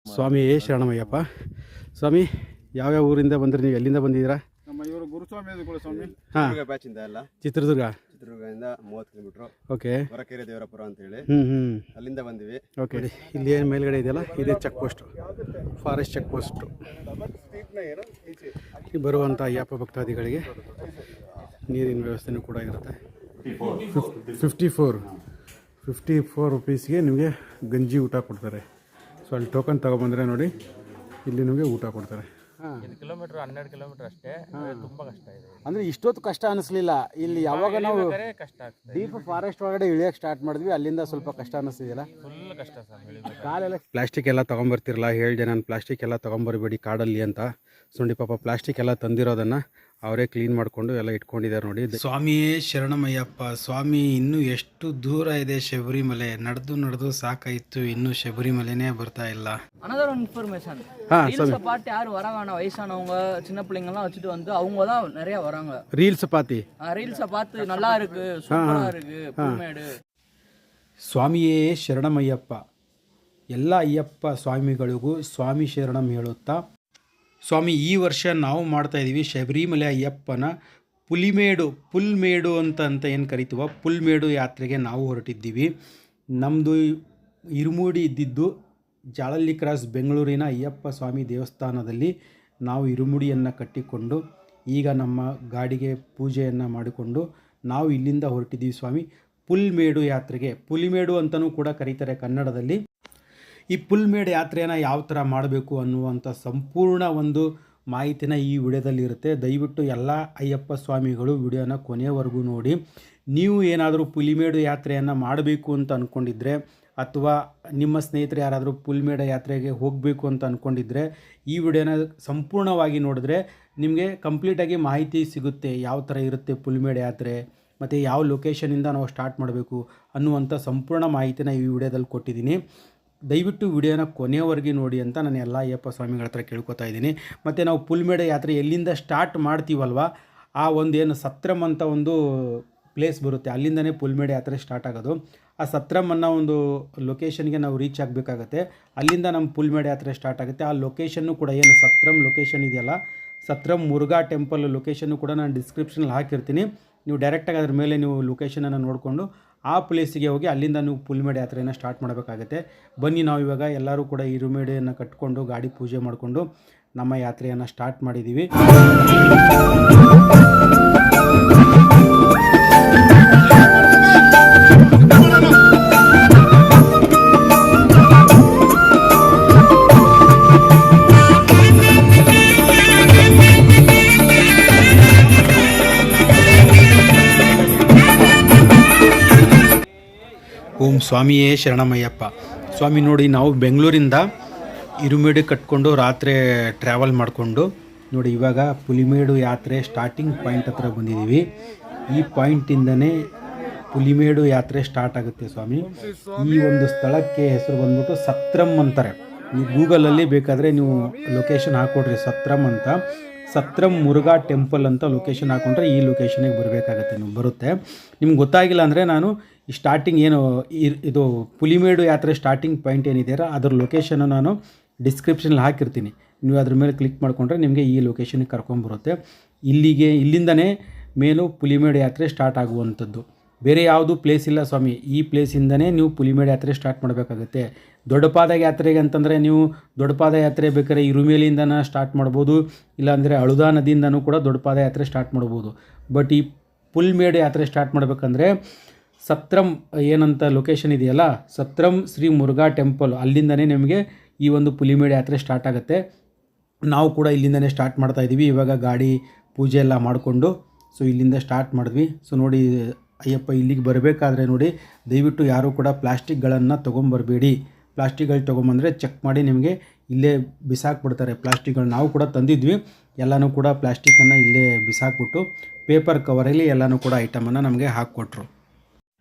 ಸ್ವಾಮಿ ಶರಣಮಯ್ಯಪ್ಪ. ಸ್ವಾಮಿ ಯಾವ್ಯಾವ ಊರಿಂದ ಬಂದ್ರಿ, ನೀವು ಎಲ್ಲಿಂದ ಬಂದಿದ್ದೀರಾ? ನಮ್ಮ ಇವರು ಗುರುಸ್ವಾಮಿ ಸ್ವಾಮಿ. ಹಾಂ, ಬ್ಯಾಚಿಂದ ಎಲ್ಲ ಚಿತ್ರದುರ್ಗ. ಚಿತ್ರದುರ್ಗದಿಂದ 30 ಕಿಲೋಮೀಟ್ರು. ಓಕೆ. ಹೊರಕೆರೆ ದೇವರಪುರ ಅಂತೇಳಿ ಅಲ್ಲಿಂದ ಬಂದಿವಿ. ಓಕೆ. ಇಲ್ಲಿ ಏನು ಮೇಲ್ಗಡೆ ಇದೆಯಲ್ಲ, ಇದೇ check post, forest check post. ಬರುವಂಥ ಅಯ್ಯಪ್ಪ ಭಕ್ತಾದಿಗಳಿಗೆ ನೀರಿನ ವ್ಯವಸ್ಥೆನೂ ಕೂಡ ಇರುತ್ತೆ. 54 ರುಪೀಸ್ಗೆ ನಿಮಗೆ ಗಂಜಿ ಊಟ ಕೊಡ್ತಾರೆ. ಸೊ ಅಲ್ಲಿ ಟೋಕನ್ ತೊಗೊಬಂದರೆ ನೋಡಿ, ಇಲ್ಲಿ ನಿಮಗೆ ಊಟ ಕೊಡ್ತಾರೆ. ಕಿಲೋಮೀಟರ್ 12 ಕಿಲೋಮೀಟರ್ ಅಷ್ಟೇ. ತುಂಬಾ ಕಷ್ಟ ಇದೆ. ಅಂದರೆ ಇಷ್ಟೊತ್ತು ಕಷ್ಟ ಅನಿಸ್ಲಿಲ್ಲ. ಇಲ್ಲಿ ಯಾವಾಗ ನಾವು ಕಷ್ಟ ಆಗ್ತದೆ. ಡೀಪ್ ಫಾರೆಸ್ಟ್ ಒಳಗಡೆ ಇಳಿಯೋಕೆ ಸ್ಟಾರ್ಟ್ ಮಾಡಿದ್ವಿ, ಅಲ್ಲಿಂದ ಸ್ವಲ್ಪ ಕಷ್ಟ ಅನ್ನಿಸ್ತಿದೆಯಲ್ಲ. ಫುಲ್ ಕಷ್ಟ ಸರ್. ಕಾಲೆಲ್ಲ ಪ್ಲಾಸ್ಟಿಕ್ ಎಲ್ಲ ತೊಗೊಂಬರ್ತಿರಲ್ಲ, ಹೇಳಿದೆ ನಾನು ಪ್ಲಾಸ್ಟಿಕ್ ಎಲ್ಲ ತೊಗೊಂಬರ್ಬೇಡಿ ಕಾಡಲ್ಲಿ ಅಂತ. ಸುಂಡಿ ಪಾಪ ಪ್ಲಾಸ್ಟಿಕ್ ಎಲ್ಲ ತಂದಿರೋದನ್ನು ಅವರೇ ಕ್ಲೀನ್ ಮಾಡಿಕೊಂಡು ಎಲ್ಲ ಇಟ್ಕೊಂಡಿದ್ದಾರೆ ನೋಡಿ. ಸ್ವಾಮಿಯೇ ಶರಣಮಯ್ಯಪ್ಪ. ಸ್ವಾಮಿ ಇನ್ನೂ ಎಷ್ಟು ದೂರ ಇದೆ ಶಬರಿಮಲೆ. ನಡೆದು ಸಾಕಾಯಿತು, ಇನ್ನೂ ಶಬರಿಮಲೆನೇ ಬರ್ತಾ ಇಲ್ಲ. அனதர் இன்ஃபர்மேஷன், பாட்டு யார் வராங்க, வயசானவங்க சின்ன பிள்ளைங்கலாம் வச்சுட்டு வந்து அவங்க தான் நிறைய வராங்க. ರೀಲ್ಸ್ ಪಾತಿ ரீல்ஸை பார்த்து நல்லா இருக்கு, சூப்பரா இருக்கு புல்மேடு. ಸ್ವಾಮಿಯೇ ಶರಣಮಯ್ಯಪ್ಪ. ಎಲ್ಲ ಅಯ್ಯಪ್ಪ ಸ್ವಾಮಿಗಳಿಗೂ ಸ್ವಾಮಿ ಶರಣಂ ಹೇಳುತ್ತಾ, ಸ್ವಾಮಿ ಈ ವರ್ಷ ನಾವು ಮಾಡ್ತಾಯಿದ್ದೀವಿ ಶಬರಿಮಲೆ ಅಯ್ಯಪ್ಪನ ಪುಲ್ಮೇಡು ಅಂತ ಏನು ಕರಿತೀವೋ ಪುಲ್ಮೇಡು ಯಾತ್ರೆಗೆ ನಾವು ಹೊರಟಿದ್ದೀವಿ. ನಮ್ಮದು ಇರುಮೂಡಿ ಇದ್ದಿದ್ದು ಜಾಳಲ್ಲಿ ಕ್ರಾಸ್ ಬೆಂಗಳೂರಿನ ಅಯ್ಯಪ್ಪ ಸ್ವಾಮಿ ದೇವಸ್ಥಾನದಲ್ಲಿ ನಾವು ಇರುಮುಡಿಯನ್ನು ಕಟ್ಟಿಕೊಂಡು ಈಗ ನಮ್ಮ ಗಾಡಿಗೆ ಪೂಜೆಯನ್ನು ಮಾಡಿಕೊಂಡು ನಾವು ಇಲ್ಲಿಂದ ಹೊರಟಿದ್ದೀವಿ ಸ್ವಾಮಿ ಪುಲ್ಮೇಡು ಯಾತ್ರೆಗೆ. ಪುಲಿಮೇಡು ಅಂತಲೂ ಕೂಡ ಕರೀತಾರೆ ಕನ್ನಡದಲ್ಲಿ. ಈ ಪುಲ್ಮೇಡು ಯಾತ್ರೆಯನ್ನು ಯಾವ ಥರ ಮಾಡಬೇಕು ಅನ್ನುವಂಥ ಸಂಪೂರ್ಣ ಒಂದು ಮಾಹಿತಿನ ಈ ವಿಡಿಯೋದಲ್ಲಿ ಇರುತ್ತೆ. ದಯವಿಟ್ಟು ಎಲ್ಲ ಅಯ್ಯಪ್ಪ ಸ್ವಾಮಿಗಳು ವಿಡಿಯೋನ ಕೊನೆಯವರೆಗೂ ನೋಡಿ. ನೀವು ಏನಾದರೂ ಪುಲಿಮೇಡು ಯಾತ್ರೆಯನ್ನು ಮಾಡಬೇಕು ಅಂತ ಅಂದ್ಕೊಂಡಿದ್ರೆ, ಅಥವಾ ನಿಮ್ಮ ಸ್ನೇಹಿತರು ಯಾರಾದರೂ ಪುಲ್ಮೇಡು ಯಾತ್ರೆಗೆ ಹೋಗಬೇಕು ಅಂತ ಅಂದ್ಕೊಂಡಿದ್ರೆ ಈ ವಿಡಿಯೋನ ಸಂಪೂರ್ಣವಾಗಿ ನೋಡಿದ್ರೆ ನಿಮಗೆ ಕಂಪ್ಲೀಟಾಗಿ ಮಾಹಿತಿ ಸಿಗುತ್ತೆ. ಯಾವ ಥರ ಇರುತ್ತೆ ಪುಲ್ಮೇಡು ಯಾತ್ರೆ, ಮತ್ತು ಯಾವ ಲೊಕೇಶನಿಂದ ನಾವು ಸ್ಟಾರ್ಟ್ ಮಾಡಬೇಕು ಅನ್ನುವಂಥ ಸಂಪೂರ್ಣ ಮಾಹಿತಿನ ಈ ವಿಡಿಯೋದಲ್ಲಿ ಕೊಟ್ಟಿದ್ದೀನಿ. ದಯವಿಟ್ಟು ವಿಡಿಯೋನ ಕೊನೆಯವರೆಗೆ ನೋಡಿ ಅಂತ ನಾನು ಎಲ್ಲ ಅಯ್ಯಪ್ಪ ಸ್ವಾಮಿಗಳ ಹತ್ರ ಕೇಳ್ಕೊತಾ ಇದ್ದೀನಿ. ಮತ್ತು ನಾವು ಪುಲ್ಮೇಡು ಯಾತ್ರೆ ಎಲ್ಲಿಂದ ಸ್ಟಾರ್ಟ್ ಮಾಡ್ತೀವಲ್ವ, ಆ ಒಂದು ಏನು ಸತ್ರಮ್ ಅಂತ ಒಂದು ಪ್ಲೇಸ್ ಬರುತ್ತೆ, ಅಲ್ಲಿಂದನೇ ಪುಲ್ಮೇಡು ಯಾತ್ರೆ ಸ್ಟಾರ್ಟ್ ಆಗೋದು. ಆ ಸತ್ರಮ್ ಅನ್ನೋ ಒಂದು ಲೊಕೇಶನ್ಗೆ ನಾವು ರೀಚ್ ಆಗಬೇಕಾಗತ್ತೆ. ಅಲ್ಲಿಂದ ನಮ್ಮ ಪುಲ್ಮೇಡು ಯಾತ್ರೆ ಸ್ಟಾರ್ಟ್ ಆಗುತ್ತೆ. ಆ ಲೊಕೇಶನ್ನು ಕೂಡ ಏನು ಸತ್ರಮ್ ಲೊಕೇಶನ್ ಇದೆಯಲ್ಲ, ಸತ್ರಮ್ ಮುರುಘಾ ಟೆಂಪಲ್ ಲೊಕೇಶನ್ನು ಕೂಡ ನಾನು ಡಿಸ್ಕ್ರಿಪ್ಷನಲ್ಲಿ ಹಾಕಿರ್ತೀನಿ. ನೀವು ಡೈರೆಕ್ಟಾಗಿ ಅದ್ರ ಮೇಲೆ ನೀವು ಲೊಕೇಶನನ್ನು ನೋಡಿಕೊಂಡು ಆ ಪ್ಲೇಸಿಗೆ ಹೋಗಿ ಅಲ್ಲಿಂದ ನೀವು ಪುಲ್ಮೇಡು ಯಾತ್ರೆಯನ್ನು ಸ್ಟಾರ್ಟ್ ಮಾಡಬೇಕಾಗತ್ತೆ. ಬನ್ನಿ, ನಾವು ಇವಾಗ ಎಲ್ಲರೂ ಕೂಡ ಇರುಮೇಡೆಯನ್ನು ಕಟ್ಕೊಂಡು ಗಾಡಿ ಪೂಜೆ ಮಾಡಿಕೊಂಡು ನಮ್ಮ ಯಾತ್ರೆಯನ್ನು ಸ್ಟಾರ್ಟ್ ಮಾಡಿದ್ದೀವಿ. ಓಂ ಸ್ವಾಮಿಯೇ ಶರಣಮಯ್ಯಪ್ಪ. ಸ್ವಾಮಿ ನೋಡಿ, ನಾವು ಬೆಂಗಳೂರಿಂದ ಇರುಮೇಡು ಕಟ್ಕೊಂಡು ರಾತ್ರಿ ಟ್ರಾವೆಲ್ ಮಾಡಿಕೊಂಡು ನೋಡಿ ಇವಾಗ ಪುಲಿಮೇಡು ಯಾತ್ರೆ ಸ್ಟಾರ್ಟಿಂಗ್ ಪಾಯಿಂಟ್ ಹತ್ರ ಬಂದಿದ್ದೀವಿ. ಈ ಪಾಯಿಂಟಿಂದನೇ ಪುಲಿಮೇಡು ಯಾತ್ರೆ ಸ್ಟಾರ್ಟ್ ಆಗುತ್ತೆ ಸ್ವಾಮಿ. ಈ ಒಂದು ಸ್ಥಳಕ್ಕೆ ಹೆಸರು ಬಂದ್ಬಿಟ್ಟು ಸತ್ರಮ್ ಅಂತಾರೆ. ನೀವು ಗೂಗಲಲ್ಲಿ ಬೇಕಾದರೆ ನೀವು ಲೊಕೇಶನ್ ಹಾಕ್ಕೊಡ್ರಿ ಸತ್ರಮ್ ಅಂತ. ಸತ್ರಮ್ ಮುರುಘಾ ಟೆಂಪಲ್ ಅಂತ ಲೊಕೇಶನ್ ಹಾಕ್ಕೊಂಡ್ರೆ ಈ ಲೊಕೇಶನಿಗೆ ಬರಬೇಕಾಗತ್ತೆ. ನೀವು ಬರುತ್ತೆ. ನಿಮ್ಗೆ ಗೊತ್ತಾಗಿಲ್ಲ ಅಂದರೆ ನಾನು ಈ ಸ್ಟಾರ್ಟಿಂಗ್ ಏನು ಇದು ಪುಲಿಮೇಡು ಯಾತ್ರೆ ಸ್ಟಾರ್ಟಿಂಗ್ ಪಾಯಿಂಟ್ ಏನಿದೆಯಲ್ಲ ಅದರ ಲೊಕೇಶನ್ನು ನಾನು ಡಿಸ್ಕ್ರಿಪ್ಷನಲ್ಲಿ ಹಾಕಿರ್ತೀನಿ. ನೀವು ಅದ್ರ ಮೇಲೆ ಕ್ಲಿಕ್ ಮಾಡಿಕೊಂಡ್ರೆ ನಿಮಗೆ ಈ ಲೊಕೇಶನಿಗೆ ಕರ್ಕೊಂಬರುತ್ತೆ. ಇಲ್ಲಿಂದನೇ ಮೇಲು ಪುಲಿಮೇಡು ಯಾತ್ರೆ ಸ್ಟಾರ್ಟ್ ಆಗುವಂಥದ್ದು. ಬೇರೆ ಯಾವುದೂ ಪ್ಲೇಸ್ ಇಲ್ಲ ಸ್ವಾಮಿ. ಈ ಪ್ಲೇಸಿಂದನೇ ನೀವು ಪುಲಿಮೇಡು ಯಾತ್ರೆ ಸ್ಟಾರ್ಟ್ ಮಾಡಬೇಕಾಗುತ್ತೆ. ದೊಡ್ಡಪಾದ ಯಾತ್ರೆಗೆ ಅಂತಂದರೆ ನೀವು ದೊಡ್ಡಪಾದ ಯಾತ್ರೆ ಬೇಕಾದ್ರೆ ಇರುಮೇಲಿಂದನೇ ಸ್ಟಾರ್ಟ್ ಮಾಡ್ಬೋದು, ಇಲ್ಲಾಂದರೆ ಅಳುದಾ ನದಿಯಿಂದನೂ ಕೂಡ ದೊಡ್ಡಪಾದ ಯಾತ್ರೆ ಸ್ಟಾರ್ಟ್ ಮಾಡ್ಬೋದು. ಬಟ್ ಈ ಪುಲ್ಮೇಡು ಯಾತ್ರೆ ಸ್ಟಾರ್ಟ್ ಮಾಡಬೇಕಂದ್ರೆ ಸತ್ರಮ್ ಏನಂತ ಲೊಕೇಶನ್ ಇದೆಯಲ್ಲ, ಸತ್ರಮ್ ಶ್ರೀ ಮುರುಘಾ ಟೆಂಪಲ್, ಅಲ್ಲಿಂದನೇ ನಿಮಗೆ ಈ ಒಂದು ಪುಲಿಮೇಡು ಯಾತ್ರೆ ಸ್ಟಾರ್ಟ್ ಆಗುತ್ತೆ. ನಾವು ಕೂಡ ಇಲ್ಲಿಂದನೇ ಸ್ಟಾರ್ಟ್ ಮಾಡ್ತಾಯಿದ್ದೀವಿ. ಇವಾಗ ಗಾಡಿ ಪೂಜೆ ಎಲ್ಲ ಮಾಡಿಕೊಂಡು ಸೊ ಇಲ್ಲಿಂದ ಸ್ಟಾರ್ಟ್ ಮಾಡಿದ್ವಿ. ಸೊ ನೋಡಿ ಅಯ್ಯಪ್ಪ ಇಲ್ಲಿಗೆ ಬರಬೇಕಾದ್ರೆ ನೋಡಿ, ದಯವಿಟ್ಟು ಯಾರೂ ಕೂಡ ಪ್ಲಾಸ್ಟಿಕ್ಗಳನ್ನು ತೊಗೊಂಬರಬೇಡಿ. ಪ್ಲಾಸ್ಟಿಕ್ಗಳು ತೊಗೊಂಬಂದರೆ ಚೆಕ್ ಮಾಡಿ ನಿಮಗೆ ಇಲ್ಲೇ ಬಿಸಾಕ್ಬಿಡ್ತಾರೆ ಪ್ಲಾಸ್ಟಿಕ್ಗಳು. ನಾವು ಕೂಡ ತಂದಿದ್ವಿ, ಎಲ್ಲನೂ ಕೂಡ ಪ್ಲಾಸ್ಟಿಕ್ಕನ್ನು ಇಲ್ಲೇ ಬಿಸಾಕ್ಬಿಟ್ಟು ಪೇಪರ್ ಕವರಲ್ಲಿ ಎಲ್ಲನೂ ಕೂಡ ಐಟಮನ್ನು ನಮಗೆ ಹಾಕ್ಕೊಟ್ರು.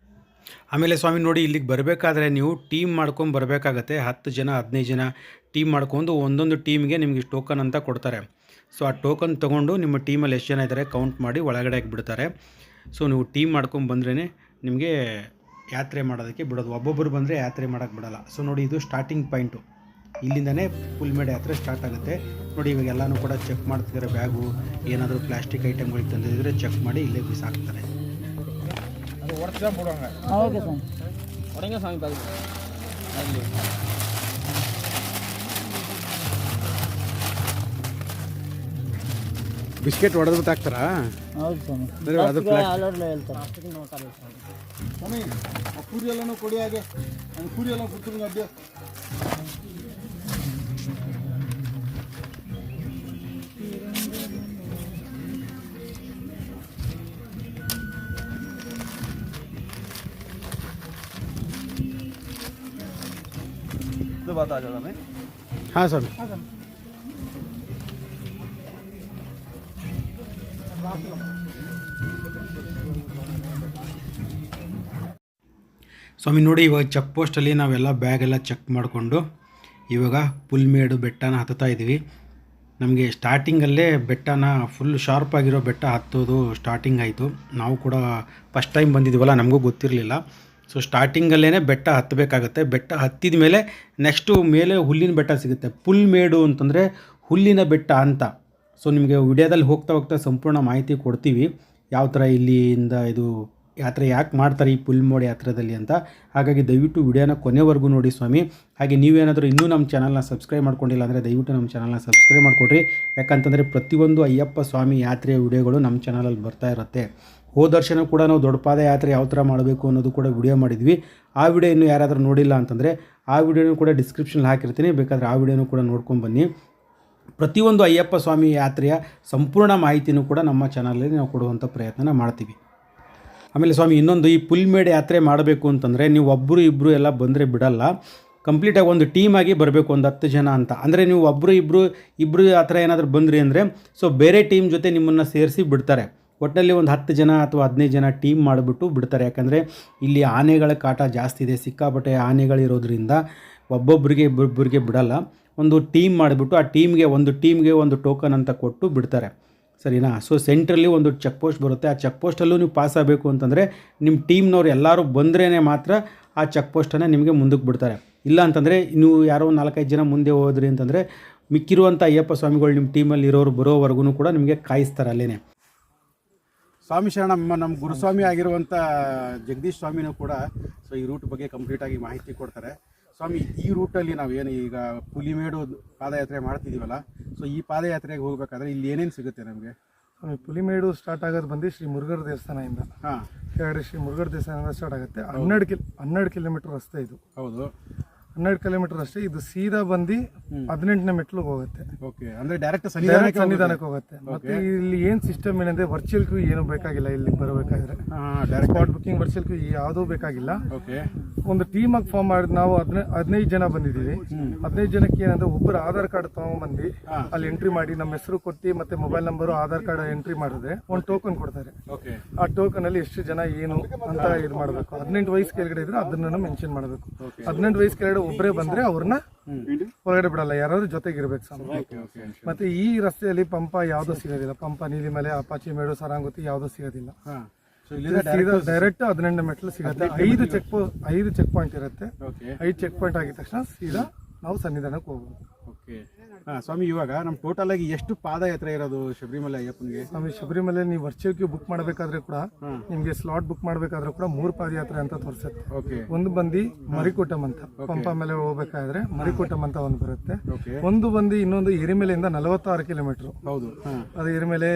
ಆಮೇಲೆ ಸ್ವಾಮಿ ನೋಡಿ, ಇಲ್ಲಿಗೆ ಬರಬೇಕಾದ್ರೆ ನೀವು ಟೀಮ್ ಮಾಡ್ಕೊಂಡು ಬರಬೇಕಾಗತ್ತೆ. 10 ಜನ 15 ಜನ ಟೀಮ್ ಮಾಡ್ಕೊಂಡು ಒಂದೊಂದು ಟೀಮ್ಗೆ ನಿಮಗೆ ಟೋಕನ್ ಅಂತ ಕೊಡ್ತಾರೆ. ಸೊ ಆ ಟೋಕನ್ ತೊಗೊಂಡು ನಿಮ್ಮ ಟೀಮಲ್ಲಿ ಎಷ್ಟು ಜನ ಇದ್ದಾರೆ ಕೌಂಟ್ ಮಾಡಿ ಒಳಗಡೆ ಬಿಡ್ತಾರೆ. ಸೊ ನೀವು ಟೀಮ್ ಮಾಡ್ಕೊಂಡು ಬಂದ್ರೇ ನಿಮಗೆ ಯಾತ್ರೆ ಮಾಡೋದಕ್ಕೆ ಬಿಡೋದು. ಒಬ್ಬೊಬ್ಬರು ಬಂದರೆ ಯಾತ್ರೆ ಮಾಡೋಕ್ಕೆ ಬಿಡೋಲ್ಲ. ಸೊ ನೋಡಿ, ಇದು ಸ್ಟಾರ್ಟಿಂಗ್ ಪಾಯಿಂಟು. ಇಲ್ಲಿಂದನೇ ಪುಲ್ಮೇಡು ಯಾತ್ರೆ ಸ್ಟಾರ್ಟ್ ಆಗುತ್ತೆ. ನೋಡಿ ಇವಾಗ ಎಲ್ಲನೂ ಕೂಡ ಚೆಕ್ ಮಾಡ್ತಿದ್ದಾರೆ. ಬ್ಯಾಗು ಏನಾದರೂ ಪ್ಲಾಸ್ಟಿಕ್ ಐಟಮ್ಗಳಿಗೆ ತಂದಿದ್ರೆ ಚೆಕ್ ಮಾಡಿ ಇಲ್ಲೇ ಬಿಸಾಕ್ತಾರೆ. ಓಕೆ ಸ್ವಾಮಿ. ಒಡಂಗ ಸ್ವಾಮಿ ಬಾಗಿ ಆಗಲಿ. ಬಿಸ್ಕೆಟ್ ಹೊಡೆದ್ಬಿಟ್ಟು ಹಾಕ್ತಾರಾ? ಹೌದು ಸ್ವಾಮಿ. ಅದು ಹೇಳ್ತಾರೆ ಸ್ವಾಮಿ ಆ ಪೂರಿ ಎಲ್ಲನೂ ಕೊಡಿ, ಹಾಗೆ ಪೂರಿ ಎಲ್ಲ ಕೊಡ್ತೀನಿ ಅಡ್ಡಿ. ಹಾಂ ಸ್ವಾಮಿ. ಸ್ವಾಮಿ ನೋಡಿ ಇವಾಗ ಚೆಕ್ ಪೋಸ್ಟಲ್ಲಿ ನಾವೆಲ್ಲ ಬ್ಯಾಗೆಲ್ಲ ಚೆಕ್ ಮಾಡಿಕೊಂಡು ಇವಾಗ ಪುಲ್ಮೇಡು ಬೆಟ್ಟನ ಹತ್ತುತ್ತಾ ಇದ್ದೀವಿ. ನಮಗೆ ಸ್ಟಾರ್ಟಿಂಗಲ್ಲೇ ಬೆಟ್ಟನ ಫುಲ್ ಶಾರ್ಪ್ ಆಗಿರೋ ಬೆಟ್ಟ ಹತ್ತೋದು ಸ್ಟಾರ್ಟಿಂಗ್ ಆಯಿತು. ನಾವು ಕೂಡ ಫಸ್ಟ್ ಟೈಮ್ ಬಂದಿದ್ದೀವಲ್ಲ, ನಮಗೂ ಗೊತ್ತಿರಲಿಲ್ಲ. ಸೊ ಸ್ಟಾರ್ಟಿಂಗಲ್ಲೇ ಬೆಟ್ಟ ಹತ್ತಬೇಕಾಗತ್ತೆ. ಬೆಟ್ಟ ಹತ್ತಿದ ಮೇಲೆ ನೆಕ್ಸ್ಟು ಮೇಲೆ ಹುಲ್ಲಿನ ಬೆಟ್ಟ ಸಿಗುತ್ತೆ. ಪುಲ್ಮೇಡು ಅಂತಂದರೆ ಹುಲ್ಲಿನ ಬೆಟ್ಟ ಅಂತ. ಸೊ ನಿಮಗೆ ವಿಡಿಯೋದಲ್ಲಿ ಹೋಗ್ತಾ ಹೋಗ್ತಾ ಸಂಪೂರ್ಣ ಮಾಹಿತಿ ಕೊಡ್ತೀವಿ, ಯಾವ ಥರ ಇಲ್ಲಿಂದ ಇದು ಯಾತ್ರೆ ಯಾಕೆ ಮಾಡ್ತಾರೆ ಈ ಪುಲ್ಮೇಡು ಯಾತ್ರೆದಲ್ಲಿ ಅಂತ. ಹಾಗಾಗಿ ದಯವಿಟ್ಟು ವಿಡಿಯೋನ ಕೊನೆವರೆಗೂ ನೋಡಿ ಸ್ವಾಮಿ. ಹಾಗೆ ನೀವೇನಾದರೂ ಇನ್ನೂ ನಮ್ಮ ಚಾನಲ್ನ ಸಬ್ಸ್ಕ್ರೈಬ್ ಮಾಡ್ಕೊಂಡಿಲ್ಲ ಅಂದರೆ ದಯವಿಟ್ಟು ನಮ್ಮ ಚಾನಲ್ನ ಸಬ್ಸ್ಕ್ರೈಬ್ ಮಾಡಿಕೊಡ್ರಿ. ಯಾಕಂತಂದರೆ ಪ್ರತಿಯೊಂದು ಅಯ್ಯಪ್ಪ ಸ್ವಾಮಿ ಯಾತ್ರೆಯ ವಿಡಿಯೋಗಳು ನಮ್ಮ ಚಾನಲಲ್ಲಿ ಬರ್ತಾ ಇರುತ್ತೆ. ಹೋದ ವರ್ಷನೂ ಕೂಡ ನಾವು ದೊಡ್ಡ ಪಾದಯಾತ್ರೆ ಯಾವ ಥರ ಮಾಡಬೇಕು ಅನ್ನೋದು ಕೂಡ ವಿಡಿಯೋ ಮಾಡಿದ್ವಿ. ಆ ವಿಡಿಯೋ ಇನ್ನೂ ಯಾರಾದರೂ ನೋಡಿಲ್ಲ ಅಂತಂದರೆ ಆ ವಿಡಿಯೋನೂ ಕೂಡ ಡಿಸ್ಕ್ರಿಪ್ಷನ್ಲಿ ಹಾಕಿರ್ತೀನಿ, ಬೇಕಾದರೆ ಆ ವಿಡಿಯೋನೂ ಕೂಡ ನೋಡ್ಕೊಂಡ್ಬನ್ನಿ. ಪ್ರತಿಯೊಂದು ಅಯ್ಯಪ್ಪ ಸ್ವಾಮಿ ಯಾತ್ರೆಯ ಸಂಪೂರ್ಣ ಮಾಹಿತಿನೂ ಕೂಡ ನಮ್ಮ ಚಾನಲಲ್ಲಿ ನಾವು ಕೊಡುವಂಥ ಪ್ರಯತ್ನ ಮಾಡ್ತೀವಿ. ಆಮೇಲೆ ಸ್ವಾಮಿ ಇನ್ನೊಂದು, ಈ ಪುಲ್ಮೇಡು ಯಾತ್ರೆ ಮಾಡಬೇಕು ಅಂತಂದರೆ ನೀವು ಒಬ್ಬರು ಇಬ್ಬರು ಎಲ್ಲ ಬಂದರೆ ಬಿಡಲ್ಲ. ಕಂಪ್ಲೀಟಾಗಿ ಒಂದು ಟೀಮಾಗಿ ಬರಬೇಕು, ಒಂದು 10 ಜನ ಅಂತ. ಅಂದರೆ ನೀವು ಒಬ್ಬರು ಇಬ್ಬರು ಆ ಥರ ಏನಾದರೂ ಬಂದ್ರಿ ಅಂದರೆ ಸೊ ಬೇರೆ ಟೀಮ್ ಜೊತೆ ನಿಮ್ಮನ್ನು ಸೇರಿಸಿ ಬಿಡ್ತಾರೆ. ಒಟ್ಟಿನಲ್ಲಿ ಒಂದು 10 ಜನ ಅಥವಾ 15 ಜನ ಟೀಮ್ ಮಾಡಿಬಿಟ್ಟು ಬಿಡ್ತಾರೆ. ಯಾಕಂದರೆ ಇಲ್ಲಿ ಆನೆಗಳ ಕಾಟ ಜಾಸ್ತಿ ಇದೆ, ಸಿಕ್ಕಾಪಟ್ಟೆ ಆನೆಗಳಿರೋದ್ರಿಂದ ಒಬ್ಬೊಬ್ಬರಿಗೆ ಇಬ್ಬೊಬ್ಬರಿಗೆ ಬಿಡಲ್ಲ. ಒಂದು ಟೀಮ್ ಮಾಡಿಬಿಟ್ಟು ಆ ಟೀಮ್ಗೆ ಒಂದು ಟೋಕನ್ ಅಂತ ಕೊಟ್ಟು ಬಿಡ್ತಾರೆ, ಸರಿನಾ? ಸೊ ಸೆಂಟ್ರಲ್ಲಿ ಒಂದು ಚೆಕ್ ಪೋಸ್ಟ್ ಬರುತ್ತೆ. ಆ ಚೆಕ್ ಪೋಸ್ಟಲ್ಲೂ ನೀವು ಪಾಸ್ ಆಗಬೇಕು ಅಂತಂದರೆ ನಿಮ್ಮ ಟೀಮ್ನವ್ರು ಎಲ್ಲರೂ ಬಂದ್ರೇ ಮಾತ್ರ ಆ ಚೆಕ್ ಪೋಸ್ಟನ್ನು ನಿಮಗೆ ಮುಂದಕ್ಕೆ ಬಿಡ್ತಾರೆ. ಇಲ್ಲ ಅಂತಂದರೆ ನೀವು ಯಾರೋ 4-5 ಜನ ಮುಂದೆ ಹೋದ್ರಿ ಅಂತಂದರೆ ಮಿಕ್ಕಿರುವಂಥ ಅಯ್ಯಪ್ಪ ಸ್ವಾಮಿಗಳು ನಿಮ್ಮ ಟೀಮಲ್ಲಿ ಇರೋರು ಬರೋವರೆಗೂ ಕೂಡ ನಿಮಗೆ ಕಾಯಿಸ್ತಾರೆ ಅಲ್ಲೇ. ಸ್ವಾಮಿ ಶರಣ ನಮ್ಮ ಗುರುಸ್ವಾಮಿ ಆಗಿರುವಂಥ ಜಗದೀಶ್ ಸ್ವಾಮಿನೂ ಕೂಡ ಸೊ ಈ ರೂಟ್ ಬಗ್ಗೆ ಕಂಪ್ಲೀಟಾಗಿ ಮಾಹಿತಿ ಕೊಡ್ತಾರೆ. ಸ್ವಾಮಿ, ಈ ರೂಟಲ್ಲಿ ನಾವೇನು ಈಗ ಪುಲಿಮೇಡು ಪಾದಯಾತ್ರೆ ಮಾಡ್ತಿದ್ದೀವಲ್ಲ, ಸೊ ಈ ಪಾದಯಾತ್ರೆಗೆ ಹೋಗಬೇಕಾದ್ರೆ ಇಲ್ಲಿ ಏನೇನು ಸಿಗುತ್ತೆ ನಮಗೆ? ಪುಲಿಮೇಡು ಸ್ಟಾರ್ಟ್ ಆಗೋದು ಬಂದು ಶ್ರೀ ಮುರುಘರ ದೇವಸ್ಥಾನದಿಂದ. ಹಾಂ, ಕೆಳಗಡೆ ಶ್ರೀ ಮುರುಘರ ದೇವಸ್ಥಾನದಿಂದ ಸ್ಟಾರ್ಟ್ ಆಗುತ್ತೆ. 12 ಕಿಲೋಮೀಟರ್ ರಸ್ತೆ ಇದು. ಹೌದು, 12 ಕಿಲೋಮೀಟರ್ ಅಷ್ಟೇ. ಇದು ಸೀದಾ ಬಂದು 18ನೇ ಮೆಟ್ಲಿಗೆ ಹೋಗುತ್ತೆ. ಓಕೆ, ಅಂದರೆ ಡೈರೆಕ್ಟ್ ಸನ್ನಿಧಾನಕ್ಕೆ ಹೋಗುತ್ತೆ. ಮತ್ತೆ ಇಲ್ಲಿ ಏನು ಸಿಸ್ಟಮ್ ಏನಂದ್ರೆ ವರ್ಚುವಲ್ ಕ್ಯೂ ಏನು ಬೇಕಾಗಿಲ್ಲ. ಇಲ್ಲಿ ಬರಬೇಕಾದ್ರೆ ಸ್ಪಾಟ್ ಬುಕಿಂಗ್ ವರ್ಚುವಲ್ ಕ್ಯೂ ಯಾವುದೂ ಬೇಕಾಗಿಲ್ಲ. ಓಕೆ, ಒಂದು ಟೀಮ್ ಆಗಿ ಫಾರ್ಮ್ ಮಾಡಿ ನಾವು 15 ಜನ ಬಂದಿದ್ದೀವಿ. 15 ಜನಕ್ಕೆ ಏನಂದ್ರೆ ಒಬ್ಬರು ಆಧಾರ್ ಕಾರ್ಡ್ ತಗೊಂಡ್ಬಂದು ಅಲ್ಲಿ ಎಂಟ್ರಿ ಮಾಡಿ ನಮ್ಮ ಹೆಸರು ಕೊಟ್ಟು ಮತ್ತೆ mobile number Aadhaar card entry ಮಾಡಿದ್ರೆ ಒಂದು ಟೋಕನ್ ಕೊಡ್ತಾರೆ. ಓಕೆ, ಆ ಟೋಕನ್ ಅಲ್ಲಿ ಎಷ್ಟು ಜನ ಏನು ಅಂತ ಇದು ಮಾಡಬೇಕು. 18 ವಯಸ್ಸು ಕೆಳಗಡೆ ಇದ್ರೆ ಅದನ್ನ ಮೆನ್ಷನ್ ಮಾಡಬೇಕು. 18 ವಯಸ್ಸು ಕೆಳಗಡೆ ಒಬ್ಬರೇ ಬಂದ್ರೆ ಅವ್ರನ್ನ ಹೊರಗಡೆ ಬಿಡಲ್ಲ, ಯಾರಾದ್ರೂ ಜೊತೆಗಿರ್ಬೇಕು ಸ್ವಾಮಿ. ಮತ್ತೆ ಈ ರಸ್ತೆಯಲ್ಲಿ ಪಂಪ ಯಾವ್ದು ಸಿಗೋದಿಲ್ಲ. ಪಂಪ, ನೀಲಿಮಲೆ, ಅಪಾಚಿ ಮೇಡು, ಸರಾಂಗುತಿ ಯಾವ್ದು ಸಿಗೋದಿಲ್ಲ. ಡೈರೆಕ್ಟ್ 18 ಮೆಟ್ಲು ಸಿಗುತ್ತೆ. 5 ಚೆಕ್ ಪಾಯಿಂಟ್ ಇರುತ್ತೆ. 5 ಚೆಕ್ ಪಾಯಿಂಟ್ ಆಗಿದ ತಕ್ಷಣ ಸೀದಾ ನಾವು ಸನ್ನಿಧಾನಕ್ಕೆ ಹೋಗ್ಬೋದು. ಓಕೆ. ಸ್ವಾಮಿ, ಇವಾಗ ನಮ್ಮ ಟೋಟಲ್ ಆಗಿ ಎಷ್ಟು ಪಾದಯಾತ್ರೆ ಇರೋದು ಶಬರಿಮಲೆ ಅಯ್ಯಪ್ಪನಿಗೆ? ಸ್ವಾಮಿ, ಶಬರಿಮಲೆ ನೀವು ವರ್ಚುವಲ್ ಕ್ಯೂ ಬುಕ್ ಮಾಡಬೇಕಾದ್ರೆ ಕೂಡ ನಿಮ್ಗೆ ಸ್ಲಾಟ್ ಬುಕ್ ಮಾಡಬೇಕಾದ್ರೆ ಕೂಡ 3 ಪಾದಯಾತ್ರೆ ಅಂತ ತೋರಿಸುತ್ತೆ. ಓಕೆ, ಒಂದು ಬಂದು ಮರಿಕೂಟಂ ಅಂತ, ಪಂಪ ಮೇಲೆ ಹೋಗ್ಬೇಕಾದ್ರೆ ಮರಿಕೂಟಂ ಅಂತ ಒಂದು ಬರುತ್ತೆ. ಒಂದು ಬಂದು ಇನ್ನೊಂದು ಎರಿಮೆಲೆಯಿಂದ 46 ಕಿಲೋಮೀಟರ್. ಹೌದು, ಅದು ಎರಿಮೆಲೆ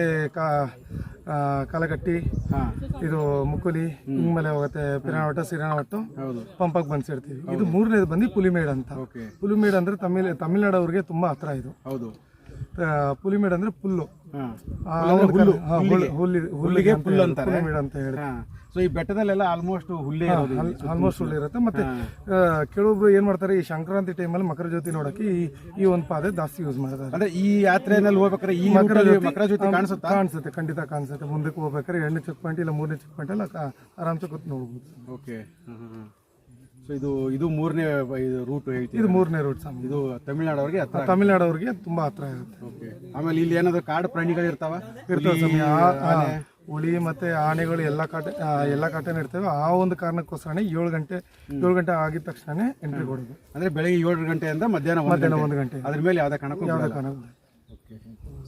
ಕಾಲಗಟ್ಟಿ, ಇದು ಮುಕುಲಿ ಹಿಂಗ್ ಹೋಗುತ್ತೆ. ಪಿರಾನವಟ್ಟು, ಸಿರಾನವಟ್ಟು, ಪಂಪಕ್ಕೆ ಬಂದು ಸೇರ್ತೀವಿ. ಇದು 3ನೇದು ಬಂದು ಪುಲಿಮೇಡ್ ಅಂತ. ಪುಲಿಮೇಡ್ ಅಂದ್ರೆ ತಮಿಳ್ನಾಡು ಅವ್ರಿಗೆ ತುಂಬಾ ಹತ್ರ ಇದು. ಹೌದು, ಪುಲಿಮೇಡ್ ಅಂದ್ರೆ ಪುಲ್ಲು, ಹುಲ್ಲಿಗೆ ಪುಲ್ಲು ಅಂತ ಪುಲಿಮೇಡ್ ಅಂತ ಹೇಳಿ. ಸೊ ಈ ಬೆಟ್ಟದಲ್ಲೆಲ್ಲ ಆಲ್ಮೋಸ್ಟ್ ಹುಲ್ಲೇ ಆಲ್ಮೋಸ್ಟ್ ಹುಲ್ಲು ಇರುತ್ತೆ. ಮತ್ತೆ ಕೆಲವೊಬ್ರು ಏನ್ ಮಾಡ್ತಾರೆ, ಈ ಸಂಕ್ರಾಂತಿ ಟೈಮಲ್ಲಿ ಮಕರ ಜ್ಯೋತಿ ನೋಡಕ್ಕೆ ಈ ಒಂದು ಪಾದೆ ಜಾಸ್ತಿ ಯೂಸ್ ಮಾಡ್ತಾರೆ. ಅಂದ್ರೆ ಈ ಯಾತ್ರೆಯಲ್ಲಿ ಹೋಗ್ಬೇಕಾದ್ರೆ ಈ ಮಕರ ಜ್ಯೋತಿ ಕಾಣಿಸುತ್ತೆ, ಖಂಡಿತ ಕಾಣಿಸುತ್ತೆ. ಮುಂದಕ್ಕೆ ಹೋಗ್ಬೇಕಾದ್ರೆ 2ನೇ ಚೆಕ್ ಪಾಯಿಂಟ್ ಇಲ್ಲ 3ನೇ ಚೆಕ್ ಪಾಯಿಂಟ್ ಎಲ್ಲ ಆರಾಮ್ಸೆ ಕೂತ್ ನೋಡ್ಬೋದು. ಓಕೆ, ಸೊ ಇದು 3ನೇ ರೂಟ್ ಹೇಳ್ತೀವಿ. ಇದು 3ನೇ ರೂಟ್ ಸ್ವಾಮಿ. ಇದು ತಮಿಳ್ನಾಡವ್ರಿಗೆ ತುಂಬಾ ಹತ್ರ ಇರುತ್ತೆ. ಓಕೆ, ಆಮೇಲೆ ಇಲ್ಲಿ ಏನಾದ್ರು ಕಾಡು ಪ್ರಾಣಿಗಳು ಇರ್ತಾವ? ಸ್ವಾಮಿ. ಹುಲಿ ಮತ್ತು ಆನೆಗಳು ಎಲ್ಲ ಕಾಟನ ಇರ್ತವೆ. ಆ ಒಂದು ಕಾರಣಕ್ಕೋಸ್ಕರನೇ 7 ಗಂಟೆ ಆಗಿದ ತಕ್ಷಣ ಎಂಟ್ರಿ ಕೊಡೋದು. ಅಂದರೆ ಬೆಳಗ್ಗೆ 7 ಗಂಟೆಯಿಂದ ಮಧ್ಯಾಹ್ನ 1 ಗಂಟೆ. ಅದ್ರ ಮೇಲೆ ಯಾವುದೇ ಕಾರಣಕ್ಕೂ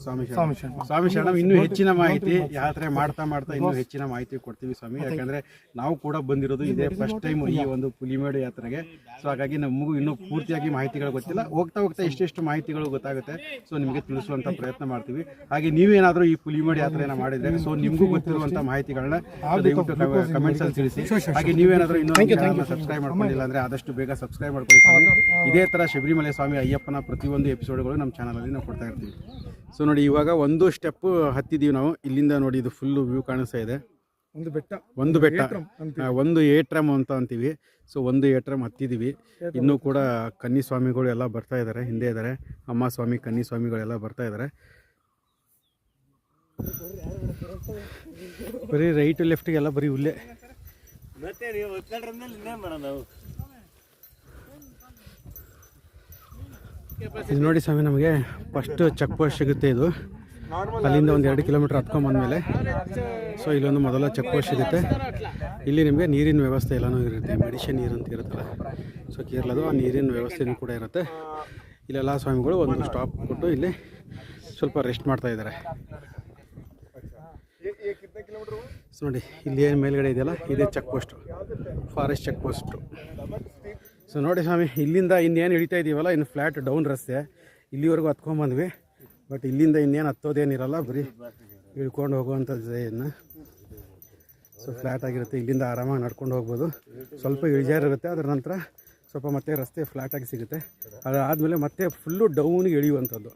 ಸ್ವಾಮಿ ಶರಣಂ. ಇನ್ನೂ ಹೆಚ್ಚಿನ ಮಾಹಿತಿ ಯಾತ್ರೆ ಮಾಡ್ತಾ ಇನ್ನೂ ಹೆಚ್ಚಿನ ಮಾಹಿತಿ ಕೊಡ್ತೀವಿ ಸ್ವಾಮಿ. ಯಾಕಂದ್ರೆ ನಾವು ಕೂಡ ಬಂದಿರೋದು ಇದೇ ಫಸ್ಟ್ ಟೈಮ್ ಈ ಒಂದು ಪುಲಿಮೇಡು ಯಾತ್ರೆಗೆ. ಸೊ ಹಾಗಾಗಿ ನಮಗೂ ಇನ್ನೂ ಪೂರ್ತಿಯಾಗಿ ಮಾಹಿತಿಗಳು ಗೊತ್ತಿಲ್ಲ. ಹೋಗ್ತಾ ಇಷ್ಟೆಷ್ಟು ಮಾಹಿತಿಗಳು ಗೊತ್ತಾಗುತ್ತೆ. ಸೊ ನಿಮಗೆ ತಿಳಿಸುವಂತ ಪ್ರಯತ್ನ ಮಾಡ್ತೀವಿ. ಹಾಗೆ ನೀವೇನಾದರೂ ಈ ಪುಲಿಮೇಡು ಯಾತ್ರೆಯನ್ನ ಮಾಡಿದ್ರೆ ಸೊ ನಿಮಗೂ ಗೊತ್ತಿರುವಂತ ಮಾಹಿತಿಗಳನ್ನ ದಯವಿಟ್ಟು ಕಮೆಂಟ್ಸ್ ಅಲ್ಲಿ ತಿಳಿಸಿ. ಹಾಗೆ ನೀವೇನಾದರೂ ಇನ್ನೂ ಸಬ್ಸ್ಕ್ರೈಬ್ ಮಾಡ್ಕೊಂಡಿಲ್ಲ ಅಂದ್ರೆ ಆದಷ್ಟು ಬೇಗ ಸಬ್ಸ್ಕ್ರೈಬ್ ಮಾಡ್ಕೊಳ್ಳಿ ಸ್ವಾಮಿ. ಇದೇ ತರ ಶಬರಿಮಲೆ ಸ್ವಾಮಿ ಅಯ್ಯಪ್ಪನ ಪ್ರತಿಯೊಂದು ಎಪಿಸೋಡ್ಗಳು ನಮ್ಮ ಚಾನಲಲ್ಲಿ ನಾವು ಕೊಡ್ತಾ ಇರ್ತೀವಿ. ಸೊ ನೋಡಿ ಇವಾಗ ಒಂದು ಸ್ಟೆಪ್ ಹತ್ತಿದ್ದೀವಿ ನಾವು. ಇಲ್ಲಿಂದ ನೋಡಿ ಇದು ಫುಲ್ಲು ವ್ಯೂ ಕಾಣಿಸ್ತಾ ಇದೆ. ಒಂದು ಬೆಟ್ಟ ಒಂದು ಏಟ್ರಮ್ ಅಂತ ಅಂತೀವಿ. ಸೊ ಒಂದು ಏಟ್ರಮ್ ಹತ್ತಿದ್ದೀವಿ. ಇನ್ನೂ ಕೂಡ ಕನ್ನಿ ಸ್ವಾಮಿಗಳು ಎಲ್ಲ ಬರ್ತಾ ಇದ್ದಾರೆ, ಹಿಂದೆ ಇದ್ದಾರೆ. ಅಮ್ಮ ಸ್ವಾಮಿ ಕನ್ನಿ ಸ್ವಾಮಿಗಳೆಲ್ಲ ಬರ್ತಾ ಇದ್ದಾರೆ. ಬರೀ ರೈಟ್ ಲೆಫ್ಟಿಗೆಲ್ಲ ಬರೀ ಹುಲ್ಲೆ. ಇದು ನೋಡಿ ಸ್ವಾಮಿ, ನಮಗೆ ಫಸ್ಟ್ ಚೆಕ್ ಪೋಸ್ಟ್ ಸಿಗುತ್ತೆ. ಇದು ಅಲ್ಲಿಂದ ಒಂದು 2 ಕಿಲೋಮೀಟ್ರ್ ಹತ್ಕೊಂಡ್ಬಂದಮೇಲೆ ಸೊ ಇಲ್ಲೊಂದು ಮೊದಲ ಚೆಕ್ ಪೋಸ್ಟ್ ಸಿಗುತ್ತೆ. ಇಲ್ಲಿ ನಿಮಗೆ ನೀರಿನ ವ್ಯವಸ್ಥೆ ಎಲ್ಲನೂ ಇರುತ್ತೆ. ಮೆಡಿಷನ್ ನೀರು ಅಂತ ಇರುತ್ತಲ್ಲ, ಸೊ ಕೇರಳದು ಆ ನೀರಿನ ವ್ಯವಸ್ಥೆನೂ ಕೂಡ ಇರುತ್ತೆ. ಇಲ್ಲೆಲ್ಲ ಸ್ವಾಮಿಗಳು ಒಂದು ಸ್ಟಾಪ್ ಕೊಟ್ಟು ಇಲ್ಲಿ ಸ್ವಲ್ಪ ರೆಸ್ಟ್ ಮಾಡ್ತಾ ಇದ್ದಾರೆ. ಸೊ ನೋಡಿ ಇಲ್ಲಿ ಏನು ಮೇಲ್ಗಡೆ ಇದೆಯಲ್ಲ ಇದೇ check post, forest check post. So ನೋಡಿ ಸ್ವಾಮಿ, ಇಲ್ಲಿಂದ ಇನ್ನೇನು ಇಳಿತಾ ಇದ್ದೀವಲ್ಲ, ಇನ್ನು ಫ್ಲ್ಯಾಟ್ ಡೌನ್ ರಸ್ತೆ ಇಲ್ಲಿವರೆಗೂ ಹತ್ಕೊಂಡ್ಬಂದ್ವಿ. ಬಟ್ ಇಲ್ಲಿಂದ ಇನ್ನೇನು ಹತ್ತೋದೇನಿರಲ್ಲ, ಬರೀ ಇಳ್ಕೊಂಡು ಹೋಗುವಂಥದ್ದು ಇನ್ನು. ಸೊ ಫ್ಲ್ಯಾಟ್ ಆಗಿರುತ್ತೆ. ಇಲ್ಲಿಂದ ಆರಾಮಾಗಿ ನಡ್ಕೊಂಡು ಹೋಗ್ಬೋದು. ಸ್ವಲ್ಪ ಇಳಿಜಾರು ಇರುತ್ತೆ, ಅದರ ನಂತರ ಸ್ವಲ್ಪ ಮತ್ತೆ ರಸ್ತೆ ಫ್ಲ್ಯಾಟಾಗಿ ಸಿಗುತ್ತೆ. ಅದಾದಮೇಲೆ ಮತ್ತೆ ಫುಲ್ಲು ಡೌನಿಗೆ ಇಳಿಯುವಂಥದ್ದು.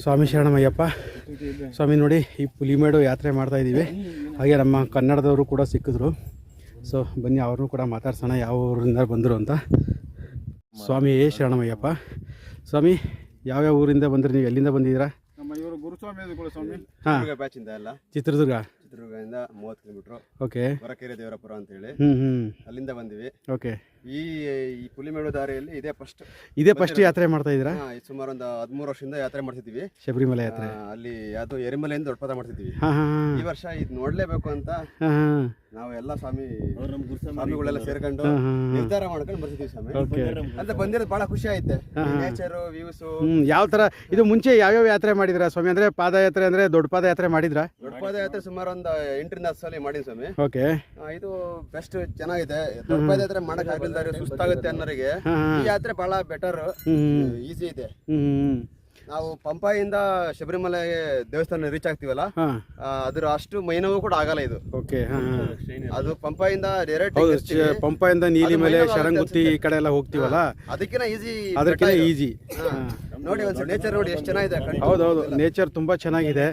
ಸ್ವಾಮಿ ಶರಣಮಯ್ಯಪ್ಪ ಸ್ವಾಮಿ. ನೋಡಿ ಈ ಪುಲಿಮೇಡು ಯಾತ್ರೆ ಮಾಡ್ತಾಯಿದ್ದೀವಿ. ಹಾಗೆ ನಮ್ಮ ಕನ್ನಡದವರು ಕೂಡ ಸಿಕ್ಕಿದ್ರು. ಸೊ ಬನ್ನಿ ಅವ್ರನ್ನೂ ಕೂಡ ಮಾತಾಡ್ಸೋಣ, ಯಾವ ಊರಿಂದ ಬಂದರು ಅಂತ. ಸ್ವಾಮಿ ಶರಣಮಯ್ಯಪ್ಪ. ಸ್ವಾಮಿ ಯಾವ್ಯಾವ ಊರಿಂದ ಬಂದ್ರಿ ನೀವು? ಎಲ್ಲಿಂದ ಬಂದಿದ್ದೀರಾ? ನಮ್ಮ ಇವರು ಗುರುಸ್ವಾಮಿ ಸ್ವಾಮಿ. ಹಾಂ, ಬ್ಯಾಚಿಂದ ಎಲ್ಲ ಚಿತ್ರದುರ್ಗದಿಂದ 30 ಕಿಲೋಮೀಟರ್. ಓಕೆ. ಹೊರಕೆರೆ ದೇವರಪುರ ಅಂತ ಹೇಳಿ ಹ್ಞೂ ಅಲ್ಲಿಂದ ಬಂದಿವಿ. ಓಕೆ. ಈ ಪುಲಿಮೇಡು ದಾರಿಯಲ್ಲಿ ಇದೇ ಫಸ್ಟ್ ಯಾತ್ರೆ ಮಾಡ್ತಾ ಇದ್ದೀರಾ? ಸುಮಾರು ಒಂದು 13 ವರ್ಷದಿಂದ ಯಾತ್ರೆ ಮಾಡ್ತಿದ್ವಿ. ಶಬರಿಮಲೆ ಯಾತ್ರೆ ಅಲ್ಲಿ ಯಾವುದು ಎರಿಮಲೆಯಿಂದ ದೊಡ್ಡಪದ ಮಾಡ್ತಿದ್ವಿ. ಈ ವರ್ಷ ಇದು ನೋಡ್ಲೇಬೇಕು ಅಂತ ನಾವೆಲ್ಲ ಸ್ವಾಮಿಗಳೆಲ್ಲ ಸೇರ್ಕೊಂಡು ನಿರ್ಧಾರ ಮಾಡ್ಕೊಂಡು ಬರ್ತಿದ್ವಿ ಸ್ವಾಮಿ. ಅಂತ ಬಂದಿರೋದು ಬಹಳ ಖುಷಿ ಆಯ್ತು. Nature views. ಯಾವ ತರ ಇದು ಮುಂಚೆ ಯಾವ್ಯಾವ ಯಾತ್ರೆ ಮಾಡಿದ್ರಾ ಸ್ವಾಮಿ? ಅಂದ್ರೆ ಪಾದಯಾತ್ರೆ ಅಂದ್ರೆ ದೊಡ್ಡ ಪಾದಯಾತ್ರೆ ಮಾಡಿದ್ರಾ? ದೊಡ್ಡ ಪಾದಯಾತ್ರೆ ಸುಮಾರು ಒಂದು 8 ರಿಂದ 10 ಸಲ ಮಾಡಿದ್ವಿ ಸ್ವಾಮಿ. ಓಕೆ. ಇದು ಬೆಸ್ಟ್ ಚೆನ್ನಾಗಿದೆ. ದೊಡ್ಡ ಪಾದಯಾತ್ರೆ ಮಾಡಕ್ ಆಗಿಲ್ಲ, ಸುಸ್ತಾಗುತ್ತೆ ಅನ್ನೋರಿಗೆ ಈ ಯಾತ್ರೆ ಬಹಳ ಬೆಟರ್, ಈಸಿ ಇದೆ. ನಾವು ಪಂಪಾಯಿಂದ ಶಬರಿಮಲೆ ದೇವಸ್ಥಾನ ರೀಚ್ ಆಗ್ತೀವಲ್ಲ, ಅದ್ರ ಅಷ್ಟು ಮೈನೋವು ಕೂಡ ಆಗಲ್ಲ ಇದು. ಓಕೆ. ಅದು ಪಂಪಾಯಿಂದ ಡೈರೆಕ್ಟ್ ಪಂಪಾಯಿಂದ ನೀಲಿಮಲೆ ಶರಂಗುತ್ತಿ ಈ ಕಡೆ ಎಲ್ಲ ಹೋಗ್ತೀವಲ್ಲ, ಅದಕ್ಕಿಂತ ಈಸಿ. ನೋಡಿ ಒಂದ್ಸಲ ನೇಚರ್ ನೋಡಿ ಎಷ್ಟು ಚೆನ್ನಾಗಿದೆ. ಹೌದೌದು, ನೇಚರ್ ತುಂಬಾ ಚೆನ್ನಾಗಿದೆ.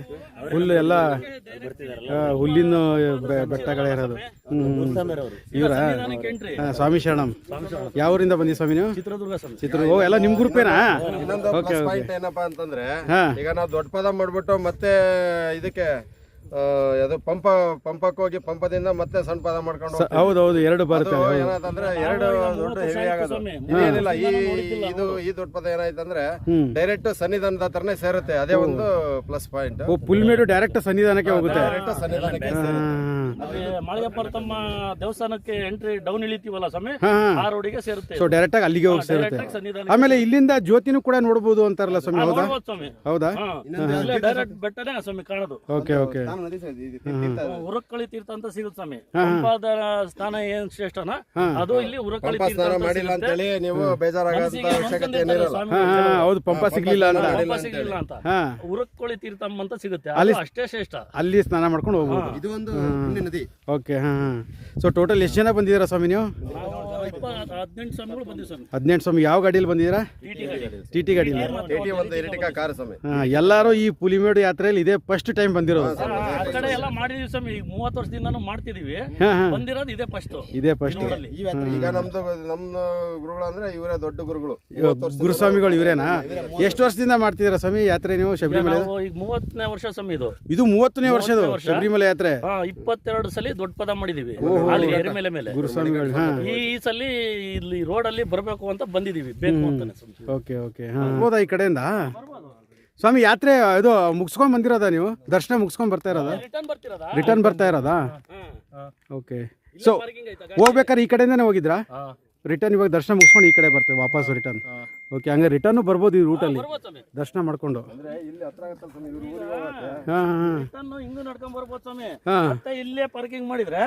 ಹುಲ್ಲು ಎಲ್ಲ ಹುಲ್ಲಿನ ಬೆಟ್ಟಗಳೇ ಇರೋದು. ಇವರ ಸ್ವಾಮಿ ಶರಣಂ. ಯಾವ ಊರಿಂದ ಬಂದಿ ಸ್ವಾಮಿ ನೀವು? ಚಿತ್ರದುರ್ಗ. ಎಲ್ಲ ನಿಮ್ ಗ್ರೂಪೇನಾ? ಏನಪ್ಪಾ ಅಂತಂದ್ರೆ, ಈಗ ನಾವು ದೊಡ್ಡ ಪದ ಮಾಡ್ಬಿಟ್ಟು ಮತ್ತೆ ಇದಕ್ಕೆ ಅದು ಪಂಪಕ್ಕೆ ಹೋಗಿ ಪಂಪದಿಂದ ಮತ್ತೆ ಸಣ್ಣ ಪದ ಮಾಡ್ಕೊಂಡು ಹೌದೌದು, ಎರಡು ಬರುತ್ತೆ. ಏನಂತಂದ್ರೆ ಎರಡು ದೊಡ್ಡ ಹೆವಿ ಆಗೋದು ಏನಿಲ್ಲ. ಈ ದೊಡ್ಡ ಪದ ಏನಾಯ್ತಂದ್ರೆ ಡೈರೆಕ್ಟ್ ಸನ್ನಿಧಾನದ ಹತ್ರನೇ ಸೇರುತ್ತೆ. ಅದೇ ಒಂದು ಪ್ಲಸ್ ಪಾಯಿಂಟ್. ಪುಲಿಮೇಡು ಡೈರೆಕ್ಟ್ ಸನ್ನಿಧಾನಕ್ಕೆ ಹೋಗುತ್ತೆ. ಮಾಳಿಯಪ್ಪ ತಮ್ಮ ದೇವಸ್ಥಾನಕ್ಕೆ ಎಂಟ್ರಿ ಡೌನ್ ಇಳಿತೀವಲ್ಲ ಸ್ವಾಮಿ, ಆ ರೋಡಿಗೆ ಸೇರುತ್ತೆ. ಸೊ ಡೈರೆಕ್ಟ್ ಆಗಿ ಅಲ್ಲಿಗೆ ಹೋಗಿ ಸೇರುತ್ತೆ. ಆಮೇಲೆ ಇಲ್ಲಿಂದ ಜ್ಯೋತಿನೂ ಕೂಡ ನೋಡಬಹುದು ಅಂತಾರಲ್ಲ ಸ್ವಾಮಿ? ಹೌದಾ? ಹೌದಾ? ಡೈರೆಕ್ಟ್ ಬೆಟ್ಟನೇ ಸ್ವಾಮಿ ಕಾಣೋದು. Okay okay. ಉರಕ್ಕಳಿ ತೀರ್ಥ ಅಂತ ಸಿಗುತ್ತೆ ಸ್ವಾಮಿ. ಪಂಪಾದ ಸ್ಥಾನ ಏನ್ ಶ್ರೇಷ್ಠನ ಅದು ಇಲ್ಲಿ ಉರಕ್ಕಳಿ ತೀರ್ಥ ಮಾಡಿಲ್ಲ ಅಂತ ಹೇಳಿ ನೀವು ಬೇಜಾರಾಗಂತ ಅವಶ್ಯಕತೆ ಏನಿರಲ್ಲ. ಹೌದು, ಪಂಪ ಸಿಗ್ಲಿಲ್ಲ ಅಂತ ಉರಕ್ಕಳಿ ತೀರ್ಥಂ ಅಂತ ಸಿಗುತ್ತೆ, ಅಲ್ಲಿ ಅಷ್ಟೇ ಶ್ರೇಷ್ಠ. ಅಲ್ಲಿ ಸ್ನಾನ ಮಾಡ್ಕೊಂಡು ಹೋಗ್ಬೋದು. ಇದು ಒಂದು ಪುಣ್ಯ ನದಿ. ಓಕೆ. ಸೊ ಟೋಟಲ್ ಎಷ್ಟು ಜನ ಬಂದಿದ್ದೀರಾ ಸ್ವಾಮಿ ನೀವು? 18 ಸ್ವಾಮಿಗಳು ಬಂದಿವಿ ಸ್ವಾಮಿ. 18 ಸ್ವಾಮಿ. ಯಾವ ಗಾಡಿಯಲ್ಲಿ ಬಂದಿದ್ದೀರಾ? ಟಿ ಗಾಡಿ. ಒಂದು ಎರ್ಟಿಗಾ ಕಾರ್ ಸ್ವಾಮಿ. ಎಲ್ಲರೂ ಈ ಪುಲಿಮೇಡು ಯಾತ್ರೆಯಲ್ಲಿ ಇದೇ ಫಸ್ಟ್ ಟೈಮ್ ಬಂದಿರೋದು. ಆ ಕಡೆ ಎಲ್ಲ ಮಾಡಿದೀವಿ ಸ್ವಾಮಿ, ಈಗ 30 ವರ್ಷದಿಂದ ಮಾಡ್ತಿದೀವಿ. ಬಂದಿರೋದು ಇದೇ ಫಸ್ಟ್. ಈಗ ನಮ್ಮ ಗುರುಗಳು ಅಂದ್ರೆ ಇವರೇ ದೊಡ್ಡ ಗುರುಗಳು, ಗುರುಸ್ವಾಮಿಗಳು ಇವರೇನಾ? ಎಷ್ಟು ವರ್ಷದಿಂದ ಮಾಡ್ತಿದ್ದೀರಾ ಸ್ವಾಮಿ ಯಾತ್ರೆ ನೀವು ಶಬರಿಮಲೆ? ಈಗ 30ನೇ ವರ್ಷ ಸ್ವಾಮಿ ಇದು. ಇದು 30ನೇ ವರ್ಷದ ಶಬರಿಮಲೆ ಯಾತ್ರೆ. 22 ಸಲ ದೊಡ್ಡ ಪದ ಮಾಡಿದೀವಿ ಎರಿಮೇಲೆ ಮೇಲೆ ಗುರುಸ್ವಾಮಿಗಳು. ಈ ಸಲ ಇಲ್ಲಿ ರೋಡ್ ಅಲ್ಲಿ ಬರ್ಬೇಕು ಅಂತ ಬಂದಿದೀವಿ, ಬೇಕು ಅಂತಾನೆ. Okay okay. ಹೋದ ಈ ಕಡೆಯಿಂದ ಸ್ವಾಮಿ ಯಾತ್ರೆ ಇದು ಮುಗಿಸ್ಕೊಂಡ್ ಬಂದಿರೋದಾ ನೀವು? ದರ್ಶನ ಮುಗಿಸ್ಕೊಂಡ್ ಬರ್ತಾ ಇರೋದಾ? ರಿಟರ್ನ್ ಬರ್ತಾ ಇರೋದಾ? ಓಕೆ. ಸೊ ಹೋಗ್ಬೇಕಾದ್ರೆ ಈ ಕಡೆಯಿಂದನೇ ಹೋಗಿದ್ರಾ? ರಿಟರ್ನ್ ಇವಾಗ ದರ್ಶನ ಮುಗಿಸ್ಕೊಂಡು ಈ ಕಡೆ ಬರ್ತೇವೆ ವಾಪಸ್ ರಿಟರ್ನ್. ಓಕೆ, ಹಂಗೆ ರಿಟರ್ನು ಬರ್ಬೋದು ಈ ರೂಟಲ್ಲಿ ದರ್ಶನ ಮಾಡ್ಕೊಂಡು. ಹಿಂಗೂ ನಡ್ಕೊಂಡ್ ಬರ್ಬೋದು ಸ್ವಾಮಿ. ಮತ್ತೆ ಇಲ್ಲೇ ಪಾರ್ಕಿಂಗ್ ಮಾಡಿದ್ರೆ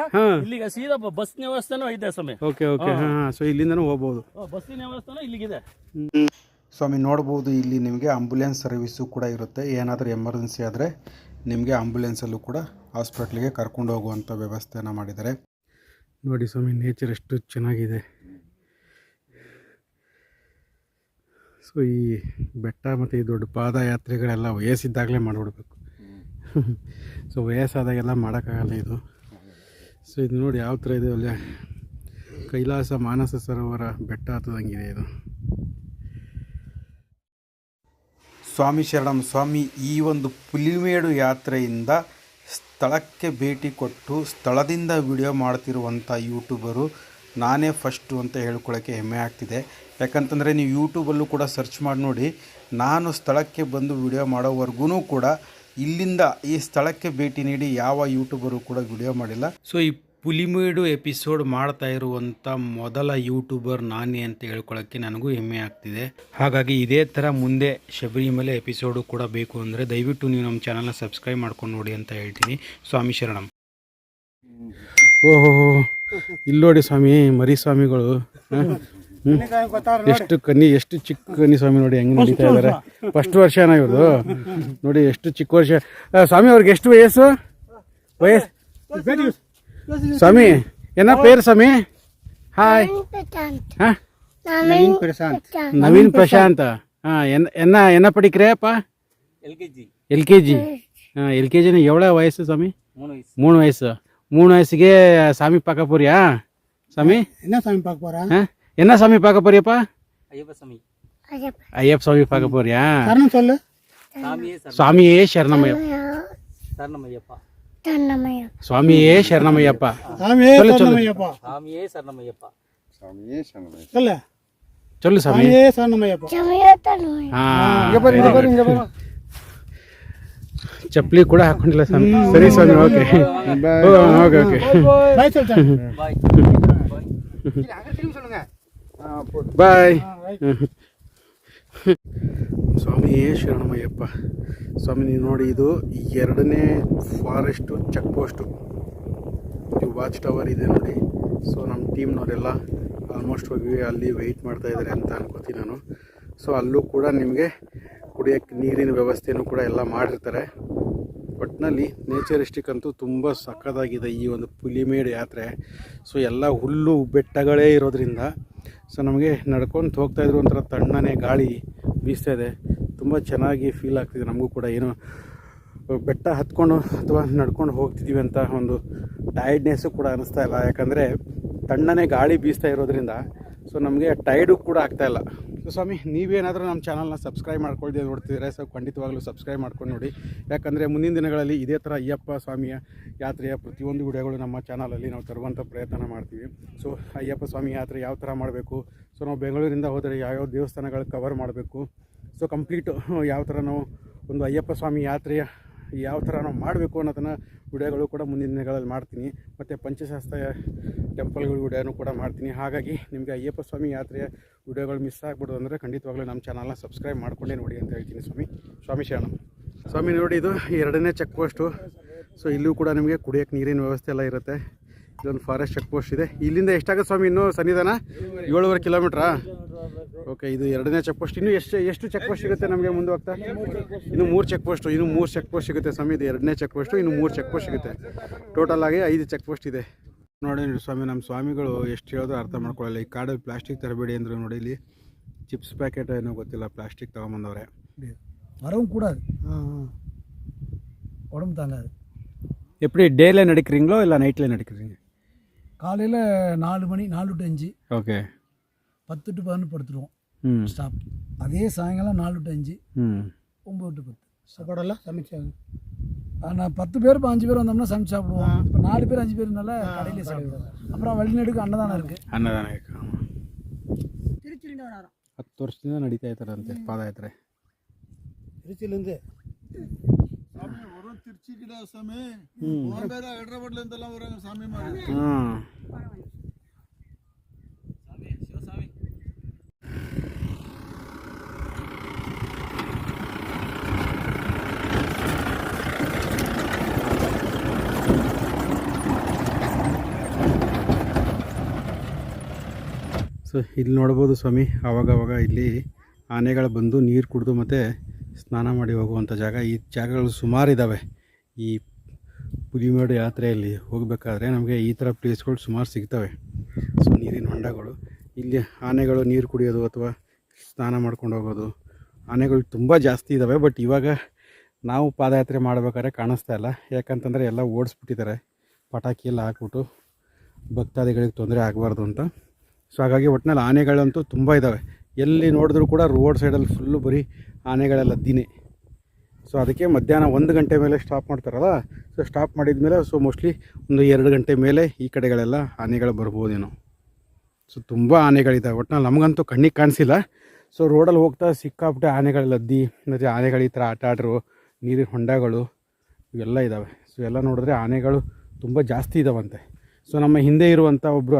ಇಲ್ಲಿಗೆ ಸೀದಾ ಬಸ್ ವ್ಯವಸ್ಥೆನೂ ಇದೆ ಸ್ವಾಮಿ. Okay okay. ಸೊ ಇಲ್ಲಿಂದನೂ ಹೋಗ್ಬೋದು. ಬಸ್ಸಿನ ವ್ಯವಸ್ಥೆನೂ ಇಲ್ಲಿಗಿದೆ ಸ್ವಾಮಿ. ನೋಡ್ಬೋದು ಇಲ್ಲಿ ನಿಮಗೆ ಆಂಬುಲೆನ್ಸ್ ಸರ್ವಿಸು ಕೂಡ ಇರುತ್ತೆ. ಏನಾದರೂ ಎಮರ್ಜೆನ್ಸಿ ಆದರೆ ನಿಮಗೆ ಆಂಬುಲೆನ್ಸಲ್ಲೂ ಕೂಡ ಹಾಸ್ಪಿಟ್ಲಿಗೆ ಕರ್ಕೊಂಡು ಹೋಗುವಂಥ ವ್ಯವಸ್ಥೆಯನ್ನು ಮಾಡಿದ್ದಾರೆ. ನೋಡಿ ಸ್ವಾಮಿ, ನೇಚರ್ ಎಷ್ಟು ಚೆನ್ನಾಗಿದೆ. ಸೊ ಈ ಬೆಟ್ಟ ಮತ್ತು ಈ ದೊಡ್ಡ ಪಾದಯಾತ್ರೆಗಳೆಲ್ಲ ವಯಸ್ಸಿದ್ದಾಗಲೇ ಮಾಡಿಬಿಡ್ಬೇಕು. ಸೊ ವಯಸ್ಸಾದಾಗೆಲ್ಲ ಮಾಡೋಕ್ಕಾಗಲ್ಲ ಇದು. ಸೊ ಇದು ನೋಡಿ ಯಾವ ಥರ ಇದೆ, ಒಳ್ಳೆ ಕೈಲಾಸ ಮಾನಸ ಸರೋವರ ಬೆಟ್ಟ ಹತ್ತದಂಗಿದೆ ಇದು. ಸ್ವಾಮಿ ಶರಣಂ. ಸ್ವಾಮಿ ಈ ಒಂದು ಪುಲಿಮೇಡು ಯಾತ್ರೆಯಿಂದ ಸ್ಥಳಕ್ಕೆ ಭೇಟಿ ಕೊಟ್ಟು ಸ್ಥಳದಿಂದ ವಿಡಿಯೋ ಮಾಡ್ತಿರುವಂಥ ಯೂಟ್ಯೂಬರು ನಾನೇ ಫಸ್ಟು ಅಂತ ಹೇಳ್ಕೊಳ್ಳೋಕ್ಕೆ ಹೆಮ್ಮೆ ಆಗ್ತಿದೆ. ಯಾಕಂತಂದರೆ ನೀವು ಯೂಟ್ಯೂಬಲ್ಲೂ ಕೂಡ ಸರ್ಚ್ ಮಾಡಿ ನೋಡಿ, ನಾನು ಸ್ಥಳಕ್ಕೆ ಬಂದು ವಿಡಿಯೋ ಮಾಡೋವರೆಗೂ ಕೂಡ ಇಲ್ಲಿಂದ ಈ ಸ್ಥಳಕ್ಕೆ ಭೇಟಿ ನೀಡಿ ಯಾವ ಯೂಟ್ಯೂಬರು ಕೂಡ ವಿಡಿಯೋ ಮಾಡಿಲ್ಲ. ಸೊ ಈ ಪುಲಿಮೇಡು ಎಪಿಸೋಡ್ ಮಾಡ್ತಾ ಇರುವಂಥ ಮೊದಲ ಯೂಟ್ಯೂಬರ್ ನಾನೇ ಅಂತ ಹೇಳ್ಕೊಳ್ಳೋಕ್ಕೆ ನನಗೂ ಹೆಮ್ಮೆ ಆಗ್ತಿದೆ. ಹಾಗಾಗಿ ಇದೇ ಥರ ಮುಂದೆ ಶಬರಿಮಲೆ ಎಪಿಸೋಡು ಕೂಡ ಬೇಕು ಅಂದರೆ ದಯವಿಟ್ಟು ನೀವು ನಮ್ಮ ಚಾನಲ್ನ ಸಬ್ಸ್ಕ್ರೈಬ್ ಮಾಡ್ಕೊಂಡು ನೋಡಿ ಅಂತ ಹೇಳ್ತೀನಿ. ಸ್ವಾಮಿ ಶರಣಂ. ಓಹೋ, ಇಲ್ಲಿ ನೋಡಿ ಸ್ವಾಮಿ, ಮರಿ ಸ್ವಾಮಿಗಳು ಎಷ್ಟು ಕನ್ನಿ, ಎಷ್ಟು ಚಿಕ್ಕ ಕನ್ನಿ ಸ್ವಾಮಿ. ನೋಡಿ ಹೆಂಗೆ ನಡೀತಾ ಇದ್ದಾರೆ. ಫಸ್ಟ್ ವರ್ಷನ ಇವ್ರದು. ನೋಡಿ ಎಷ್ಟು ಚಿಕ್ಕ ವರ್ಷ. ಸ್ವಾಮಿ ಅವ್ರಿಗೆ ಎಷ್ಟು ವಯಸ್ಸು? ಸ್ವಾಮಿ என்ன பேர் சாமி? ஹாய். நவீன் பிரசாந்த். என்ன என்ன படிக்கிறேப்பா? எல்கேஜி. எல்கேஜின்னு எவ்வளோ வயசு சாமி? 3 வயசு. 3 வயசுக்கே சாமி பார்க்க போறியா சாமி? என்ன சாமி பார்க்க போறா? என்ன சாமி பார்க்க போறியாப்பா? ஐயப்ப சாமி பார்க்க போறியா? காரணம் சொல்லு. சுவாமியே சரணமையப்பா. சுவாமியே சரணமையப்பா. சொல்லு சொல்லு சொல்லு சாமி. ಚಪ್ಪಲಿ ಕೂಡ ಹಾಕೊಂಡಿಲ್ಲ ಸ್ವಾಮಿ. ಸರಿ ಸ್ವಾಮಿ, ಓಕೆ ಓಕೆ ಓಕೆ ಬಾಯ್. ಸ್ವಾಮಿಯೇ ಶರಣಮಯ್ಯಪ್ಪ. ಸ್ವಾಮಿ ನೀವು ನೋಡಿ, ಇದು 2ನೇ ಫಾರೆಸ್ಟು ಚೆಕ್ ಪೋಸ್ಟು. ಇದು ವಾಚ್ ಟವರ್ ಇದೆ ನೋಡಿ. ಸೊ ನಮ್ಮ ಟೀಮ್ನವರೆಲ್ಲ ಆಲ್ಮೋಸ್ಟ್ ಹೋಗಿ ಅಲ್ಲಿ ವೆಯ್ಟ್ ಮಾಡ್ತಾಯಿದ್ದಾರೆ ಅಂತ ಅನ್ಕೋತೀನಿ ನಾನು. ಸೊ ಅಲ್ಲೂ ಕೂಡ ನಿಮಗೆ ಕುಡಿಯೋಕ್ಕೆ ನೀರಿನ ವ್ಯವಸ್ಥೆನೂ ಕೂಡ ಎಲ್ಲ ಮಾಡಿರ್ತಾರೆ. ಒಟ್ಟಿನಲ್ಲಿ ನೇಚರಿಸ್ಟಿಕ್ ಅಂತೂ ತುಂಬ ಸಕ್ಕತ್ತಾಗಿದೆ ಈ ಒಂದು ಪುಲಿಮೇಡು ಯಾತ್ರೆ. ಸೊ ಎಲ್ಲ ಹುಲ್ಲು ಬೆಟ್ಟಗಳೇ ಇರೋದ್ರಿಂದ ಸೊ ನಮಗೆ ನಡ್ಕೊಂಡು ಹೋಗ್ತಾಯಿದ್ರು ಒಂಥರ ತಣ್ಣನೆ ಗಾಳಿ ಬೀಸ್ತಾ ಇದೆ. ತುಂಬ ಚೆನ್ನಾಗಿ ಫೀಲ್ ಆಗ್ತಿದೆ ನಮಗೂ ಕೂಡ. ಏನು ಬೆಟ್ಟ ಹತ್ಕೊಂಡು ಅಥವಾ ನಡ್ಕೊಂಡು ಹೋಗ್ತಿದ್ದೀವಿ ಅಂತ ಒಂದು ಟೈರ್ಡ್ನೆಸ್ಸು ಕೂಡ ಅನ್ನಿಸ್ತಾ ಇಲ್ಲ. ಯಾಕಂದರೆ ತಣ್ಣನೆ ಗಾಳಿ ಬೀಸ್ತಾ ಇರೋದ್ರಿಂದ ಸೊ ನಮಗೆ ಟೈರ್ಡು ಕೂಡ ಆಗ್ತಾಯಿಲ್ಲ. ಸೊ ಸ್ವಾಮಿ, ನೀವೇನಾದರೂ ನಮ್ಮ ಚಾನಲ್ನ ಸಬ್ಸ್ಕ್ರೈಬ್ ಮಾಡ್ಕೊಳ್ದೆ ನೋಡ್ತಿದ್ರೆ ಸೊ ಖಂಡಿತವಾಗ್ಲೂ ಸಬ್ಸ್ಕ್ರೈಬ್ ಮಾಡ್ಕೊಂಡು ನೋಡಿ. ಯಾಕಂದರೆ ಮುಂದಿನ ದಿನಗಳಲ್ಲಿ ಇದೇ ಥರ ಅಯ್ಯಪ್ಪ ಸ್ವಾಮಿಯ ಯಾತ್ರೆಯ ಪ್ರತಿಯೊಂದು ವಿಡಿಯೋಗಳು ನಮ್ಮ ಚಾನಲಲ್ಲಿ ನಾವು ತರುವಂಥ ಪ್ರಯತ್ನ ಮಾಡ್ತೀವಿ. ಸೊ ಅಯ್ಯಪ್ಪ ಸ್ವಾಮಿ ಯಾತ್ರೆ ಯಾವ ಥರ ಮಾಡಬೇಕು, ಸೊ ನಾವು ಬೆಂಗಳೂರಿಂದ ಹೋದರೆ ಯಾವ್ಯಾವ ದೇವಸ್ಥಾನಗಳು ಕವರ್ ಮಾಡಬೇಕು, ಸೊ ಕಂಪ್ಲೀಟು ಯಾವ ಥರ ನಾವು ಒಂದು ಅಯ್ಯಪ್ಪ ಸ್ವಾಮಿ ಯಾತ್ರೆಯ ಯಾವ ಥರ ನಾವು ಮಾಡಬೇಕು ಅನ್ನೋದನ್ನು ವಿಡಿಯೋಗಳು ಕೂಡ ಮುಂದಿನ ದಿನಗಳಲ್ಲಿ ಮಾಡ್ತೀನಿ. ಮತ್ತು ಪಂಚಶಾಸ್ತ್ರ ಟೆಂಪಲ್ಗಳ ವಿಡಿಯೋನು ಕೂಡ ಮಾಡ್ತೀನಿ. ಹಾಗಾಗಿ ನಿಮಗೆ ಅಯ್ಯಪ್ಪ ಸ್ವಾಮಿ ಯಾತ್ರೆಯ ವಿಡಿಯೋಗಳು ಮಿಸ್ ಆಗ್ಬಿಡೋದು ಅಂದರೆ ಖಂಡಿತವಾಗ್ಲೂ ನಮ್ಮ ಚಾನಲ್ನ ಸಬ್ಸ್ಕ್ರೈಬ್ ಮಾಡ್ಕೊಂಡೇ ನೋಡಿ ಅಂತ ಹೇಳ್ತೀನಿ ಸ್ವಾಮಿ. ಸ್ವಾಮಿ ಶರಣಂ. ಸ್ವಾಮಿ ನೋಡಿ, ಇದು 2ನೇ ಚೆಕ್ ಪೋಸ್ಟು. ಸೊ ಇಲ್ಲೂ ಕೂಡ ನಿಮಗೆ ಕುಡಿಯೋಕ್ಕೆ ನೀರಿನ ವ್ಯವಸ್ಥೆ ಎಲ್ಲ ಇರುತ್ತೆ. ಇದೊಂದು ಫಾರೆಸ್ಟ್ ಚೆಕ್ ಪೋಸ್ಟ್ ಇದೆ. ಇಲ್ಲಿಂದ ಎಷ್ಟಾಗುತ್ತೆ ಸ್ವಾಮಿ ಇನ್ನೂ ಸನ್ನಿಧಾನ? 7.5 ಕಿಲೋಮೀಟ್ರಾ? ಓಕೆ, ಇದು 2ನೇ ಚೆಕ್ ಪೋಸ್ಟ್. ಇನ್ನೂ ಎಷ್ಟು ಚೆಕ್ ಪೋಸ್ಟ್ ಸಿಗುತ್ತೆ ನಮಗೆ ಮುಂದೆ ಹೋಗ್ತಾ? ಇನ್ನು 3 ಚೆಕ್ ಪೋಸ್ಟು. ಇನ್ನು 3 ಚೆಕ್ ಪೋಸ್ಟ್ ಸಿಗುತ್ತೆ ಸ್ವಾಮಿ. ಇದು 2ನೇ ಚೆಕ್ ಪೋಸ್ಟು, ಇನ್ನು 3 ಚೆಕ್ ಪೋಸ್ಟ್ ಸಿಗುತ್ತೆ. ಟೋಟಲ್ ಆಗಿ 5 ಚೆಕ್ ಪೋಸ್ಟ್ ಇದೆ. ನೋಡಿ ಸ್ವಾಮಿ, ನಮ್ಮ ಸ್ವಾಮಿಗಳು ಎಷ್ಟು ಹೇಳಿದ್ರು ಅರ್ಥ ಮಾಡ್ಕೊಳ್ಳಲ್ಲ. ಈ ಕಾಡಲ್ಲಿ ಪ್ಲಾಸ್ಟಿಕ್ ತರಬೇಡಿ ಅಂದರು. ನೋಡಿ, ಇಲ್ಲಿ ಚಿಪ್ಸ್ ಪ್ಯಾಕೆಟ್ ಏನೋ ಗೊತ್ತಿಲ್ಲ, ಪ್ಲಾಸ್ಟಿಕ್ ತೊಗೊಂಬಂದವ್ರೆ. வரவும் கூடாது. உடம்பு தாங்காது. எப்படி டேல நடிக்கிறீங்களோ இல்லை நைட்டில் நடிக்கிறீங்க? காலையில் 4 மணி 4 to 5. ஓகே. 10 to 11 படுத்துருவோம் ஸ்டாப். அதே சாயங்காலம் 4 to 5, 9 to 10 சாப்பாடெல்லாம் சமைச்சாங்க. ஆனால் 10 பேர் 5 பேர் வந்தோம்னா சமைச்சு சாப்பிடுவோம். இப்போ 4 பேர் 5 பேர்னால கடையிலே சாப்பிடுவோம். அப்புறம் வழிநடுக்கு அன்னதானம் இருக்குது. ಅನ್ನದಾನ ತಿರುಚಿಲಿಂದ 10 ವರ್ಷದಿಂದ ನಡೀತಾ ಇರ್ತಾರಂತೆ ಪಾದಯಾತ್ರೆ. திருச்சியிலேருந்து சாமி வரும் திருச்சி கிட்ட சாமி ಬೇರೆ ಹೈದರಾಬಾದ್ ಅಂತೆಲ್ಲ ಬರೋಂಗ ಸ್ವಾಮಿ ಮಾಡಿ ಹಾಂ ಸೊ ಇಲ್ಲಿ ನೋಡ್ಬೋದು ಸ್ವಾಮಿ ಆವಾಗವಾಗ ಇಲ್ಲಿ ಆನೆಗಳು ಬಂದು ನೀರು ಕುಡಿದು ಮತ್ತು ಸ್ನಾನ ಮಾಡಿ ಹೋಗುವಂಥ ಜಾಗ. ಈ ಜಾಗಗಳು ಸುಮಾರು ಇದ್ದಾವೆ. ಈ ಪುಲಿಮೇಡು ಯಾತ್ರೆಯಲ್ಲಿ ಹೋಗಬೇಕಾದ್ರೆ ನಮಗೆ ಈ ಥರ ಪ್ಲೇಸ್ಗಳು ಸುಮಾರು ಸಿಗ್ತವೆ. ಸೊ ನೀರಿನ ಹೊಂಡಗಳು, ಇಲ್ಲಿ ಆನೆಗಳು ನೀರು ಕುಡಿಯೋದು ಅಥವಾ ಸ್ನಾನ ಮಾಡ್ಕೊಂಡು ಹೋಗೋದು, ಆನೆಗಳು ತುಂಬ ಜಾಸ್ತಿ ಇದ್ದಾವೆ. ಬಟ್ ಇವಾಗ ನಾವು ಪಾದಯಾತ್ರೆ ಮಾಡಬೇಕಾದ್ರೆ ಕಾಣಿಸ್ತಾ ಇಲ್ಲ, ಯಾಕಂತಂದರೆ ಎಲ್ಲ ಓಡಿಸ್ಬಿಟ್ಟಿದ್ದಾರೆ ಪಟಾಕಿ ಎಲ್ಲ ಹಾಕ್ಬಿಟ್ಟು ಭಕ್ತಾದಿಗಳಿಗೆ ತೊಂದರೆ ಆಗಬಾರ್ದು ಅಂತ. ಸೊ ಹಾಗಾಗಿ ಒಟ್ಟಿನಲ್ಲಿ ಆನೆಗಳಂತೂ ತುಂಬ ಇದ್ದಾವೆ. ಎಲ್ಲಿ ನೋಡಿದ್ರೂ ಕೂಡ ರೋಡ್ ಸೈಡಲ್ಲಿ ಫುಲ್ಲು ಬರೀ ಆನೆಗಳೆಲ್ಲ ದಿನೇ. ಸೊ ಅದಕ್ಕೆ ಮಧ್ಯಾಹ್ನ 1 ಗಂಟೆ ಮೇಲೆ ಸ್ಟಾಪ್ ಮಾಡ್ತಾರಲ್ಲ, ಸೊ ಸ್ಟಾಪ್ ಮಾಡಿದ ಮೇಲೆ ಸೊ ಮೋಸ್ಟ್ಲಿ ಒಂದು 2 ಗಂಟೆ ಮೇಲೆ ಈ ಕಡೆಗಳೆಲ್ಲ ಆನೆಗಳು ಬರ್ಬೋದೇನೋ. ಸೊ ತುಂಬ ಆನೆಗಳಿದ್ದಾವೆ. ಒಟ್ಟಿನಲ್ಲಿ ನಮಗಂತೂ ಕಣ್ಣಿಗೆ ಕಾಣಿಸಿಲ್ಲ. ಸೊ ರೋಡಲ್ಲಿ ಹೋಗ್ತಾ ಸಿಕ್ಕಾಬಿಟ್ಟೆ ಆನೆಗಳೆಲ್ಲ ಮತ್ತು ಆನೆಗಳು ಈ ಥರ ಆಟ ಆಡ್ರು, ನೀರಿನ ಹೊಂಡಗಳು ಇವೆಲ್ಲ ಇದ್ದಾವೆ. ಸೊ ಎಲ್ಲ ನೋಡಿದ್ರೆ ಆನೆಗಳು ತುಂಬ ಜಾಸ್ತಿ ಇದ್ದಾವಂತೆ. ಸೊ ನಮ್ಮ ಹಿಂದೆ ಇರುವಂಥ ಒಬ್ಬರು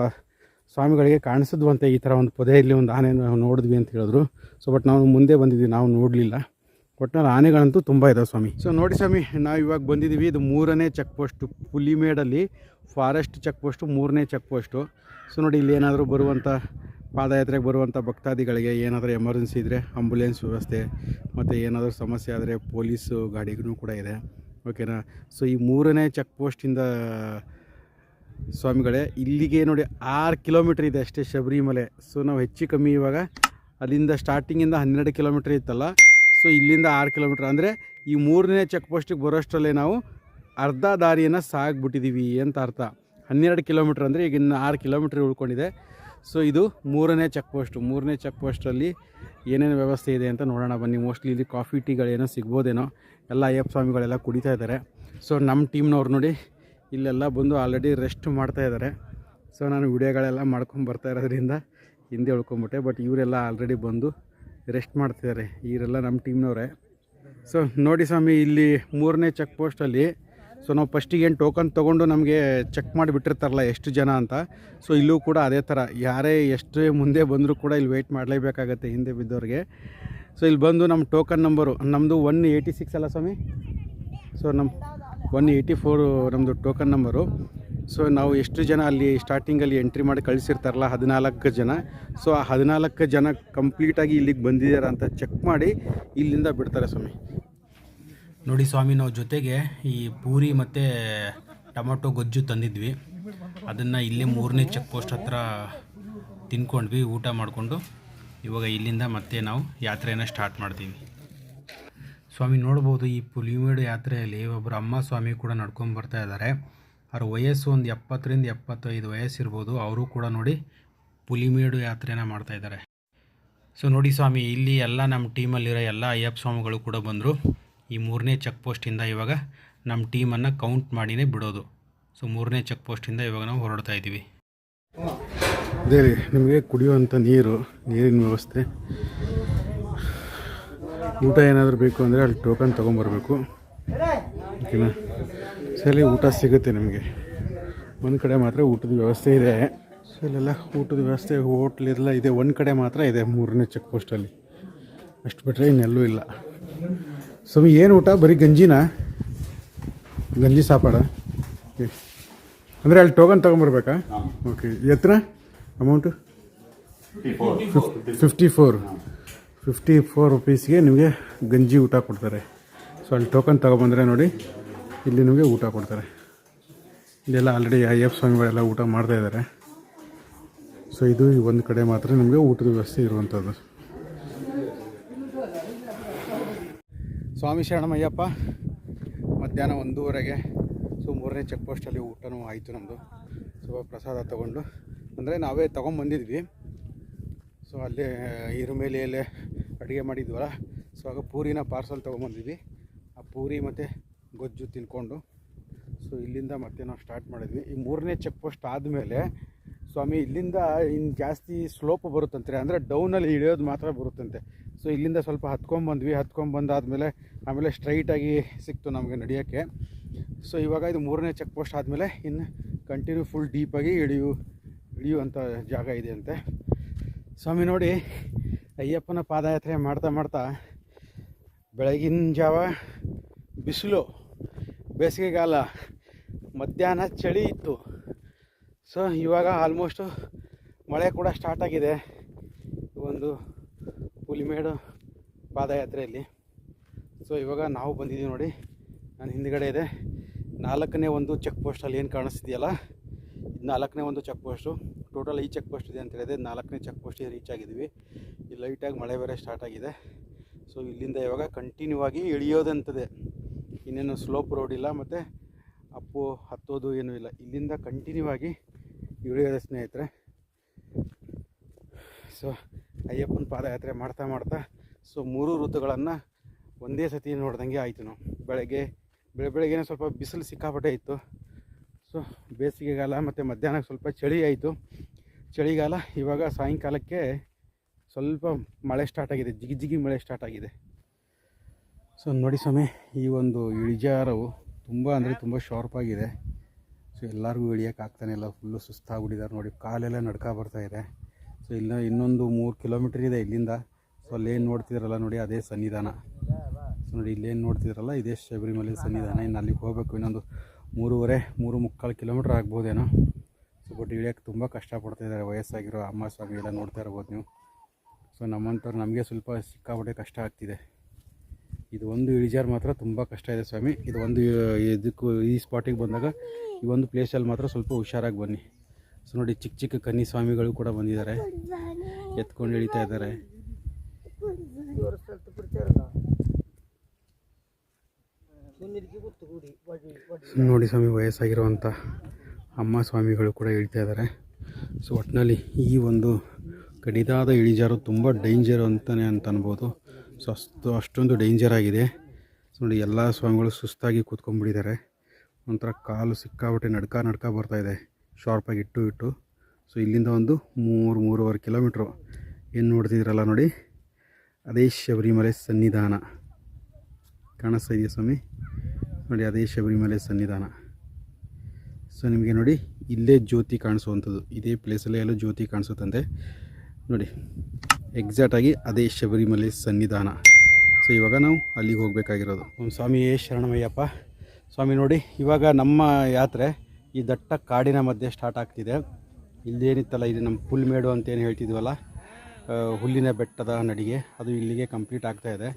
ಸ್ವಾಮಿಗಳಿಗೆ ಕಾಣಿಸಿದ್ವಂತೆ ಈ ಥರ ಒಂದು ಪೊದೆಯಲ್ಲಿ ಒಂದು ಆನೆ ನೋಡಿದ್ವಿ ಅಂತ ಹೇಳಿದ್ರು. ಸೊ ಬಟ್ ನಾವು ಮುಂದೆ ಬಂದಿದ್ವಿ, ನಾವು ನೋಡಲಿಲ್ಲ. ಒಟ್ಟಿನಲ್ಲಿ ಆನೆಗಳಂತೂ ತುಂಬ ಇದಾವೆ ಸ್ವಾಮಿ. ಸೊ ನೋಡಿ ಸ್ವಾಮಿ, ನಾವು ಇವಾಗ ಬಂದಿದ್ದೀವಿ. ಇದು 3ನೇ ಚೆಕ್ ಪೋಸ್ಟು, ಪುಲಿಮೇಡಲ್ಲಿ ಫಾರೆಸ್ಟ್ ಚೆಕ್ ಪೋಸ್ಟು, 3ನೇ ಚೆಕ್ ಪೋಸ್ಟು. ಸೊ ನೋಡಿ, ಇಲ್ಲಿ ಏನಾದರೂ ಬರುವಂಥ ಪಾದಯಾತ್ರೆಗೆ ಬರುವಂಥ ಭಕ್ತಾದಿಗಳಿಗೆ ಏನಾದರೂ ಎಮರ್ಜೆನ್ಸಿ ಇದ್ದರೆ ಆಂಬುಲೆನ್ಸ್ ವ್ಯವಸ್ಥೆ, ಮತ್ತು ಏನಾದರೂ ಸಮಸ್ಯೆ ಆದರೆ ಪೊಲೀಸು ಗಾಡಿಗೂ ಕೂಡ ಇದೆ. ಓಕೆನಾ. ಸೊ ಈ 3ನೇ ಚೆಕ್ ಪೋಸ್ಟಿಂದ ಸ್ವಾಮಿಗಳೇ ಇಲ್ಲಿಗೆ ನೋಡಿ 6 ಕಿಲೋಮೀಟ್ರ್ ಇದೆ ಅಷ್ಟೇ ಶಬರಿಮಲೆ. ಸೊ ನಾವು ಹೆಚ್ಚು ಕಮ್ಮಿ ಇವಾಗ ಅಲ್ಲಿಂದ ಸ್ಟಾರ್ಟಿಂಗಿಂದ 12 ಕಿಲೋಮೀಟ್ರ್ ಇತ್ತಲ್ಲ, ಸೊ ಇಲ್ಲಿಂದ 6 ಕಿಲೋಮೀಟ್ರ್, ಅಂದರೆ ಈ 3ನೇ ಚೆಕ್ ಪೋಸ್ಟಿಗೆ ಬರೋಷ್ಟರಲ್ಲೇ ನಾವು ಅರ್ಧ ದಾರಿಯನ್ನು ಸಾಗಿಬಿಟ್ಟಿದ್ದೀವಿ ಅಂತ ಅರ್ಥ. 12 ಕಿಲೋಮೀಟ್ರ್ ಅಂದರೆ ಈಗ ಇನ್ನು 6 ಕಿಲೋಮೀಟ್ರ್ ಉಳ್ಕೊಂಡಿದೆ. ಸೊ ಇದು 3ನೇ ಚೆಕ್ ಪೋಸ್ಟು. 3ನೇ ಚೆಕ್ ಪೋಸ್ಟಲ್ಲಿ ಏನೇನು ವ್ಯವಸ್ಥೆ ಇದೆ ಅಂತ ನೋಡೋಣ ಬನ್ನಿ. ಮೋಸ್ಟ್ಲಿ ಇಲ್ಲಿ ಕಾಫಿ ಟೀಗಳೇನೋ ಸಿಗ್ಬೋದೇನೋ. ಎಲ್ಲ ಅಯ್ಯಪ್ಪ ಸ್ವಾಮಿಗಳೆಲ್ಲ ಕುಡಿತಾ ಇದ್ದಾರೆ. ಸೊ ನಮ್ಮ ಟೀಮ್ನವ್ರು ನೋಡಿ ಇಲ್ಲೆಲ್ಲ ಬಂದು ಆಲ್ರೆಡಿ ರೆಸ್ಟ್ ಮಾಡ್ತಾಯಿದ್ದಾರೆ. ಸೊ ನಾನು ವಿಡಿಯೋಗಳೆಲ್ಲ ಮಾಡ್ಕೊಂಡು ಬರ್ತಾ ಇರೋದ್ರಿಂದ ಹಿಂದೆ ಉಳ್ಕೊಂಬಿಟ್ಟೆ. ಬಟ್ ಇವರೆಲ್ಲ ಆಲ್ರೆಡಿ ಬಂದು ರೆಸ್ಟ್ ಮಾಡ್ತಿದ್ದಾರೆ. ಇವರೆಲ್ಲ ನಮ್ಮ ಟೀಮ್ನವರೇ. ಸೊ ನೋಡಿ ಸ್ವಾಮಿ, ಇಲ್ಲಿ 3ನೇ ಚೆಕ್ ಪೋಸ್ಟಲ್ಲಿ ಸೊ ನಾವು ಫಸ್ಟಿಗೆ ಏನು ಟೋಕನ್ ತೊಗೊಂಡು ನಮಗೆ ಚೆಕ್ ಮಾಡಿಬಿಟ್ಟಿರ್ತಾರಲ್ಲ ಎಷ್ಟು ಜನ ಅಂತ. ಸೊ ಇಲ್ಲೂ ಕೂಡ ಅದೇ ಥರ, ಯಾರೇ ಎಷ್ಟೇ ಮುಂದೆ ಬಂದರೂ ಕೂಡ ಇಲ್ಲಿ ವೆಯ್ಟ್ ಮಾಡಲೇಬೇಕಾಗತ್ತೆ ಹಿಂದೆ ಬಿದ್ದವ್ರಿಗೆ. ಸೊ ಇಲ್ಲಿ ಬಂದು ನಮ್ಮ ಟೋಕನ್ ನಂಬರು, ನಮ್ಮದು 186 ಅಲ್ಲ ಸ್ವಾಮಿ. ಸೊ ನಮ್ಮ 184 ನಮ್ಮದು ಟೋಕನ್ ನಂಬರು. ಸೊ ನಾವು ಎಷ್ಟು ಜನ ಅಲ್ಲಿ ಸ್ಟಾರ್ಟಿಂಗಲ್ಲಿ ಎಂಟ್ರಿ ಮಾಡಿ ಕಳಿಸಿರ್ತಾರಲ್ಲ 14 ಜನ. ಸೊ ಆ 14 ಜನ ಕಂಪ್ಲೀಟಾಗಿ ಇಲ್ಲಿಗೆ ಬಂದಿದ್ದಾರೆ ಅಂತ ಚೆಕ್ ಮಾಡಿ ಇಲ್ಲಿಂದ ಬಿಡ್ತಾರೆ ಸ್ವಾಮಿ. ನೋಡಿ ಸ್ವಾಮಿ, ನಾವು ಜೊತೆಗೆ ಈ ಪೂರಿ ಮತ್ತು ಟೊಮೊಟೊ ಗೊಜ್ಜು ತಂದಿದ್ವಿ. ಅದನ್ನು ಇಲ್ಲೇ 3ನೇ ಚೆಕ್ ಪೋಸ್ಟ್ ಹತ್ರ ತಿನ್ಕೊಂಡ್ವಿ ಊಟ ಮಾಡಿಕೊಂಡು. ಇವಾಗ ಇಲ್ಲಿಂದ ಮತ್ತೆ ನಾವು ಯಾತ್ರೆಯನ್ನು ಸ್ಟಾರ್ಟ್ ಮಾಡ್ತೀವಿ. ಸ್ವಾಮಿ ನೋಡ್ಬೋದು, ಈ ಪುಲಿಮೇಡು ಯಾತ್ರೆಯಲ್ಲಿ ಒಬ್ಬರು ಅಮ್ಮ ಸ್ವಾಮಿ ಕೂಡ ನಡ್ಕೊಂಡು ಬರ್ತಾ ಇದ್ದಾರೆ. ಅವ್ರ ವಯಸ್ಸು ಒಂದು 70ರಿಂದ 75 ವಯಸ್ಸಿರ್ಬೋದು. ಅವರು ಕೂಡ ನೋಡಿ ಪುಲಿಮೇಡು ಯಾತ್ರೆನ ಮಾಡ್ತಾಯಿದ್ದಾರೆ. ಸೊ ನೋಡಿ ಸ್ವಾಮಿ, ಇಲ್ಲಿ ಎಲ್ಲ ನಮ್ಮ ಟೀಮಲ್ಲಿರೋ ಎಲ್ಲ ಅಯ್ಯಪ್ಪ ಸ್ವಾಮಿಗಳು ಕೂಡ ಬಂದರು. ಈ 3ನೇ ಚೆಕ್ ಪೋಸ್ಟಿಂದ ಇವಾಗ ನಮ್ಮ ಟೀಮನ್ನು ಕೌಂಟ್ ಮಾಡಿನೇ ಬಿಡೋದು. ಸೊ 3ನೇ ಚೆಕ್ ಪೋಸ್ಟಿಂದ ಇವಾಗ ನಾವು ಹೊರಡ್ತಾ ಇದ್ದೀವಿ. ಅದೇ ನಿಮಗೆ ಕುಡಿಯುವಂಥ ನೀರಿನ ವ್ಯವಸ್ಥೆ, ಊಟ ಏನಾದರೂ ಬೇಕು ಅಂದರೆ ಅಲ್ಲಿ ಟೋಕನ್ ತೊಗೊಂಬರ್ಬೇಕು. ಓಕೆನಾ. ಸರಿ, ಊಟ ಸಿಗುತ್ತೆ ನಿಮಗೆ. ಒಂದು ಕಡೆ ಮಾತ್ರ ಊಟದ ವ್ಯವಸ್ಥೆ ಇದೆ. ಸೊ ಇಲ್ಲೆಲ್ಲ ಊಟದ ವ್ಯವಸ್ಥೆ ಹೋಟ್ಲೆಲ್ಲ ಇದೆ. ಒಂದು ಕಡೆ ಮಾತ್ರ ಇದೆ 3ನೇ ಚೆಕ್ ಪೋಸ್ಟಲ್ಲಿ, ಅಷ್ಟು ಬಿಟ್ಟರೆ ಇನ್ನೆಲ್ಲೂ ಇಲ್ಲ. ಸ್ವಾಮಿ ಏನು ಊಟ? ಬರೀ ಗಂಜಿನಾ? ಗಂಜಿ ಸಾಪಾಡ? ಅಂದರೆ ಅಲ್ಲಿ ಟೋಕನ್ ತೊಗೊಂಬರ್ಬೇಕಾ? ಓಕೆ. ಎತ್ತರ ಅಮೌಂಟು? 54 ರುಪೀಸ್ಗೆ ನಿಮಗೆ ಗಂಜಿ ಊಟ ಕೊಡ್ತಾರೆ. ಸೊ ಅಲ್ಲಿ ಟೋಕನ್ ತೊಗೊಬಂದರೆ ನೋಡಿ ಇಲ್ಲಿ ನಿಮಗೆ ಊಟ ಕೊಡ್ತಾರೆ. ಇಲ್ಲೆಲ್ಲ ಆಲ್ರೆಡಿ ಅಯ್ಯಪ್ಪ ಸ್ವಾಮಿಗಳೆಲ್ಲ ಊಟ ಮಾಡ್ತಾಯಿದ್ದಾರೆ. ಸೊ ಇದು ಒಂದು ಕಡೆ ಮಾತ್ರ ನಿಮಗೆ ಊಟದ ವ್ಯವಸ್ಥೆ ಇರುವಂಥದ್ದು. ಸ್ವಾಮಿ ಶರಣಮಯ್ಯಪ್ಪ. ಮಧ್ಯಾಹ್ನ 1:30ಗೆ ಸೊ 3ನೇ ಚೆಕ್ ಪೋಸ್ಟಲ್ಲಿ ಊಟನೂ ಆಯಿತು ನಮ್ಮದು. ಸೊ ಪ್ರಸಾದ ತೊಗೊಂಡು, ಅಂದರೆ ನಾವೇ ತೊಗೊಂಬಂದಿದ್ವಿ. ಸೊ ಅಲ್ಲೇ ಈರುಮೇಲೆಯಲ್ಲೇ ಅಡುಗೆ ಮಾಡಿದ್ವಲ್ಲ, ಸೊ ಆಗ ಪೂರಿನ ಪಾರ್ಸಲ್ ತೊಗೊಂಬಂದಿದ್ವಿ. ಆ ಪೂರಿ ಮತ್ತು ಗೊಜ್ಜು ತಿನ್ಕೊಂಡು ಸೊ ಇಲ್ಲಿಂದ ಮತ್ತೆ ನಾವು ಸ್ಟಾರ್ಟ್ ಮಾಡಿದ್ವಿ. ಈ 3ನೇ ಚೆಕ್ ಪೋಸ್ಟ್ ಆದಮೇಲೆ ಸ್ವಾಮಿ ಇಲ್ಲಿಂದ ಇನ್ನು ಜಾಸ್ತಿ ಸ್ಲೋಪ್ ಬರುತ್ತಂತೆ, ಅಂದರೆ ಡೌನಲ್ಲಿ ಇಳಿಯೋದು ಮಾತ್ರ ಬರುತ್ತಂತೆ. ಸೊ ಇಲ್ಲಿಂದ ಸ್ವಲ್ಪ ಹತ್ಕೊಂಬಂದಾದಮೇಲೆ ಆಮೇಲೆ ಸ್ಟ್ರೈಟಾಗಿ ಸಿಕ್ತು ನಮಗೆ ನಡೆಯೋಕ್ಕೆ. ಸೊ ಇವಾಗ ಇದು 3ನೇ ಚೆಕ್ ಪೋಸ್ಟ್ ಆದಮೇಲೆ ಇನ್ನು ಕಂಟಿನ್ಯೂ ಫುಲ್ ಡೀಪಾಗಿ ಇಳಿಯುವಂಥ ಜಾಗ ಇದೆ ಅಂತೆ. ಸ್ವಾಮಿ ನೋಡಿ, ಅಯ್ಯಪ್ಪನ ಪಾದಯಾತ್ರೆ ಮಾಡ್ತಾ ಬೆಳಗಿನ ಜಾವ ಬಿಸಿಲು, ಬೇಸಿಗೆಗಾಲ, ಮಧ್ಯಾಹ್ನ ಚಳಿ ಇತ್ತು. ಸೊ ಇವಾಗ ಆಲ್ಮೋಸ್ಟು ಮಳೆ ಕೂಡ ಸ್ಟಾರ್ಟ್ ಆಗಿದೆ ಒಂದು ಹುಲಿಮೇಡು ಪಾದಯಾತ್ರೆಯಲ್ಲಿ. ಸೊ ಇವಾಗ ನಾವು ಬಂದಿದ್ದೀವಿ ನೋಡಿ, ನಾನು ಹಿಂದ್ಗಡೆ ಇದೆ 4ನೇ ಒಂದು ಚೆಕ್ ಪೋಸ್ಟಲ್ಲಿ ಏನು ಕಾಣಿಸ್ತಿದೆಯಲ್ಲ, ಇದು 4ನೇ ಒಂದು check post. Total 5 check post ಇದೆ ಅಂತ ಹೇಳಿದೆ, 4ನೇ ಚೆಕ್ ಪೋಸ್ಟಿಗೆ ರೀಚ್ ಆಗಿದ್ದೀವಿ. ಇಲ್ಲಿ ಲೈಟಾಗಿ ಮಳೆ ಬೇರೆ ಸ್ಟಾರ್ಟ್ ಆಗಿದೆ. ಸೊ ಇಲ್ಲಿಂದ ಇವಾಗ ಕಂಟಿನ್ಯೂ ಆಗಿ ಇಳಿಯೋದಂತದೆ, ಇನ್ನೇನು ಸ್ಲೋಪ್ ರೋಡ್ ಇಲ್ಲ ಮತ್ತು ಅಪ್ಪು ಹತ್ತೋದು ಏನೂ ಇಲ್ಲ. ಇಲ್ಲಿಂದ ಕಂಟಿನ್ಯೂ ಆಗಿ ಇಳಿಯೋದೆ ಸ್ನೇಹಿತರೆ. ಸೊ ಅಯ್ಯಪ್ಪನ ಪಾದಯಾತ್ರೆ ಮಾಡ್ತಾ ಸೊ 3 ಋತುಗಳನ್ನು ಒಂದೇ ಸತಿ ನೋಡ್ದಂಗೆ ಆಯಿತು ನಾವು. ಬೆಳಗ್ಗೆನೇ ಸ್ವಲ್ಪ ಬಿಸಿಲು ಸಿಕ್ಕಾಪಟ್ಟೆ ಇತ್ತು. ಸೊ ಬೇಸಿಗೆಗಾಲ ಮತ್ತು ಮಧ್ಯಾಹ್ನಕ್ಕೆ ಸ್ವಲ್ಪ ಚಳಿ ಆಯಿತು, ಚಳಿಗಾಲ. ಇವಾಗ ಸಾಯಂಕಾಲಕ್ಕೆ ಸ್ವಲ್ಪ ಮಳೆ ಸ್ಟಾರ್ಟ್ ಆಗಿದೆ, ಜಿಗಿ ಮಳೆ ಸ್ಟಾರ್ಟ್ ಆಗಿದೆ. ಸೊ ನೋಡಿ ಸ್ವಾಮಿ, ಈ ಒಂದು ಇಳಿಜಾರವು ತುಂಬ ಅಂದರೆ ತುಂಬ ಶಾರ್ಪಾಗಿದೆ. ಸೊ ಎಲ್ಲರಿಗೂ ಇಳಿಯೋಕ್ಕಾಗ್ತಾನೆ ಇಲ್ಲ, ಫುಲ್ಲು ಸುಸ್ತಾಗ್ಬಿಟ್ಟಿದ್ದಾರೆ ನೋಡಿ, ಕಾಲೆಲ್ಲ ನಡ್ಕ ಬರ್ತಾಯಿದೆ. ಸೊ ಇನ್ನೊಂದು 3 ಕಿಲೋಮೀಟ್ರ್ ಇದೆ ಇಲ್ಲಿಂದ. ಸೊ ಅಲ್ಲೇನು ನೋಡ್ತಿದ್ರಲ್ಲ ನೋಡಿ, ಅದೇ ಸನ್ನಿಧಾನ. ಸೊ ನೋಡಿ ಇಲ್ಲೇನು ನೋಡ್ತಿದ್ರಲ್ಲ, ಇದೇ ಶಬರಿಮಲೆ ಸನ್ನಿಧಾನ. ಇನ್ನು ಅಲ್ಲಿಗೆ ಹೋಗಬೇಕು, ಇನ್ನೊಂದು 3.5 ಕಿಲೋಮೀಟ್ರ್ ಆಗ್ಬೋದೇನೋ. ಸೊ ಬಟ್ ಇಳಿಯೋಕ್ಕೆ ತುಂಬ ಕಷ್ಟಪಡ್ತಾಯಿದ್ದಾರೆ ವಯಸ್ಸಾಗಿರೋ ಅಮ್ಮ ಸ್ವಾಮಿ ಎಲ್ಲ ನೋಡ್ತಾ ಇರ್ಬೋದು ನೀವು. ಸೊ ನಮ್ಮಂಥವ್ರು ನಮಗೆ ಸ್ವಲ್ಪ ಸಿಕ್ಕಾಪಟ್ಟೆ ಕಷ್ಟ ಆಗ್ತಿದೆ. ಇದು ಒಂದು ಇಳಿಜಾರು ಮಾತ್ರ ತುಂಬ ಕಷ್ಟ ಇದೆ ಸ್ವಾಮಿ. ಇದು ಒಂದು ಇದಕ್ಕೂ ಈ ಸ್ಪಾಟಿಗೆ ಬಂದಾಗ ಈ ಒಂದು ಪ್ಲೇಸಲ್ಲಿ ಮಾತ್ರ ಸ್ವಲ್ಪ ಹುಷಾರಾಗಿ ಬನ್ನಿ. ಸೊ ನೋಡಿ, ಚಿಕ್ಕ ಕನ್ನಿ ಸ್ವಾಮಿಗಳು ಕೂಡ ಬಂದಿದ್ದಾರೆ, ಎತ್ಕೊಂಡು ಇಳಿತಾ ಇದ್ದಾರೆ. ನೋಡಿ ಸ್ವಾಮಿ, ವಯಸ್ಸಾಗಿರುವಂಥ ಅಮ್ಮ ಸ್ವಾಮಿಗಳು ಕೂಡ ಇಳಿತಾ ಇದ್ದಾರೆ. ಸೊ ಒಟ್ಟಿನಲ್ಲಿ ಈ ಒಂದು ಕಡಿದಾದ ಇಳಿಜಾರು ತುಂಬ ಡೇಂಜರು ಅಂತಲೇ ಅನ್ಬೋದು. ಸೊ ಅಷ್ಟೊಂದು ಡೇಂಜರ್ ಆಗಿದೆ. ಸೊ ನೋಡಿ, ಎಲ್ಲ ಸ್ವಾಮಿಗಳು ಸುಸ್ತಾಗಿ ಕೂತ್ಕೊಂಡ್ಬಿಟ್ಟಿದ್ದಾರೆ. ಒಂಥರ ಕಾಲು ಸಿಕ್ಕಾಬಿಟ್ಟೆ ನಡ್ಕ ಬರ್ತಾಯಿದೆ, ಶಾರ್ಪಾಗಿ ಇಟ್ಟು. ಸೊ ಇಲ್ಲಿಂದ ಒಂದು 3.5 ಕಿಲೋಮೀಟ್ರು ಏನು ನೋಡ್ತಿದ್ದೀರಲ್ಲ ನೋಡಿ, ಅದೇ ಶಬರಿಮಲೆ ಸನ್ನಿಧಾನ ಕಾಣಿಸ್ತಾ ಇದೆಯಾ ಸ್ವಾಮಿ? ನೋಡಿ, ಅದೇ ಶಬರಿಮಲೆ ಸನ್ನಿಧಾನ. ಸೊ ನಿಮಗೆ ನೋಡಿ, ಇಲ್ಲೇ ಜ್ಯೋತಿ ಕಾಣಿಸುವಂಥದ್ದು, ಇದೇ ಪ್ಲೇಸಲ್ಲೇ ಎಲ್ಲೋ ಜ್ಯೋತಿ ಕಾಣಿಸುತ್ತಂತೆ ನೋಡಿ. ಎಕ್ಸಾಕ್ಟಾಗಿ ಅದೇ ಶಬರಿಮಲೆ ಸನ್ನಿಧಾನ. ಸೊ ಇವಾಗ ನಾವು ಅಲ್ಲಿಗೆ ಹೋಗಬೇಕಾಗಿರೋದು. ಸ್ವಾಮಿಯೇ ಶರಣಮಯ್ಯಪ್ಪ. ಸ್ವಾಮಿ ನೋಡಿ, ಇವಾಗ ನಮ್ಮ ಯಾತ್ರೆ ಈ ದಟ್ಟ ಕಾಡಿನ ಮಧ್ಯೆ ಸ್ಟಾರ್ಟ್ ಆಗ್ತಿದೆ. ಇಲ್ಲೇನಿತ್ತಲ್ಲ, ಇದು ನಮ್ಮ ಪುಲ್ಮೇಡು ಅಂತೇನು ಹೇಳ್ತಿದ್ವಲ್ಲ, ಹುಲ್ಲಿನ ಬೆಟ್ಟದ ನಡಿಗೆ, ಅದು ಇಲ್ಲಿಗೆ ಕಂಪ್ಲೀಟ್ ಆಗ್ತಾಯಿದೆ.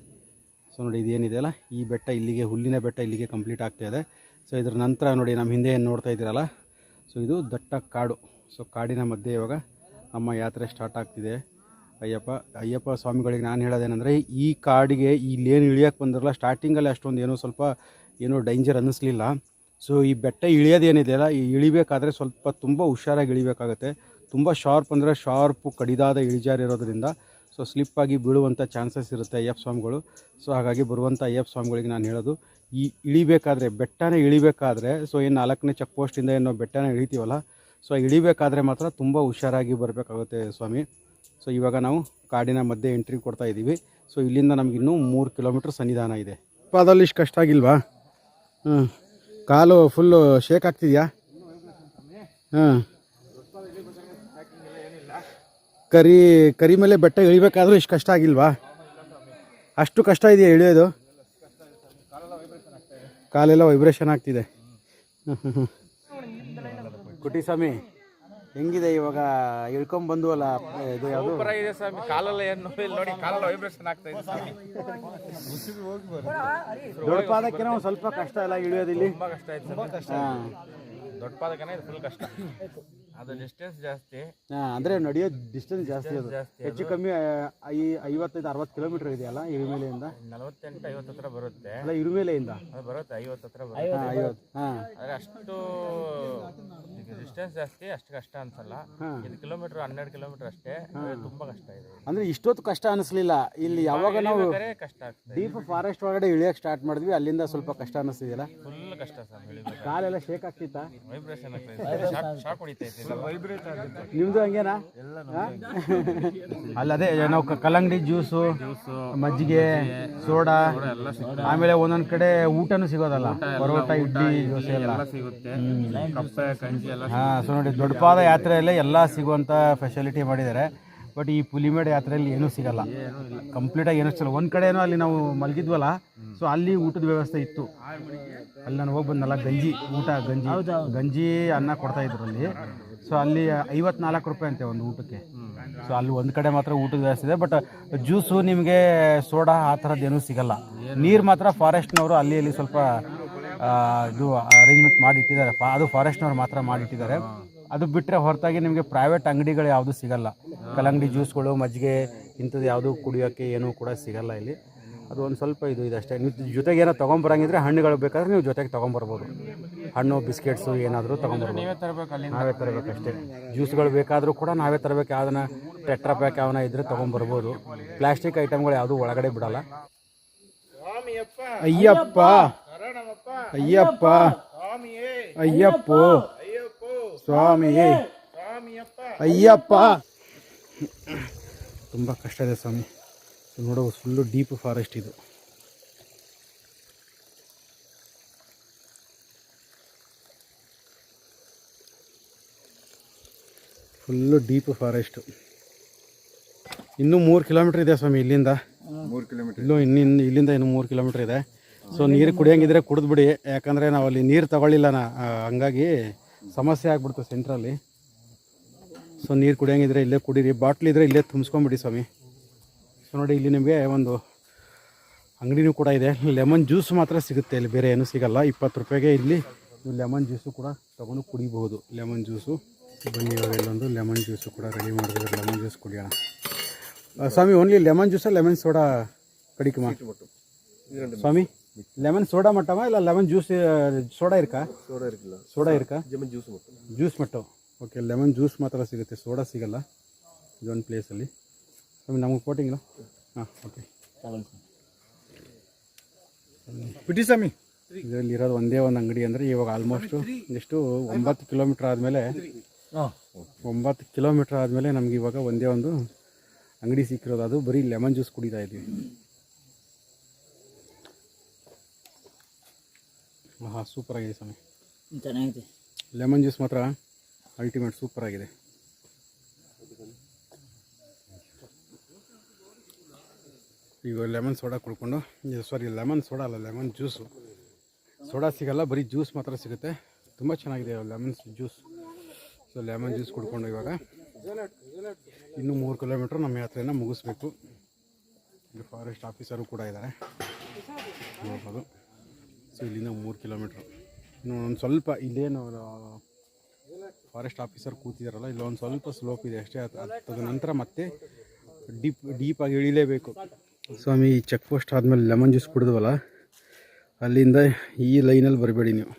ಸೊ ನೋಡಿ, ಇದೇನಿದೆಯಲ್ಲ ಈ ಬೆಟ್ಟ, ಇಲ್ಲಿಗೆ ಹುಲ್ಲಿನ ಬೆಟ್ಟ ಇಲ್ಲಿಗೆ ಕಂಪ್ಲೀಟ್ ಆಗ್ತಾಯಿದೆ. ಸೊ ಇದರ ನಂತರ ನೋಡಿ, ನಮ್ಮ ಹಿಂದೆ ಏನು ನೋಡ್ತಾ ಇದ್ದೀರಲ್ಲ, ಸೊ ಇದು ದಟ್ಟ ಕಾಡು. ಸೊ ಕಾಡಿನ ಮಧ್ಯೆ ಇವಾಗ ನಮ್ಮ ಯಾತ್ರೆ ಸ್ಟಾರ್ಟ್ ಆಗ್ತಿದೆ. ಅಯ್ಯಪ್ಪ ಸ್ವಾಮಿಗಳಿಗೆ ನಾನು ಹೇಳೋದೇನೆಂದರೆ, ಈ ಕಾಡಿಗೆ ಇಲ್ಲೇನು ಇಳಿಯೋಕ್ಕೆ ಬಂದಿರಲ್ಲ, ಸ್ಟಾರ್ಟಿಂಗಲ್ಲಿ ಅಷ್ಟೊಂದು ಏನೋ ಡೇಂಜರ್ ಅನ್ನಿಸ್ಲಿಲ್ಲ. ಸೊ ಈ ಬೆಟ್ಟ ಇಳಿಯೋದೇನಿದೆಯಲ್ಲ, ಇಳಿಬೇಕಾದ್ರೆ ಸ್ವಲ್ಪ ತುಂಬ ಹುಷಾರಾಗಿ ಇಳಿಬೇಕಾಗುತ್ತೆ. ತುಂಬ ಶಾರ್ಪ್ ಅಂದರೆ ಶಾರ್ಪು ಕಡಿದಾದ ಇಳಿಜಾರು ಇರೋದ್ರಿಂದ ಸೊ ಸ್ಲಿಪ್ಪಾಗಿ ಬೀಳುವಂಥ ಚಾನ್ಸಸ್ ಇರುತ್ತೆ ಅಯ್ಯಪ್ಪ ಸ್ವಾಮಿಗಳು. ಸೊ ಹಾಗಾಗಿ ಬರುವಂಥ ಅಯ್ಯಪ್ಪ ಸ್ವಾಮಿಗಳಿಗೆ ನಾನು ಹೇಳೋದು, ಈ ಬೆಟ್ಟನ ಇಳಿಬೇಕಾದ್ರೆ ಸೊ ಏನು 4ನೇ ಚೆಕ್ ಪೋಸ್ಟಿಂದ ಏನೋ ಬೆಟ್ಟನ ಇಳಿತೀವಲ್ಲ, ಸೊ ಇಳಿಬೇಕಾದ್ರೆ ಮಾತ್ರ ತುಂಬ ಹುಷಾರಾಗಿ ಬರಬೇಕಾಗುತ್ತೆ ಸ್ವಾಮಿ. ಸೊ ಇವಾಗ ನಾವು ಕಾಡಿನ ಮಧ್ಯೆ ಎಂಟ್ರಿ ಕೊಡ್ತಾ ಇದ್ದೀವಿ. ಸೊ ಇಲ್ಲಿಂದ ನಮಗಿನ್ನೂ 3 ಕಿಲೋಮೀಟ್ರ್ ಸನ್ನಿಧಾನ ಇದೆ. ಪಾದಲ್ಲಿ ಇಷ್ಟು ಕಷ್ಟ ಆಗಿಲ್ವಾ? ಕಾಲು ಫುಲ್ಲು ಶೇಕ್ ಆಗ್ತಿದೆಯಾ? ಕರಿ ಮೇಲೆ ಬೆಟ್ಟ ಇಳಿಬೇಕಾದ್ರೂ ಇಷ್ಟು ಕಷ್ಟ ಆಗಿಲ್ವಾ? ಅಷ್ಟು ಕಷ್ಟ ಇದೆಯಾ ಇಳಿಯೋದು? ಕಾಲೆಲ್ಲ ವೈಬ್ರೇಷನ್ ಆಗ್ತಿದೆ. ಕುಟಿ ಸ್ವಾಮಿ, ಹೆಂಗಿದೆ ಇವಾಗ ಇಳ್ಕೊಂಬಂದುವಲ್ಲ, ಇದು ಯಾವುದು ಇದೆ ಸ್ವಾಮಿ, ಕಾಲೆಲ್ಲ ಏನು ನೋಡಿ, ಕಾಲೆಲ್ಲ ವೈಬ್ರೇಷನ್ ಆಗ್ತಾ ಇದೆ ಸ್ವಾಮಿ. ದೊಡ್ಡ ಪಾದಕ್ಕೆ ಸ್ವಲ್ಪ ಕಷ್ಟ ಇಲ್ಲ ಇಳಿಯೋದಿಲ್ಲಿ, ತುಂಬ ಕಷ್ಟ ಆಯ್ತು ದೊಡ್ಡ ಪಾದಕನೇ ಇದು ಫುಲ್ ಕಷ್ಟ. ಅದು ಡಿಸ್ಟೆನ್ಸ್ ಜಾಸ್ತಿ, ಅಂದರೆ ನಡೆಯೋ ಡಿಸ್ಟೆನ್ಸ್ ಜಾಸ್ತಿ. ಅದು ಹೆಚ್ಚು ಕಮ್ಮಿ 55-60 ಕಿಲೋಮೀಟರ್ ಇದೆಯಲ್ಲ ಇರುಮೇಲೆಯಿಂದ. 48-50 ಹತ್ರ ಬರುತ್ತೆ. ಅಲ್ಲ, ಇರುಮೇಲೆಯಿಂದ ಅದು ಬರುತ್ತೆ 50 ಹತ್ರ ಬರುತ್ತೆ. 50. ಆದರೆ ಅಷ್ಟು ಡಿಸ್ಟೆನ್ಸ್ ಜಾಸ್ತಿ, ಅಷ್ಟು ಕಷ್ಟ ಅನ್ಸಲ್ಲ. ಇದು 12 ಕಿಲೋಮೀಟರ್ ಅಷ್ಟೇ, ತುಂಬ ಕಷ್ಟ ಇದೆ. ಅಂದರೆ ಇಷ್ಟೊತ್ತು ಕಷ್ಟ ಅನಿಸ್ಲಿಲ್ಲ. ಇಲ್ಲಿ ಯಾವಾಗ ನಾವು ಕಷ್ಟ ಆಗ್ತದೆ. ಡೀಪ್ ಫಾರೆಸ್ಟ್ ಒಳಗಡೆ ಇಳಿಯೋಕೆ ಸ್ಟಾರ್ಟ್ ಮಾಡಿದ್ವಿ, ಅಲ್ಲಿಂದ ಸ್ವಲ್ಪ ಕಷ್ಟ ಅನ್ನಿಸ್ತಿದೆಯಲ್ಲ. ಫುಲ್ ಕಷ್ಟ ಸ್ವಾಮಿ ಇಳಿಬೇಕು. ಕಾಲೆಲ್ಲ ಶೇಕ್ ಆಗ್ತಿತ್ತಾ? ವೈಬ್ರೇಷನ್ ಆಗ್ತೈತೆ, ಶಾಕ್ ಹೊಡಿತೈತೆ ನಿಮ್ದು ಹಂಗೇನಾ? ಅಲ್ಲ ಅದೇ ನಾವು ಕಲ್ಲಂಗಡಿ ಜ್ಯೂಸು, ಮಜ್ಜಿಗೆ, ಸೋಡಾ, ಆಮೇಲೆ ಒಂದೊಂದ್ ಕಡೆ ಊಟನೂ ಸಿಗೋದಲ್ಲ, ಪರೋಟ, ಇಡ್ಲಿ, ದೋಸೆ ಎಲ್ಲ ಸಿಗುತ್ತೆ. ಕಪ್ಪೆ ಕಂಜಿ ಎಲ್ಲ ಸೊ ನೋಡಿ ದೊಡ್ಡಪಾದ ಯಾತ್ರೆಯಲ್ಲೇ ಎಲ್ಲ ಸಿಗುವಂಥ ಫೆಸಿಲಿಟಿ ಮಾಡಿದ್ದಾರೆ. ಬಟ್ ಈ ಪುಲಿಮೇಡು ಯಾತ್ರೆಯಲ್ಲಿ ಏನೂ ಸಿಗಲ್ಲ, ಕಂಪ್ಲೀಟಾಗಿ ಏನೂ ಸಿಗಲ್ಲ. ಒಂದು ಕಡೆನೂ ಅಲ್ಲಿ ನಾವು ಮಲಗಿದ್ವಲ್ಲ, ಸೊ ಅಲ್ಲಿ ಊಟದ ವ್ಯವಸ್ಥೆ ಇತ್ತು. ಅಲ್ಲಿ ನಾನು ಹೋಗಿ ಬಂದಲ್ಲ, ಗಂಜಿ ಅನ್ನ ಕೊಡ್ತಾ ಇದ್ರು ಅಲ್ಲಿ. ಸೊ ಅಲ್ಲಿ 54 ರೂಪಾಯಿ ಅಂತೆ ಒಂದು ಊಟಕ್ಕೆ. ಸೊ ಅಲ್ಲಿ ಒಂದು ಕಡೆ ಮಾತ್ರ ಊಟದ ವ್ಯವಸ್ಥೆ ಇದೆ. ಬಟ್ ಜ್ಯೂಸು ನಿಮಗೆ ಸೋಡಾ ಆ ಥರದ್ದು ಏನೂ ಸಿಗಲ್ಲ. ನೀರು ಮಾತ್ರ ಫಾರೆಸ್ಟ್ನವರು ಅಲ್ಲಿ ಸ್ವಲ್ಪ ಇದು ಅರೇಂಜ್ಮೆಂಟ್ ಮಾಡಿಟ್ಟಿದ್ದಾರೆ, ಅದು ಫಾರೆಸ್ಟ್ನವ್ರು ಮಾತ್ರ ಮಾಡಿಟ್ಟಿದ್ದಾರೆ. ಅದು ಬಿಟ್ಟರೆ ಹೊರತಾಗಿ ನಿಮಗೆ ಪ್ರೈವೇಟ್ ಅಂಗಡಿಗಳು ಯಾವುದೂ ಸಿಗಲ್ಲ. ಕಲ್ಲಂಗಡಿ ಜ್ಯೂಸ್ಗಳು, ಮಜ್ಜಿಗೆ ಇಂಥದ್ದು ಯಾವುದೂ ಕುಡಿಯೋಕ್ಕೆ ಏನೂ ಕೂಡ ಸಿಗಲ್ಲ ಇಲ್ಲಿ. ಅದು ಒಂದು ಸ್ವಲ್ಪ ಇದಷ್ಟೇ. ನೀವು ಜೊತೆಗೆ ಏನೋ ತೊಗೊಂಬರಂಗಿದ್ರೆ ಹಣ್ಣುಗಳು ಬೇಕಾದ್ರೆ ನೀವು ಜೊತೆಗೆ ತೊಗೊಂಬರ್ಬೋದು. ಹಣ್ಣು, ಬಿಸ್ಕೆಟ್ಸು ಏನಾದರೂ ತೊಗೊಂಬರ್ಬೋದು, ನಾವೇ ತರಬೇಕಷ್ಟೇ. ಜ್ಯೂಸ್ಗಳು ಬೇಕಾದರೂ ಕೂಡ ನಾವೇ ತರಬೇಕು. ಯಾವ್ದನ್ನ ಟೆಟ್ರಾ ಪ್ಯಾಕ್ ಯಾವನ ಇದ್ದರೆ ತೊಗೊಂಬರ್ಬೋದು. ಪ್ಲಾಸ್ಟಿಕ್ ಐಟಮ್ಗಳು ಯಾವುದೂ ಒಳಗಡೆ ಬಿಡಲ್ಲ. ಅಯ್ಯಪ್ಪ ಅಯ್ಯಪ್ಪ ಅಯ್ಯಪ್ಪ ಸ್ವಾಮಿಯೇ ಅಯ್ಯಪ್ಪ. ತುಂಬ ಕಷ್ಟ ಇದೆ ಸ್ವಾಮಿ. ನೋಡೋ ಫುಲ್ಲು ಡೀಪ್ ಫಾರೆಸ್ಟ್ ಇದು. Full deep forest. ಇನ್ನೂ 3 ಕಿಲೋಮೀಟ್ರ್ ಇದೆ ಸ್ವಾಮಿ ಇಲ್ಲಿಂದ. 3 ಕಿಲೋಮೀಟರ್ ಇಲ್ಲಿಂದ ಇನ್ನೂ 3 ಕಿಲೋಮೀಟ್ರ್ ಇದೆ. ಸೊ ನೀರು ಕುಡಿಯೋಂಗಿದ್ರೆ ಕುಡಿದ್ಬಿಡಿ, ಯಾಕಂದರೆ ನಾವು ಅಲ್ಲಿ ನೀರು ತಗೊಳ್ಳಿಲ್ಲ, ಹಂಗಾಗಿ ಸಮಸ್ಯೆ ಆಗ್ಬಿಡ್ತು ಸೆಂಟ್ರಲ್ಲಿ. ಸೊ ನೀರು ಕುಡಿಯೋಂಗಿದ್ರೆ ಇಲ್ಲೇ ಕುಡೀರಿ, ಬಾಟ್ಲ್ ಇದ್ದರೆ ಇಲ್ಲೇ ತುಂಬಿಸ್ಕೊಂಬಿಡಿ ಸ್ವಾಮಿ. ಸೊ ನೋಡಿ ಇಲ್ಲಿ ನಿಮಗೆ ಒಂದು ಅಂಗಡಿನೂ ಕೂಡ ಇದೆ. ಲೆಮನ್ ಜ್ಯೂಸ್ ಮಾತ್ರ ಸಿಗುತ್ತೆ ಇಲ್ಲಿ, ಬೇರೆ ಏನೂ ಸಿಗಲ್ಲ. 20 ರೂಪಾಯಿಗೆ ಇಲ್ಲಿ ನೀವು ಲೆಮನ್ ಜ್ಯೂಸು ಕೂಡ ತೊಗೊಂಡು ಕುಡಿಬಹುದು. ಲೆಮನ್ ಜ್ಯೂಸು ಬನ್ನಿ, ಇವಾಗ ಇಲ್ಲೊಂದು ಲೆಮನ್ ಜ್ಯೂಸು ಕೂಡ ರೆಡಿ ಮಾಡಿದ್ರೆ ಲೆಮನ್ ಜ್ಯೂಸ್ ಕುಡಿಯೋಣ. ಸ್ವಾಮಿ ಓನ್ಲಿ ಲೆಮನ್ ಜ್ಯೂಸಾ ಲೆಮನ್ ಸೋಡಾ ಕಡಿಕಮ್ಮ ಸ್ವಾಮಿ? ಲೆಮನ್ ಸೋಡಾ ಮಟ್ಟமா ಇಲ್ಲ ಲೆಮನ್ ಜ್ಯೂಸ್ ಸೋಡಾ ಇರ್ಕಾ? ಸೋಡಾ ಇರ್ಕಾ? ಜ್ಯೂಸ್ ಮಟ್ಟು. ಓಕೆ, ಲೆಮನ್ ಜ್ಯೂಸ್ ಮಾತ್ರ ಸಿಗುತ್ತೆ, ಸೋಡಾ ಸಿಗಲ್ಲ ಇದೊಂದು ಪ್ಲೇಸಲ್ಲಿ. ಸ್ವಾಮಿ ನಮಗೆ ಕೋಟಿಂಗಿಲ್ಲ? ಹಾಂ, ಓಕೆ ಬಿಡಿ ಸ್ವಾಮಿ. ಇದರಲ್ಲಿ ಇರೋದು ಒಂದೇ ಒಂದು ಅಂಗಡಿ ಅಂದರೆ ಇವಾಗ ಆಲ್ಮೋಸ್ಟು ಎಷ್ಟು 9 ಕಿಲೋಮೀಟ್ರ್ ಆದಮೇಲೆ 9 ಕಿಲೋಮೀಟ್ರ್ ಆದಮೇಲೆ ನಮ್ಗೆ ಇವಾಗ ಒಂದೇ ಒಂದು ಅಂಗಡಿ ಸಿಕ್ಕಿರೋದು. ಅದು ಬರೀ ಲೆಮನ್ ಜ್ಯೂಸ್ ಕುಡಿತಾ ಇದ್ದೀವಿ. ಹಾಂ, ಸೂಪರಾಗಿದೆ ಸ್ವಾಮಿ, ಚೆನ್ನಾಗಿದೆ. ಲೆಮನ್ ಜ್ಯೂಸ್ ಮಾತ್ರ ಅಲ್ಟಿಮೇಟ್ ಸೂಪರಾಗಿದೆ. ಈಗ ಲೆಮನ್ ಸೋಡಾ ಕುಡ್ಕೊಂಡು, ಲೆಮನ್ ಸೋಡಾ ಅಲ್ಲ, ಲೆಮನ್ ಜ್ಯೂಸು. ಸೋಡಾ ಸಿಗಲ್ಲ, ಬರೀ ಜ್ಯೂಸ್ ಮಾತ್ರ ಸಿಗುತ್ತೆ. ತುಂಬ ಚೆನ್ನಾಗಿದೆ lemon juice. So lemon juice ಕುಡ್ಕೊಂಡು ಇವಾಗ ಇನ್ನೂ 3 ಕಿಲೋಮೀಟ್ರ್ ನಮ್ಮ ಯಾತ್ರೆಯನ್ನು ಮುಗಿಸ್ಬೇಕು. ಇಲ್ಲಿ ಫಾರೆಸ್ಟ್ ಆಫೀಸರು ಕೂಡ ಇದ್ದಾರೆ, ನೋಡ್ಬೋದು. ಸೊ ಇಲ್ಲಿಂದ 3 ಕಿಲೋಮೀಟ್ರು. ಇನ್ನು ಒಂದು ಸ್ವಲ್ಪ ಇಲ್ಲೇನು ಫಾರೆಸ್ಟ್ ಆಫೀಸರ್ ಕೂತಿದ್ದಾರಲ್ಲ, ಇಲ್ಲೊಂದು ಸ್ವಲ್ಪ ಸ್ಲೋಪ್ ಇದೆ ಅಷ್ಟೇ. ಅದ ನಂತರ ಮತ್ತೆ ಡೀಪಾಗಿ ಇಳಿಲೇಬೇಕು. ಸ್ವಾಮಿ ಈ ಚೆಕ್ ಪೋಸ್ಟ್ ಆದಮೇಲೆ ಲೆಮನ್ ಜ್ಯೂಸ್ ಕುಡಿದ್ವಲ್ಲ, ಅಲ್ಲಿಂದ ಈ ಲೈನಲ್ಲಿ ಬರಬೇಡಿ ನೀವು,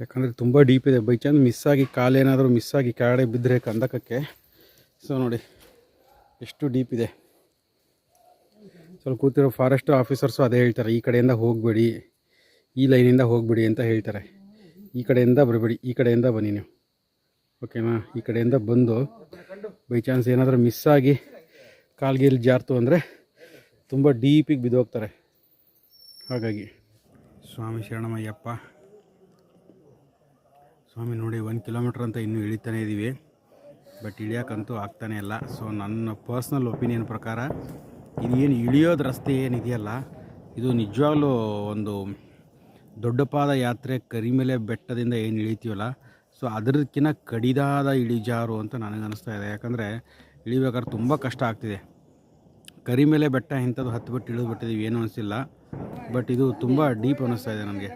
ಯಾಕಂದರೆ ತುಂಬ ಡೀಪ್ ಇದೆ. ಬೈ ಚಾನ್ಸ್ ಮಿಸ್ಸಾಗಿ ಕಾಲೇನಾದರೂ ಮಿಸ್ಸಾಗಿ ಕೆಳಗಡೆ ಬಿದ್ದರೆ ಕಂದಕಕ್ಕೆ. ಸೊ ನೋಡಿ ಎಷ್ಟು ಡೀಪ್ ಇದೆ. ಸ್ವಲ್ಪ ಕೂತಿರೋ ಫಾರೆಸ್ಟ್ ಆಫೀಸರ್ಸು ಅದೇ ಹೇಳ್ತಾರೆ, ಈ ಕಡೆಯಿಂದ ಹೋಗಬೇಡಿ, ಈ ಲೈನಿಂದ ಹೋಗಬೇಡಿ ಅಂತ ಹೇಳ್ತಾರೆ. ಈ ಕಡೆಯಿಂದ ಬರಬೇಡಿ, ಈ ಕಡೆಯಿಂದ ಬನ್ನಿ ನೀವು, ಓಕೆನಾ? ಈ ಕಡೆಯಿಂದ ಬಂದು ಬೈ ಚಾನ್ಸ್ ಏನಾದರೂ ಮಿಸ್ಸಾಗಿ ಕಾಲ್ಗೀಲ್ ಜಾರ್ತು ಅಂದರೆ ತುಂಬ ಡೀಪಿಗೆ ಬಿದ್ದೋಗ್ತಾರೆ. ಹಾಗಾಗಿ ಸ್ವಾಮಿ ಶರಣಮಯ್ಯಪ್ಪ. ಸ್ವಾಮಿ ನೋಡಿ 1 ಕಿಲೋಮೀಟ್ರ್ ಅಂತ ಇನ್ನೂ ಇಳಿತಾನೇ ಇದ್ದೀವಿ, ಬಟ್ ಇಳಿಯೋಕ್ಕಂತೂ ಆಗ್ತಾನೆ ಇಲ್ಲ. ಸೊ ನನ್ನ ಪರ್ಸ್ನಲ್ ಒಪಿನಿಯನ್ ಪ್ರಕಾರ ಇದೇನು ಇಳಿಯೋದು ರಸ್ತೆ ಏನಿದೆಯಲ್ಲ, ಇದು ನಿಜವಾಗ್ಲೂ ಒಂದು ದೊಡ್ಡ ಪಾದ ಯಾತ್ರೆ ಕರಿಮಲೆ ಬೆಟ್ಟದಿಂದ ಏನು ಇಳಿತೀವಲ್ಲ, ಸೊ ಅದಕ್ಕಿಂತ ಕಡಿದಾದ ಇಳಿಜಾರು ಅಂತ ನನಗನ್ನಿಸ್ತಾ ಇದೆ. ಯಾಕಂದರೆ ಇಳಿಬೇಕಾದ್ರೆ ತುಂಬ ಕಷ್ಟ ಆಗ್ತಿದೆ. ಕರಿಮಲೆ ಬೆಟ್ಟ ಇಂಥದ್ದು ಹತ್ಬಿಟ್ಟು ಇಳಿದ್ಬಿಟ್ಟಿದ್ದೀವಿ, ಏನೂ ಅನಿಸಿಲ್ಲ. ಬಟ್ ಇದು ತುಂಬ ಡೀಪ್ ಅನ್ನಿಸ್ತಾ ಇದೆ ನನಗೆ.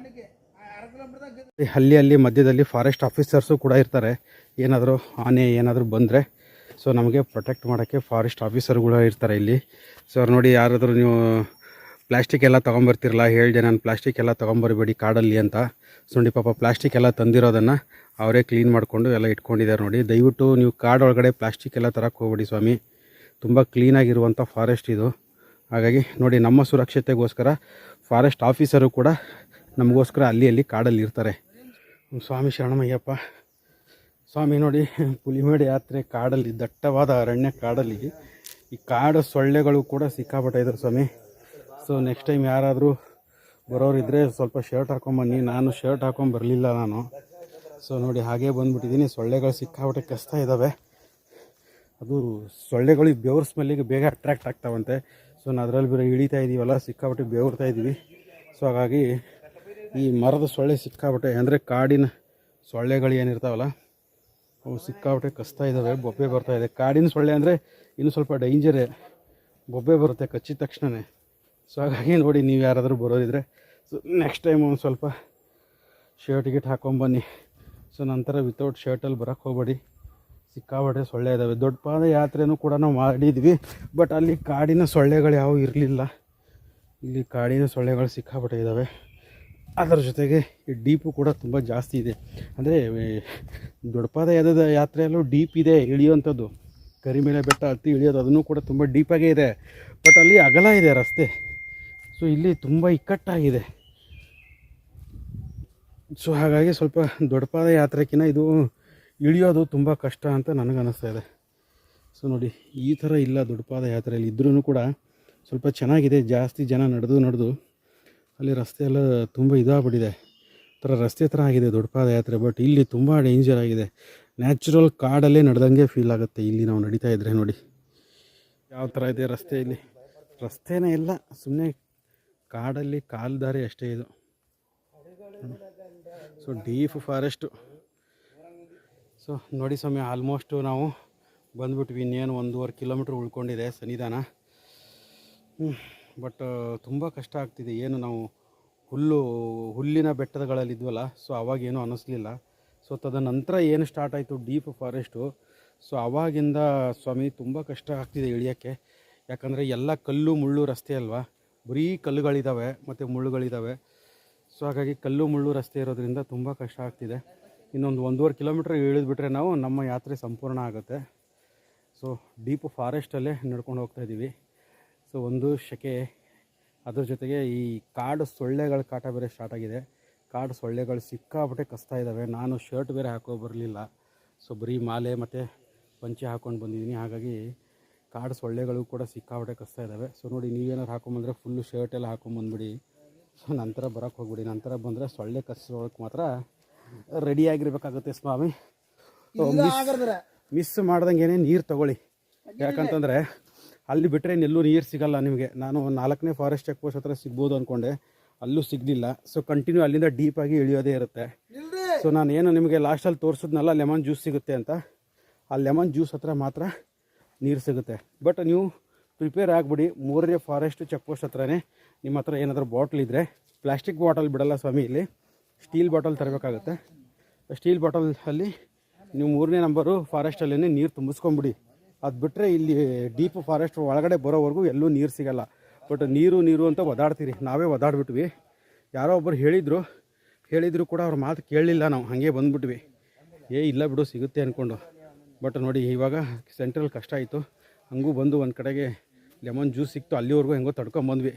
ಅಲ್ಲಿ ಮಧ್ಯದಲ್ಲಿ ಫಾರೆಸ್ಟ್ ಆಫೀಸರ್ಸು ಕೂಡ ಇರ್ತಾರೆ. ಏನಾದರೂ ಆನೆ ಏನಾದರೂ ಬಂದರೆ ಸೊ ನಮಗೆ ಪ್ರೊಟೆಕ್ಟ್ ಮಾಡೋಕ್ಕೆ ಫಾರೆಸ್ಟ್ ಆಫೀಸರ್ಗಳು ಇರ್ತಾರೆ ಇಲ್ಲಿ. ಸೊ ಅವ್ರು ನೋಡಿ, ಯಾರಾದರೂ ನೀವು ಪ್ಲಾಸ್ಟಿಕ್ ಎಲ್ಲ ತೊಗೊಂಬರ್ತಿರಲ್ಲ, ಹೇಳಿದೆ ನಾನು ಪ್ಲಾಸ್ಟಿಕ್ ಎಲ್ಲ ತೊಗೊಂಬರ್ಬೇಡಿ ಕಾಡಲ್ಲಿ ಅಂತ. ಸೊ ನೋಡಿ ಪಾಪ ಪ್ಲಾಸ್ಟಿಕ್ ಎಲ್ಲ ತಂದಿರೋದನ್ನು ಅವರೇ ಕ್ಲೀನ್ ಮಾಡಿಕೊಂಡು ಎಲ್ಲ ಇಟ್ಕೊಂಡಿದ್ದಾರೆ ನೋಡಿ. ದಯವಿಟ್ಟು ನೀವು ಕಾಡೊಳಗಡೆ ಪ್ಲಾಸ್ಟಿಕ್ ಎಲ್ಲ ತರಕ್ಕೆ ಹೋಗ್ಬೇಡಿ ಸ್ವಾಮಿ, ತುಂಬ ಕ್ಲೀನಾಗಿರುವಂಥ ಫಾರೆಸ್ಟ್ ಇದು. ಹಾಗಾಗಿ ನೋಡಿ, ನಮ್ಮ ಸುರಕ್ಷತೆಗೋಸ್ಕರ ಫಾರೆಸ್ಟ್ ಆಫೀಸರು ಕೂಡ ನಮಗೋಸ್ಕರ ಅಲ್ಲಿ ಕಾಡಲ್ಲಿ ಇರ್ತಾರೆ. ಸ್ವಾಮಿ ಶರಣಮಯ್ಯಪ್ಪ. ಸ್ವಾಮಿ ನೋಡಿ, ಪುಲಿಮೇಡು ಯಾತ್ರೆ ಕಾಡಲ್ಲಿ, ದಟ್ಟವಾದ ಅರಣ್ಯ ಕಾಡಲ್ಲಿ. ಈ ಕಾಡು ಸೊಳ್ಳೆಗಳು ಕೂಡ ಸಿಕ್ಕಾಪಟ್ಟೆ ಇದ್ದಾರೆ ಸ್ವಾಮಿ. ಸೊ ನೆಕ್ಸ್ಟ್ ಟೈಮ್ ಯಾರಾದರೂ ಬರೋರಿದ್ದರೆ ಸ್ವಲ್ಪ ಶರ್ಟ್ ಹಾಕೊಂಬನ್ನಿ. ನಾನು ಶರ್ಟ್ ಹಾಕೊಂಡು ಬರಲಿಲ್ಲ ನಾನು. ಸೊ ನೋಡಿ, ಹಾಗೇ ಬಂದುಬಿಟ್ಟಿದ್ದೀನಿ. ಸೊಳ್ಳೆಗಳು ಸಿಕ್ಕಾಪಟ್ಟೆ ಕಷ್ಟ ಇದ್ದಾವೆ. ಅದು ಸೊಳ್ಳೆಗಳು ಬೆವ್ರ ಸ್ಮೆಲ್ಲಿಗೆ ಬೇಗ ಅಟ್ರ್ಯಾಕ್ಟ್ ಆಗ್ತಾವಂತೆ. ಸೊ ನಾವು ಅದರಲ್ಲಿ ಬೇರೆ ಇಳಿತಾ ಇದ್ದೀವಲ್ಲ, ಸಿಕ್ಕಾಪಟ್ಟೆ ಬೆವರ್ತಾ ಇದ್ದೀವಿ. ಸೊ ಹಾಗಾಗಿ ಈ ಮರದ ಸೊಳ್ಳೆ ಸಿಕ್ಕಾಪಟ್ಟೆ, ಅಂದರೆ ಕಾಡಿನ ಸೊಳ್ಳೆಗಳು ಏನಿರ್ತಾವಲ್ಲ ಅವು ಸಿಕ್ಕಾಪಟ್ಟೆ ಕಷ್ಟ ಇದ್ದಾವೆ. ಬೊಬ್ಬೆ ಬರ್ತಾಯಿದೆ. ಕಾಡಿನ ಸೊಳ್ಳೆ ಅಂದರೆ ಇನ್ನೂ ಸ್ವಲ್ಪ ಡೇಂಜರೇ, ಬೊಬ್ಬೆ ಬರುತ್ತೆ ಕಚ್ಚಿದ ತಕ್ಷಣವೇ. ಸೊ ಹಾಗಾಗಿ ನೋಡಿ, ನೀವು ಯಾರಾದರೂ ಬರೋದಿದ್ರೆ ಸೊ ನೆಕ್ಸ್ಟ್ ಟೈಮ್ ಒಂದು ಸ್ವಲ್ಪ ಶರ್ಟ್ ಗಿಟ್ ಹಾಕೊಂಬನ್ನಿ. ಸೊ ನಂತರ ವಿತೌಟ್ ಶರ್ಟಲ್ಲಿ ಬರೋಕ್ಕೆ ಹೋಗ್ಬೇಡಿ. ಸಿಕ್ಕಾಪಟ್ಟೆ ಸೊಳ್ಳೆ ಇದ್ದಾವೆ. ದೊಡ್ಡ ಪಾದ ಯಾತ್ರೆನೂ ಕೂಡ ನಾವು ಮಾಡಿದ್ವಿ, ಬಟ್ ಅಲ್ಲಿ ಕಾಡಿನ ಸೊಳ್ಳೆಗಳು ಯಾವುವು ಇರಲಿಲ್ಲ. ಇಲ್ಲಿ ಕಾಡಿನ ಸೊಳ್ಳೆಗಳು ಸಿಕ್ಕಾಪಟ್ಟೆ ಇದ್ದಾವೆ. ಅದರ ಜೊತೆಗೆ ಈ ಡೀಪು ಕೂಡ ತುಂಬ ಜಾಸ್ತಿ ಇದೆ. ಅಂದರೆ ದೊಡ್ಡಪಾದ ಯಾತ್ರೆಯಲ್ಲೂ ಡೀಪ್ ಇದೆ, ಇಳಿಯುವಂಥದ್ದು. ಕರಿಮೇಲೆ ಬೆಟ್ಟ ಹತ್ತಿ ಇಳಿಯೋದು ಅದನ್ನು ಕೂಡ ತುಂಬ ಡೀಪಾಗೇ ಇದೆ. ಬಟ್ ಅಲ್ಲಿ ಅಗಲ ಇದೆ ರಸ್ತೆ. ಸೊ ಇಲ್ಲಿ ತುಂಬ ಇಕ್ಕಟ್ಟಾಗಿದೆ. ಸೊ ಹಾಗಾಗಿ ಸ್ವಲ್ಪ ದೊಡ್ಡಪಾದ ಯಾತ್ರೆಗಿಂತ ಇದು ಇಳಿಯೋದು ತುಂಬ ಕಷ್ಟ ಅಂತ ನನಗನ್ನಿಸ್ತಾ ಇದೆ. ಸೊ ನೋಡಿ, ಈ ಥರ ಇಲ್ಲ ದೊಡ್ಡಪಾದ ಯಾತ್ರೆಯಲ್ಲಿ. ಇದ್ರೂ ಕೂಡ ಸ್ವಲ್ಪ ಚೆನ್ನಾಗಿದೆ. ಜಾಸ್ತಿ ಜನ ನಡೆದು ಅಲ್ಲಿ ರಸ್ತೆ ಎಲ್ಲ ತುಂಬ ಇದಾಗ್ಬಿಟ್ಟಿದೆ. ಥರ ರಸ್ತೆ ಥರ ಆಗಿದೆ ದೊಡ್ಡಪಾದ ಯಾತ್ರೆ. ಬಟ್ ಇಲ್ಲಿ ತುಂಬ ಡೇಂಜರ್ ಆಗಿದೆ. ನ್ಯಾಚುರಲ್ ಕಾಡಲ್ಲೇ ನಡೆದಂಗೆ ಫೀಲ್ ಆಗುತ್ತೆ ಇಲ್ಲಿ ನಾವು ನಡೀತಾ ಇದ್ದರೆ. ನೋಡಿ ಯಾವ ಥರ ಇದೆ ರಸ್ತೆ. ಇಲ್ಲಿ ರಸ್ತೆನೇ ಇಲ್ಲ, ಸುಮ್ಮನೆ ಕಾಡಲ್ಲಿ ಕಾಲ್ದಾರಿ ಅಷ್ಟೇ ಇದು. So deep forest. ಸೊ ನೋಡಿ ಸ್ವಾಮಿ, ಆಲ್ಮೋಸ್ಟು ನಾವು ಬಂದುಬಿಟ್ವಿ. ಇನ್ನೇನು 1.5 ಕಿಲೋಮೀಟ್ರ್ ಉಳ್ಕೊಂಡಿದೆ ಸನ್ನಿಧಾನ. ಬಟ್ ತುಂಬ ಕಷ್ಟ ಆಗ್ತಿದೆ. ಏನು ನಾವು ಹುಲ್ಲಿನ ಬೆಟ್ಟಗಳಲ್ಲಿದ್ವಲ್ಲ, ಸೊ ಅವಾಗೇನೂ ಅನ್ನಿಸ್ಲಿಲ್ಲ. ಸೊ ತದನಂತರ ಏನು ಸ್ಟಾರ್ಟ್ ಆಯಿತು ಡೀಪ್ ಫಾರೆಸ್ಟು. ಸೊ ಆವಾಗಿಂದ ಸ್ವಾಮಿ ತುಂಬ ಕಷ್ಟ ಆಗ್ತಿದೆ ಇಳಿಯೋಕ್ಕೆ. ಯಾಕಂದರೆ ಎಲ್ಲ ಕಲ್ಲು ಮುಳ್ಳು ರಸ್ತೆ ಅಲ್ವಾ, ಬರೀ ಕಲ್ಲುಗಳಿದ್ದಾವೆ ಮತ್ತು ಮುಳ್ಳುಗಳಿದ್ದಾವೆ. ಸೊ ಹಾಗಾಗಿ ಕಲ್ಲು ಮುಳ್ಳು ರಸ್ತೆ ಇರೋದ್ರಿಂದ ತುಂಬ ಕಷ್ಟ ಆಗ್ತಿದೆ. ಇನ್ನೊಂದು 1.5 ಕಿಲೋಮೀಟ್ರ್ ಇಳಿದ್ಬಿಟ್ರೆ ನಾವು ನಮ್ಮ ಯಾತ್ರೆ ಸಂಪೂರ್ಣ ಆಗುತ್ತೆ. ಸೊ ಡೀಪ್ ಫಾರೆಸ್ಟಲ್ಲೇ ನಡ್ಕೊಂಡು ಹೋಗ್ತಾಯಿದ್ದೀವಿ. ಸೊ ಒಂದು ಸೆಕೆ, ಅದ್ರ ಜೊತೆಗೆ ಈ ಕಾಡು ಸೊಳ್ಳೆಗಳ ಕಾಟ ಬೇರೆ ಸ್ಟಾರ್ಟ್ ಆಗಿದೆ. ಕಾಡು ಸೊಳ್ಳೆಗಳು ಸಿಕ್ಕಾಪಟ್ಟೆ ಕಸ್ತಾ ಇದ್ದಾವೆ. ನಾನು ಶರ್ಟ್ ಬೇರೆ ಹಾಕೋ ಬರಲಿಲ್ಲ. ಸೊ ಬರೀ ಮಾಲೆ ಮತ್ತು ಪಂಚೆ ಹಾಕ್ಕೊಂಡು ಬಂದಿದ್ದೀನಿ. ಹಾಗಾಗಿ ಕಾಡು ಸೊಳ್ಳೆಗಳು ಕೂಡ ಸಿಕ್ಕಾಪಟ್ಟೆ ಕಸ್ತಾ ಇದ್ದಾವೆ. ಸೊ ನೋಡಿ, ನೀವೇನಾದ್ರು ಹಾಕೊಂಬಂದರೆ ಫುಲ್ಲು ಶರ್ಟ್ ಎಲ್ಲ ಹಾಕೊಂಬಂದ್ಬಿಡಿ. ಸೊ ನಂತರ ಬರೋಕ್ಕೆ ಹೋಗ್ಬಿಡಿ. ನಂತರ ಬಂದರೆ ಸೊಳ್ಳೆ ಕಚ್ಚೋಕ್ಕೆ ಮಾತ್ರ ರೆಡಿಯಾಗಿರ್ಬೇಕಾಗುತ್ತೆ ಸ್ವಾಮಿ. ಮಿಸ್ ಮಾಡ್ದಂಗೆ ನೀರು ತೊಗೊಳ್ಳಿ. ಯಾಕಂತಂದರೆ ಅಲ್ಲಿ ಬಿಟ್ಟರೆ ಎಲ್ಲೂ ನೀರು ಸಿಗಲ್ಲ ನಿಮಗೆ. ನಾನು 4ನೇ ಫಾರೆಸ್ಟ್ ಚೆಕ್ ಪೋಸ್ಟ್ ಹತ್ರ ಸಿಗ್ಬೋದು ಅಂದ್ಕೊಂಡೆ, ಅಲ್ಲೂ ಸಿಗಲಿಲ್ಲ. ಸೊ ಕಂಟಿನ್ಯೂ ಅಲ್ಲಿಂದ ಡೀಪಾಗಿ ಇಳಿಯೋದೇ ಇರುತ್ತೆ. ಸೊ ನಾನು ಏನು ನಿಮಗೆ ಲಾಸ್ಟಲ್ಲಿ ತೋರಿಸಿದ್ನಲ್ಲ ಲೆಮನ್ ಜ್ಯೂಸ್ ಸಿಗುತ್ತೆ ಅಂತ, ಆ ಲೆಮನ್ ಜ್ಯೂಸ್ ಹತ್ರ ಮಾತ್ರ ನೀರು ಸಿಗುತ್ತೆ. ಬಟ್ ನೀವು ಪ್ರಿಪೇರ್ ಆಗಿಬಿಡಿ. 3ನೇ ಫಾರೆಸ್ಟ್ ಚೆಕ್ ಪೋಸ್ಟ್ ಹತ್ರನೇ ನಿಮ್ಮ ಹತ್ರ ಏನಾದರೂ ಬಾಟ್ಲ್ ಇದ್ದರೆ, ಪ್ಲಾಸ್ಟಿಕ್ ಬಾಟಲ್ ಬಿಡಲ್ಲ ಸ್ವಾಮಿ, ಇಲ್ಲಿ ಸ್ಟೀಲ್ ಬಾಟಲ್ ತರಬೇಕಾಗುತ್ತೆ. ಸ್ಟೀಲ್ ಬಾಟಲಲ್ಲಿ ನೀವು 3ನೇ ನಂಬರು ಫಾರೆಸ್ಟಲ್ಲೇ ನೀರು ತುಂಬಿಸ್ಕೊಂಬಿಡಿ. ಅದು ಬಿಟ್ಟರೆ ಇಲ್ಲಿ ಡೀಪ್ ಫಾರೆಸ್ಟ್ ಒಳಗಡೆ ಬರೋವರೆಗೂ ಎಲ್ಲೂ ನೀರು ಸಿಗಲ್ಲ. ಬಟ್ ನೀರು ಅಂತ ಒದಾಡ್ತೀರಿ. ನಾವೇ ಒದಾಡ್ಬಿಟ್ವಿ. ಯಾರೋ ಒಬ್ಬರು ಹೇಳಿದ್ರು ಕೂಡ ಅವ್ರ ಮಾತು ಕೇಳಲಿಲ್ಲ. ನಾವು ಹಾಗೆ ಬಂದುಬಿಟ್ವಿ. ಇಲ್ಲ ಬಿಡು ಸಿಗುತ್ತೆ ಅಂದ್ಕೊಂಡು. ಬಟ್ ನೋಡಿ, ಇವಾಗ ಸೆಂಟ್ರಲ್ಲಿ ಕಷ್ಟ ಆಯಿತು. ಹಂಗೂ ಬಂದು ಒಂದು ಕಡೆಗೆ ಲೆಮನ್ ಜ್ಯೂಸ್ ಸಿಕ್ತು. ಅಲ್ಲಿವರೆಗೂ ಹೆಂಗೋ ತಡ್ಕೊಂಬಂದ್ವಿ.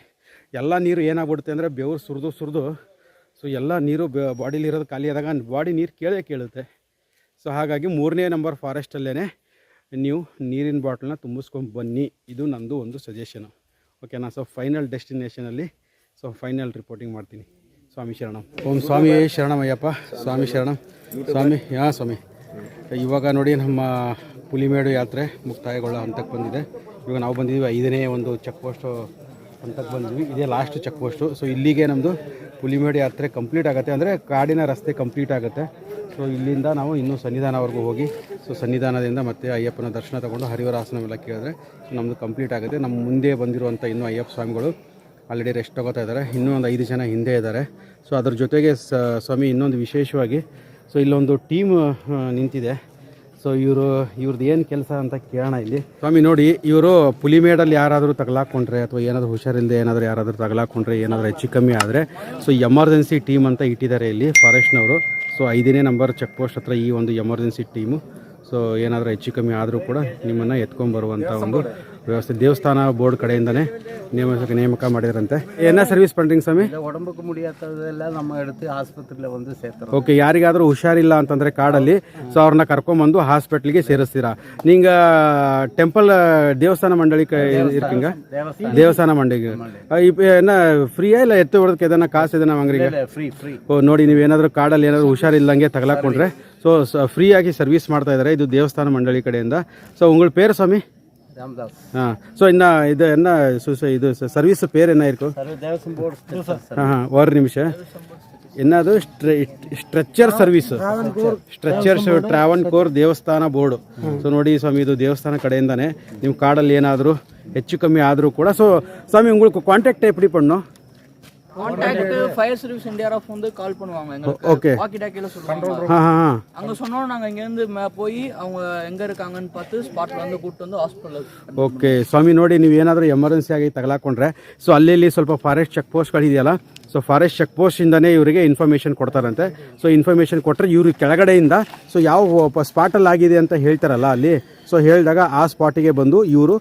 ಎಲ್ಲ ನೀರು ಏನಾಗ್ಬಿಡುತ್ತೆ ಅಂದರೆ ಬೆವರು ಸುರಿದು ಸೊ ಎಲ್ಲ ನೀರು ಬಾಡಿಲಿರೋದು ಖಾಲಿ ಆದಾಗ ಬಾಡಿ ನೀರು ಕೇಳುತ್ತೆ. ಸೊ ಹಾಗಾಗಿ 3ನೇ ನಂಬರ್ ಫಾರೆಸ್ಟಲ್ಲೇ ನೀವು ನೀರಿನ ಬಾಟ್ಲನ್ನ ತುಂಬಿಸ್ಕೊಂಡು ಬನ್ನಿ. ಇದು ನಮ್ಮದು ಒಂದು ಸಜೆಷನು. ಓಕೆನಾ? ಸೊ ಫೈನಲ್ ಡೆಸ್ಟಿನೇಷನಲ್ಲಿ ಫೈನಲ್ ರಿಪೋರ್ಟಿಂಗ್ ಮಾಡ್ತೀನಿ. ಸ್ವಾಮಿ ಶರಣಂ. ಓಂ ಸ್ವಾಮಿ ಶರಣಮಯ್ಯಪ್ಪ. ಸ್ವಾಮಿ ಶರಣಂ. ಸ್ವಾಮಿ. ಇವಾಗ ನೋಡಿ, ನಮ್ಮ ಪುಲಿಮೇಡು ಯಾತ್ರೆ ಮುಕ್ತಾಯಗೊಳ್ಳೋ ಹಂತಕ್ಕೆ ಬಂದಿದೆ. ಇವಾಗ ನಾವು ಬಂದಿದ್ದೀವಿ 5ನೇ ಒಂದು ಚೆಕ್ ಪೋಸ್ಟು ಹಂತಕ್ಕೆ ಬಂದಿದ್ವಿ. ಇದೇ ಲಾಸ್ಟ್ ಚೆಕ್ ಪೋಸ್ಟು. ಸೊ ಇಲ್ಲಿಗೆ ನಮ್ಮದು ಪುಲಿಮೇಡು ಯಾತ್ರೆ ಕಂಪ್ಲೀಟ್ ಆಗುತ್ತೆ. ಅಂದರೆ ಕಾಡಿನ ರಸ್ತೆ ಕಂಪ್ಲೀಟ್ ಆಗುತ್ತೆ. ಸೊ ಇಲ್ಲಿಂದ ನಾವು ಇನ್ನೂ ಸನ್ನಿಧಾನವರೆಗೂ ಹೋಗಿ, ಸೊ ಸನ್ನಿಧಾನದಿಂದ ಮತ್ತೆ ಅಯ್ಯಪ್ಪನ ದರ್ಶನ ತೊಗೊಂಡು ಹರಿವರ ಆಸನವೆಲ್ಲ ಕೇಳಿದ್ರೆ ಸೊ ನಮ್ಮದು ಕಂಪ್ಲೀಟ್ ಆಗುತ್ತೆ. ನಮ್ಮ ಮುಂದೆ ಬಂದಿರುವಂಥ ಇನ್ನೂ ಅಯ್ಯಪ್ಪ ಸ್ವಾಮಿಗಳು ಆಲ್ರೆಡಿ ರೆಸ್ಟ್ ತೊಗೋತಾ ಇದ್ದಾರೆ. ಇನ್ನೂ ಒಂದು 5 ಜನ ಹಿಂದೆ ಇದ್ದಾರೆ. ಸೊ ಅದ್ರ ಜೊತೆಗೆ ಸ್ವಾಮಿ ಇನ್ನೊಂದು ವಿಶೇಷವಾಗಿ ಸೊ ಇಲ್ಲೊಂದು ಟೀಮ್ ನಿಂತಿದೆ. ಸೊ ಇವ್ರದ್ದು ಏನು ಕೆಲಸ ಅಂತ ಕೇಳೋಣ ಇಲ್ಲಿ. ಸ್ವಾಮಿ ನೋಡಿ, ಇವರು ಪುಲಿಮೇಡಲ್ಲಿ ಯಾರಾದರೂ ತಗಲಾಕೊಂಡ್ರೆ ಅಥವಾ ಏನಾದರೂ ಹುಷಾರಿಲ್ಲದೆ ಯಾರಾದರೂ ತಗಲಾಕೊಂಡ್ರೆ, ಏನಾದರೂ ಹೆಚ್ಚು ಕಮ್ಮಿ ಆದರೆ ಸೊ ಎಮರ್ಜೆನ್ಸಿ ಟೀಮ್ ಅಂತ ಇಟ್ಟಿದ್ದಾರೆ ಇಲ್ಲಿ ಫಾರೆಸ್ಟ್ನವರು. ಸೊ 5ನೇ ನಂಬರ್ ಚೆಕ್ ಪೋಸ್ಟ್ ಹತ್ರ ಈ ಒಂದು ಎಮರ್ಜೆನ್ಸಿ ಟೀಮು. ಸೊ ಏನಾದರೂ ಹೆಚ್ಚು ಕಮ್ಮಿ ಆದರೂ ಕೂಡ ನಿಮ್ಮನ್ನು ಎತ್ಕೊಂಡ್ಬರುವಂಥ ಒಂದು ವ್ಯವಸ್ಥೆ ದೇವಸ್ಥಾನ ಬೋರ್ಡ್ ಕಡೆಯಿಂದನೇ ನೇಮಕ ಮಾಡಿದ್ರಂತೆ. என்ன ಸರ್ವಿಸ್ பண்ணுறீங்க சாமி? உடம்புக்கு முடியாததெல்லாம் நம்ம எடுத்து ஆஸ்பத்திரியில் வந்து சேர்த்துறோம். ಓಕೆ, ಯಾರಿಗಾದರೂ ಹುಷಾರಿಲ್ಲ ಅಂತಂದರೆ ಕಾಡಲ್ಲಿ ಸೊ ಅವ್ರನ್ನ ಕರ್ಕೊಂಬಂದು ಹಾಸ್ಪಿಟ್ಲಿಗೆ ಸೇರಿಸ್ತೀರಾ. ನೀங்க ಟೆಂಪಲ್ ದೇವಸ್ಥಾನ ಮಂಡಳಿ இருக்கீங்க? ದೇವಸ್ಥಾನ ಮಂಡಳಿಗೆ இப்போ என்ன ಫ್ರೀಯಾ ಇಲ್ಲ ಎತ್ತು ಹೊಡೆದಕ್ಕೆ ಎದನ್ನ ಕಾಸು ಇದನ್ನ ವಾಂಗ್ರಿಗೆ? Free free. ಓ ನೋಡಿ, ನೀವೇನಾದರೂ ಕಾಡಲ್ಲಿ ಏನಾದರೂ ಹುಷಾರಿಲ್ಲಂಗೆ ತಗಲಾಕೊಂಡ್ರೆ ಸೊ ಫ್ರೀಯಾಗಿ ಸರ್ವಿಸ್ ಮಾಡ್ತಾ ಇದ್ದಾರೆ ಇದು ದೇವಸ್ಥಾನ ಮಂಡಳಿ ಕಡೆಯಿಂದ. ಸೊ ಉಂಗಳ ಪೇರು ಸ್ವಾಮಿ? ராமதாஸ். ஸோ என்ன இது என்ன இது சர்வீஸ் பேர் என்ன இருக்கும்? தேவசம் போர்டு. ஒரு நிமிஷம். என்னது ಸ್ಟ್ರೆಚರ್ ಸರ್ವಿಸ್, ಸ್ಟ್ರೆಚರ್ಸ್ ಟ್ರಾವನ್ಕೋರ್ ದೇವಸ್ಥಾನ ಬೋರ್ಡು. ಸೊ ನೋಡಿ ಸ್ವಾಮಿ, ಇದು ದೇವಸ್ಥಾನ ಕಡೆಯಿಂದಾನೆ ನೀವು ಕಾಡಲ್ಲಿ ಏನಾದರೂ ಹೆಚ್ಚು ಕಮ್ಮಿ ಆದರೂ ಕೂಡ. ಸೊ ಸ್ವಾಮಿ உங்களுக்கு கான்டாக்ட் எப்படி பண்ணணும்? கான்டாக்ட் ஃபயர் சர்வீஸ் இந்தியா ஆஃப் வந்து கால் பண்ணுவாங்க எங்களுக்கு. ஓகே, வாக்கி டாக்கில சொல்லுவாங்க. அங்க சொன்னோம், நாங்க இங்க இருந்து போய் அவங்க எங்க இருக்காங்கன்னு பார்த்து ஸ்பாட்ல வந்து கூட்டி வந்து ஹாஸ்பிಟಲ್. ಓಕೆ ಸ್ವಾಮಿ, ನೋಡಿ ನೀವು ಏನಾದರೂ ಎಮರ್ಜೆನ್ಸಿ ಆಗಿ ತಗಲಾಕೊಂಡ್ರೆ ಸೊ ಅಲ್ಲಿ ಸ್ವಲ್ಪ ಫಾರೆಸ್ಟ್ ಚೆಕ್ ಪೋಸ್ಟ್ಗಳಿದೆಯಲ್ಲ, ಸೊ ಫಾರೆಸ್ಟ್ ಚೆಕ್ ಪೋಸ್ಟಿಂದನೇ ಇವರಿಗೆ ಇನ್ಫಾರ್ಮೇಷನ್ ಕೊಡ್ತಾರಂತೆ. ಸೊ ಇನ್ಫಾರ್ಮೇಷನ್ ಕೊಟ್ಟರೆ ಇವರು ಕೆಳಗಡೆಯಿಂದ ಸೊ ಯಾವ ಸ್ಪಾಟಲ್ಲಿ ಆಗಿದೆ ಅಂತ ಹೇಳ್ತಾರಲ್ಲ ಅಲ್ಲಿ, ಸೊ ಹೇಳಿದಾಗ ಆ ಸ್ಪಾಟಿಗೆ ಬಂದು ಇವರು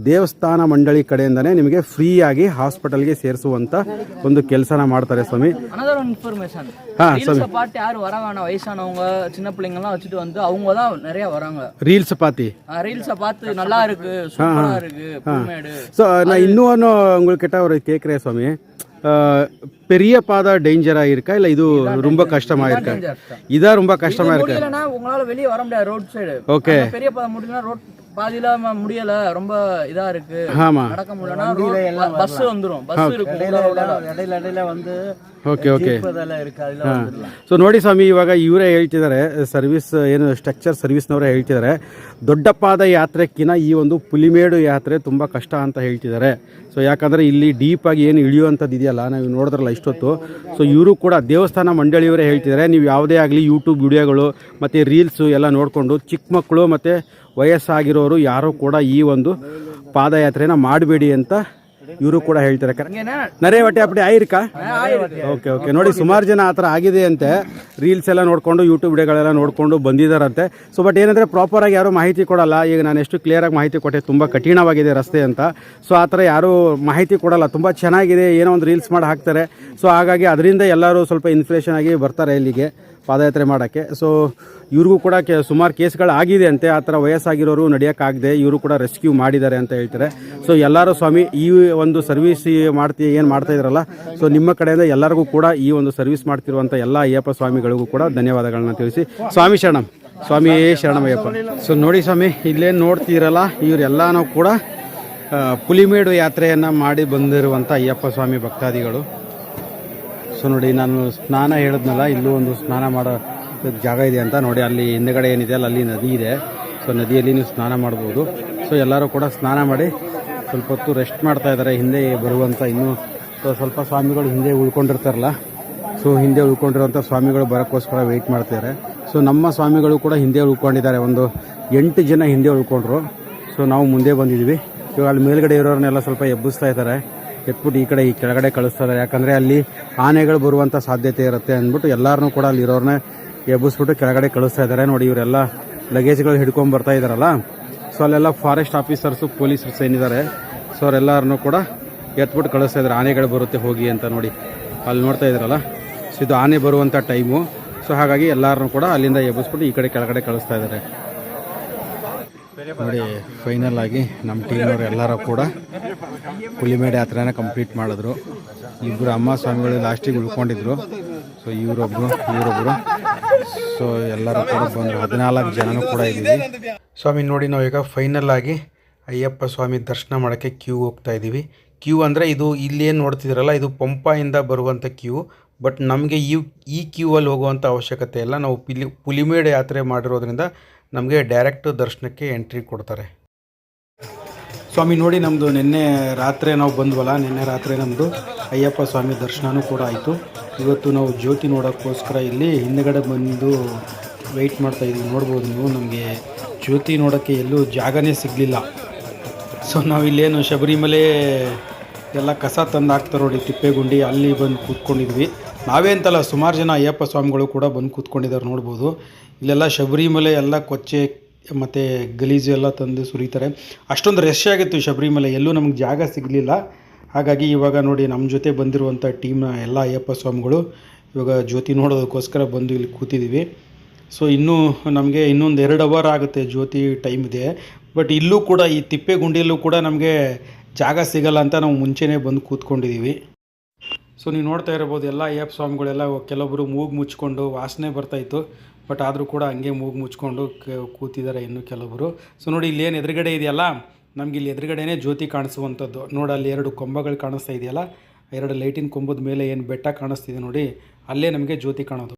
ದೇವಸ್ಥಾನ ಮಂಡಳಿ ಕಡೆಯಿಂದನೇ ನಿಮಗೆ ಫ್ರೀಯಾಗಿ ಹಾಸ್ಪಿಟಲ್ಗೆ ಸೇರಿಸುವಂಥ ಒಂದು ಕೆಲಸನ ಮಾಡ್ತಾರೆ ಸ್ವಾಮಿ. another information, ரீல்ஸ் பார்த்து யார் வராங்க, வயசானவங்க சின்ன பிள்ளைங்க எல்லாம் வச்சுட்டு வந்து அவங்க தான் நிறைய வராங்க. ரீல்ஸ் பார்த்து பார்த்து நல்லா இருக்கு, சூப்பரா இருக்கு புல்மேடு. ஸோ நான் இன்னொன்று உங்கள்கிட்ட ஒரு கேட்குறேன் சுவாமி, பெரிய பாதை டேஞ்சரா இருக்கா இல்ல இது ரொம்ப கஷ்டமா இருக்கா? இதான் ரொம்ப கஷ்டமா இருக்கு. உங்களால வெளியே வர முடியாது ரோட் சைடு. ஓகே, பெரிய பாதை முடிஞ்சா ரோட் பாதியில முடியல, ரொம்ப இதா இருக்கு, நடக்க முடியலன்னா பஸ் வந்துரும். பஸ் இருக்கும் இடையில வந்து. Okay okay. ಸೊ ನೋಡಿ ಸ್ವಾಮಿ, ಇವಾಗ ಇವರೇ ಹೇಳ್ತಿದ್ದಾರೆ, ಸರ್ವಿಸ್ ಏನು ಸ್ಟ್ರಕ್ಚರ್ ಸರ್ವಿಸ್ನವರೇ ಹೇಳ್ತಿದ್ದಾರೆ, ದೊಡ್ಡ ಪಾದ ಯಾತ್ರೆಕ್ಕಿಂತ ಈ ಒಂದು ಪುಲಿಮೇಡು ಯಾತ್ರೆ ತುಂಬ ಕಷ್ಟ ಅಂತ ಹೇಳ್ತಿದ್ದಾರೆ. ಸೊ ಯಾಕಂದರೆ ಇಲ್ಲಿ ಡೀಪಾಗಿ ಏನು ಇಳಿಯುವಂಥದ್ದು ಇದೆಯಲ್ಲ, ನಾವು ನೋಡಿದ್ರಲ್ಲ ಇಷ್ಟೊತ್ತು. ಸೊ ಇವರು ಕೂಡ ದೇವಸ್ಥಾನ ಮಂಡಳಿಯವರೇ ಹೇಳ್ತಿದ್ದಾರೆ, ನೀವು ಯಾವುದೇ ಆಗಲಿ ಯೂಟ್ಯೂಬ್ ವಿಡಿಯೋಗಳು ಮತ್ತು ರೀಲ್ಸು ಎಲ್ಲ ನೋಡಿಕೊಂಡು ಚಿಕ್ಕ ಮಕ್ಕಳು ಮತ್ತು ವಯಸ್ಸಾಗಿರೋರು ಯಾರೂ ಕೂಡ ಈ ಒಂದು ಪಾದಯಾತ್ರೆನ ಮಾಡಬೇಡಿ ಅಂತ ಇವರು ಕೂಡ ಹೇಳ್ತಾರೆ. ನರೇ ಹೊಟ್ಟೆ ಅಪ್ಪಡಿ ಆಯ್ರಿಕಾ? Okay okay. ನೋಡಿ, ಸುಮಾರು ಜನ ಆ ಥರ ಆಗಿದೆ ಅಂತೆ, ರೀಲ್ಸ್ ಎಲ್ಲ ನೋಡಿಕೊಂಡು ಯೂಟ್ಯೂಬ್ ವಿಡಿಯೋಗಳೆಲ್ಲ ನೋಡಿಕೊಂಡು ಬಂದಿದ್ದಾರಂತೆ. ಸೊ ಬಟ್ ಏನಂದರೆ ಪ್ರಾಪರಾಗಿ ಯಾರೂ ಮಾಹಿತಿ ಕೊಡಲ್ಲ. ಈಗ ನಾನು ಎಷ್ಟು ಕ್ಲಿಯರಾಗಿ ಮಾಹಿತಿ ಕೊಟ್ಟೆ, ತುಂಬ ಕಠಿಣವಾಗಿದೆ ರಸ್ತೆ ಅಂತ. ಸೊ ಆ ಥರ ಯಾರೂ ಮಾಹಿತಿ ಕೊಡಲ್ಲ. ತುಂಬ ಚೆನ್ನಾಗಿದೆ, ಏನೋ ಒಂದು ರೀಲ್ಸ್ ಮಾಡಿ ಹಾಕ್ತಾರೆ. ಸೊ ಹಾಗಾಗಿ ಅದರಿಂದ ಎಲ್ಲರೂ ಸ್ವಲ್ಪ ಇನ್ಫ್ಲೇಷನ್ ಆಗಿ ಬರ್ತಾರೆ ಇಲ್ಲಿಗೆ ಪಾದಯಾತ್ರೆ ಮಾಡೋಕ್ಕೆ. ಸೊ ಇವ್ರಿಗೂ ಕೂಡ ಸುಮಾರು ಕೇಸ್ಗಳು ಆಗಿದೆ ಅಂತೆ, ಆ ಥರ ವಯಸ್ಸಾಗಿರೋರು ನಡೆಯೋಕ್ಕಾಗದೆ ಇವರು ಕೂಡ ರೆಸ್ಕ್ಯೂ ಮಾಡಿದ್ದಾರೆ ಅಂತ ಹೇಳ್ತಾರೆ. ಸೊ ಎಲ್ಲರೂ ಸ್ವಾಮಿ ಈ ಒಂದು ಸರ್ವಿಸ್ ಏನು ಮಾಡ್ತಾ ಇದ್ರಲ್ಲ, ಸೊ ನಿಮ್ಮ ಕಡೆಯಿಂದ ಎಲ್ಲರಿಗೂ ಕೂಡ ಈ ಒಂದು ಸರ್ವಿಸ್ ಮಾಡ್ತಿರುವಂಥ ಎಲ್ಲ ಅಯ್ಯಪ್ಪ ಸ್ವಾಮಿಗಳಿಗೂ ಕೂಡ ಧನ್ಯವಾದಗಳನ್ನ ತಿಳಿಸಿ. ಸ್ವಾಮಿ ಶರಣಂ. ಸ್ವಾಮಿ ಶರಣಮಯ್ಯಪ್ಪ. ಸೊ ನೋಡಿ ಸ್ವಾಮಿ, ಇಲ್ಲೇನು ನೋಡ್ತೀರಲ್ಲ, ಇವರೆಲ್ಲನೂ ಕೂಡ ಪುಲಿಮೇಡು ಯಾತ್ರೆಯನ್ನು ಮಾಡಿ ಬಂದಿರುವಂಥ ಅಯ್ಯಪ್ಪ ಸ್ವಾಮಿ ಭಕ್ತಾದಿಗಳು. ಸೊ ನೋಡಿ, ನಾನು ಸ್ನಾನ ಹೇಳಿದ್ನಲ್ಲ, ಇಲ್ಲೂ ಒಂದು ಸ್ನಾನ ಮಾಡೋ ಜಾಗ ಇದೆ ಅಂತ ನೋಡಿ. ಅಲ್ಲಿ ಹಿಂದೆಗಡೆ ಏನಿದೆ ಅಲ್ಲ, ಅಲ್ಲಿ ನದಿ ಇದೆ. ಸೊ ನದಿಯಲ್ಲಿ ನೀವು ಸ್ನಾನ ಮಾಡ್ಬೋದು. ಸೊ ಎಲ್ಲರೂ ಕೂಡ ಸ್ನಾನ ಮಾಡಿ ಸ್ವಲ್ಪ ಹೊತ್ತು ರೆಸ್ಟ್ ಮಾಡ್ತಾ ಇದ್ದಾರೆ. ಹಿಂದೆ ಬರುವಂಥ ಇನ್ನೂ ಸ್ವಲ್ಪ ಸ್ವಾಮಿಗಳು ಹಿಂದೆ ಉಳ್ಕೊಂಡಿರ್ತಾರಲ್ಲ, ಸೊ ಹಿಂದೆ ಉಳ್ಕೊಂಡಿರುವಂಥ ಸ್ವಾಮಿಗಳು ಬರೋಕ್ಕೋಸ್ಕರ ವೆಯ್ಟ್ ಮಾಡ್ತಿದ್ದಾರೆ. ಸೊ ನಮ್ಮ ಸ್ವಾಮಿಗಳು ಕೂಡ ಹಿಂದೆ ಉಳ್ಕೊಂಡಿದ್ದಾರೆ, ಒಂದು 8 ಜನ ಹಿಂದೆ ಉಳ್ಕೊಂಡ್ರು. ಸೊ ನಾವು ಮುಂದೆ ಬಂದಿದ್ವಿ. ಇವಾಗ ಅಲ್ಲಿ ಮೇಲ್ಗಡೆ ಇರೋರನ್ನೆಲ್ಲ ಸ್ವಲ್ಪ ಎಬ್ಬಿಸ್ತಾ ಇದ್ದಾರೆ, ಎತ್ಬಿಟ್ಟು ಈ ಕೆಳಗಡೆ ಕಳಿಸ್ತಾರೆ. ಯಾಕಂದರೆ ಅಲ್ಲಿ ಆನೆಗಳು ಬರುವಂಥ ಸಾಧ್ಯತೆ ಇರುತ್ತೆ ಅಂದ್ಬಿಟ್ಟು ಎಲ್ಲರನ್ನೂ ಕೂಡ ಅಲ್ಲಿ ಇರೋರನ್ನ ಎಬ್ಬಿಸ್ಬಿಟ್ಟು ಕೆಳಗಡೆ ಕಳಿಸ್ತಾ ಇದ್ದಾರೆ. ನೋಡಿ, ಇವರೆಲ್ಲ ಲಗೇಜ್ಗಳು ಹಿಡ್ಕೊಂಡು ಬರ್ತಾ ಇದ್ದಾರಲ್ಲ, ಸೊ ಅಲ್ಲೆಲ್ಲ ಫಾರೆಸ್ಟ್ ಆಫೀಸರ್ಸು ಪೊಲೀಸರ್ಸ್ ಏನಿದ್ದಾರೆ, ಸೊ ಅವರೆಲ್ಲರನ್ನೂ ಕೂಡ ಎತ್ಬಿಟ್ಟು ಕಳಿಸ್ತಾ ಇದ್ದಾರೆ. ಆನೆಗಳು ಬರುತ್ತೆ ಹೋಗಿ ಅಂತ ನೋಡಿ, ಅಲ್ಲಿ ನೋಡ್ತಾ ಇದ್ದಾರಲ್ಲ, ಸೊ ಇದು ಆನೆ ಬರುವಂಥ ಟೈಮು. ಸೊ ಹಾಗಾಗಿ ಎಲ್ಲರನ್ನೂ ಕೂಡ ಅಲ್ಲಿಂದ ಎಬ್ಬಿಸ್ಬಿಟ್ಟು ಈ ಕಡೆ ಕೆಳಗಡೆ ಕಳಿಸ್ತಾ ಇದ್ದಾರೆ. ನೋಡಿ, ಫೈನಲ್ ಆಗಿ ನಮ್ಮ ಟೀಮ್ನವ್ರು ಎಲ್ಲರೂ ಕೂಡ ಪುಲಿಮೇಡು ಯಾತ್ರೆನ ಕಂಪ್ಲೀಟ್ ಮಾಡಿದ್ರು. ಇಬ್ಬರು ಅಮ್ಮ ಸ್ವಾಮಿಗಳು ಲಾಸ್ಟಿಗೆ ಉಳ್ಕೊಂಡಿದ್ರು. ಸೊ ಇವರೊಬ್ಬರು. ಸೊ ಎಲ್ಲರೂ ಕೂಡ ಬಂದು 14 ಜನನೂ ಕೂಡ ಇದ್ದೀವಿ. ಸ್ವಾಮಿ ನೋಡಿ, ನಾವು ಈಗ ಫೈನಲ್ ಆಗಿ ಅಯ್ಯಪ್ಪ ಸ್ವಾಮಿ ದರ್ಶನ ಮಾಡೋಕ್ಕೆ ಕ್ಯೂ ಹೋಗ್ತಾ ಇದ್ದೀವಿ. ಕ್ಯೂ ಅಂದರೆ ಇದು ಇಲ್ಲೇನು ನೋಡ್ತಿದ್ದೀರಲ್ಲ, ಇದು ಪಂಪಾಯಿಂದ ಬರುವಂಥ ಕ್ಯೂ. ಬಟ್ ನಮಗೆ ಈ ಕ್ಯೂ ಅಲ್ಲಿ ಹೋಗುವಂಥ ಅವಶ್ಯಕತೆ ಇಲ್ಲ. ನಾವು ಪುಲಿಮೇಡು ಯಾತ್ರೆ ಮಾಡಿರೋದ್ರಿಂದ ನಮಗೆ ಡೈರೆಕ್ಟ್ ದರ್ಶನಕ್ಕೆ ಎಂಟ್ರಿ ಕೊಡ್ತಾರೆ. ಸ್ವಾಮಿ ನೋಡಿ, ನಮ್ಮದು ನಿನ್ನೆ ರಾತ್ರಿ ನಾವು ಬಂದ್ವಲ್ಲ, ನಿನ್ನೆ ರಾತ್ರಿ ನಮ್ಮದು ಅಯ್ಯಪ್ಪ ಸ್ವಾಮಿ ದರ್ಶನವೂ ಕೂಡ ಆಯಿತು. ಇವತ್ತು ನಾವು ಜ್ಯೋತಿ ನೋಡೋಕ್ಕೋಸ್ಕರ ಇಲ್ಲಿ ಹಿಂದುಗಡೆ ಬಂದು ವೆಯ್ಟ್ ಮಾಡ್ತಾಯಿದ್ದೀವಿ. ನೋಡ್ಬೋದು ನೀವು, ನಮಗೆ ಜ್ಯೋತಿ ನೋಡೋಕ್ಕೆ ಎಲ್ಲೂ ಜಾಗನೇ ಸಿಗಲಿಲ್ಲ. ಸೊ ನಾವಿಲ್ಲೇನು ಶಬರಿಮಲೆ ಎಲ್ಲ ಕಸ ತಂದು ಹಾಕ್ತಾರೆ ನೋಡಿ, ತಿಪ್ಪೇಗುಂಡಿ, ಅಲ್ಲಿ ಬಂದು ಕೂತ್ಕೊಂಡಿದ್ವಿ. ನಾವೇ ಅಂತಲ್ಲ, ಸುಮಾರು ಜನ ಅಯ್ಯಪ್ಪ ಸ್ವಾಮಿಗಳು ಕೂಡ ಬಂದು ಕೂತ್ಕೊಂಡಿದ್ದಾರೆ. ನೋಡ್ಬೋದು ಇಲ್ಲೆಲ್ಲ ಶಬರಿಮಲೆ ಎಲ್ಲ ಕೊಚ್ಚೆ ಮತ್ತು ಗಲೀಜು ಎಲ್ಲ ತಂದು ಸುರಿತಾರೆ. ಅಷ್ಟೊಂದು ರಶ್ ಆಗಿತ್ತು ಶಬರಿಮಲೆ, ಎಲ್ಲೂ ನಮ್ಗೆ ಜಾಗ ಸಿಗಲಿಲ್ಲ. ಹಾಗಾಗಿ ಇವಾಗ ನೋಡಿ ನಮ್ಮ ಜೊತೆ ಬಂದಿರುವಂಥ ಟೀಮ್ನ ಎಲ್ಲ ಅಯ್ಯಪ್ಪ ಸ್ವಾಮಿಗಳು ಇವಾಗ ಜ್ಯೋತಿ ನೋಡೋದಕ್ಕೋಸ್ಕರ ಬಂದು ಇಲ್ಲಿ ಕೂತಿದ್ದೀವಿ. ಸೊ ಇನ್ನೂ ನಮಗೆ ಇನ್ನೊಂದು 2 ಅವರ್ ಆಗುತ್ತೆ ಜ್ಯೋತಿ ಟೈಮ್ ಇದೆ. ಬಟ್ ಇಲ್ಲೂ ಕೂಡ ಈ ತಿಪ್ಪೆಗುಂಡಿಯಲ್ಲೂ ಕೂಡ ನಮಗೆ ಜಾಗ ಸಿಗಲ್ಲ ಅಂತ ನಾವು ಮುಂಚೆನೇ ಬಂದು ಕೂತ್ಕೊಂಡಿದ್ದೀವಿ. ಸೊ ನೀವು ನೋಡ್ತಾ ಇರ್ಬೋದು ಎಲ್ಲ ಅಯ್ಯಪ್ಪ ಸ್ವಾಮಿಗಳೆಲ್ಲ ಕೆಲವೊಬ್ಬರು ಮೂಗು ಮುಚ್ಕೊಂಡು ವಾಸನೆ ಬರ್ತಾಯಿತ್ತು, ಬಟ್ ಆದರೂ ಕೂಡ ಹಂಗೆ ಮೂಗು ಮುಚ್ಕೊಂಡು ಕೂತಿದ್ದಾರೆ ಇನ್ನು ಕೆಲವರು. ಸೊ ನೋಡಿ ಇಲ್ಲಿ ಏನು ಎದುರುಗಡೆ ಇದೆಯಲ್ಲ, ನಮ್ಗೆ ಇಲ್ಲಿ ಎದುರುಗಡೆನೇ ಜ್ಯೋತಿ ಕಾಣಿಸುವಂಥದ್ದು. ನೋಡಿ ಅಲ್ಲಿ 2 ಕೊಂಬಗಳು ಕಾಣಿಸ್ತಾ ಇದೆಯಲ್ಲ, 2 ಲೈಟಿನ ಕೊಂಬದ ಮೇಲೆ ಏನು ಬೆಟ್ಟ ಕಾಣಿಸ್ತಿದೆ ನೋಡಿ, ಅಲ್ಲೇ ನಮಗೆ ಜ್ಯೋತಿ ಕಾಣೋದು.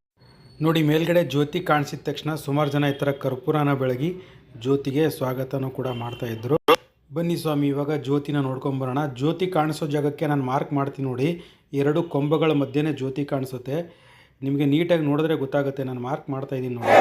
ನೋಡಿ ಮೇಲ್ಗಡೆ ಜ್ಯೋತಿ ಕಾಣಿಸಿದ ತಕ್ಷಣ ಸುಮಾರು ಜನ ಈ ಥರ ಕರ್ಪೂರನ ಬೆಳಗಿ ಜ್ಯೋತಿಗೆ ಸ್ವಾಗತನೂ ಕೂಡ ಮಾಡ್ತಾಯಿದ್ರು. ಬನ್ನಿ ಸ್ವಾಮಿ ಇವಾಗ ಜ್ಯೋತಿನ ನೋಡ್ಕೊಂಬರೋಣ. ಜ್ಯೋತಿ ಕಾಣಿಸೋ ಜಾಗಕ್ಕೆ ನಾನು ಮಾರ್ಕ್ ಮಾಡ್ತೀನಿ ನೋಡಿ, 2 ಕೊಂಬಗಳ ಮಧ್ಯೆನೇ ಜ್ಯೋತಿ ಕಾಣಿಸುತ್ತೆ. ನಿಮಗೆ ನೀಟಾಗಿ ನೋಡಿದ್ರೆ ಗೊತ್ತಾಗುತ್ತೆ. ನಾನು ಮಾರ್ಕ್ ಮಾಡ್ತಾಯಿದ್ದೀನಿ ನೋಡಿ.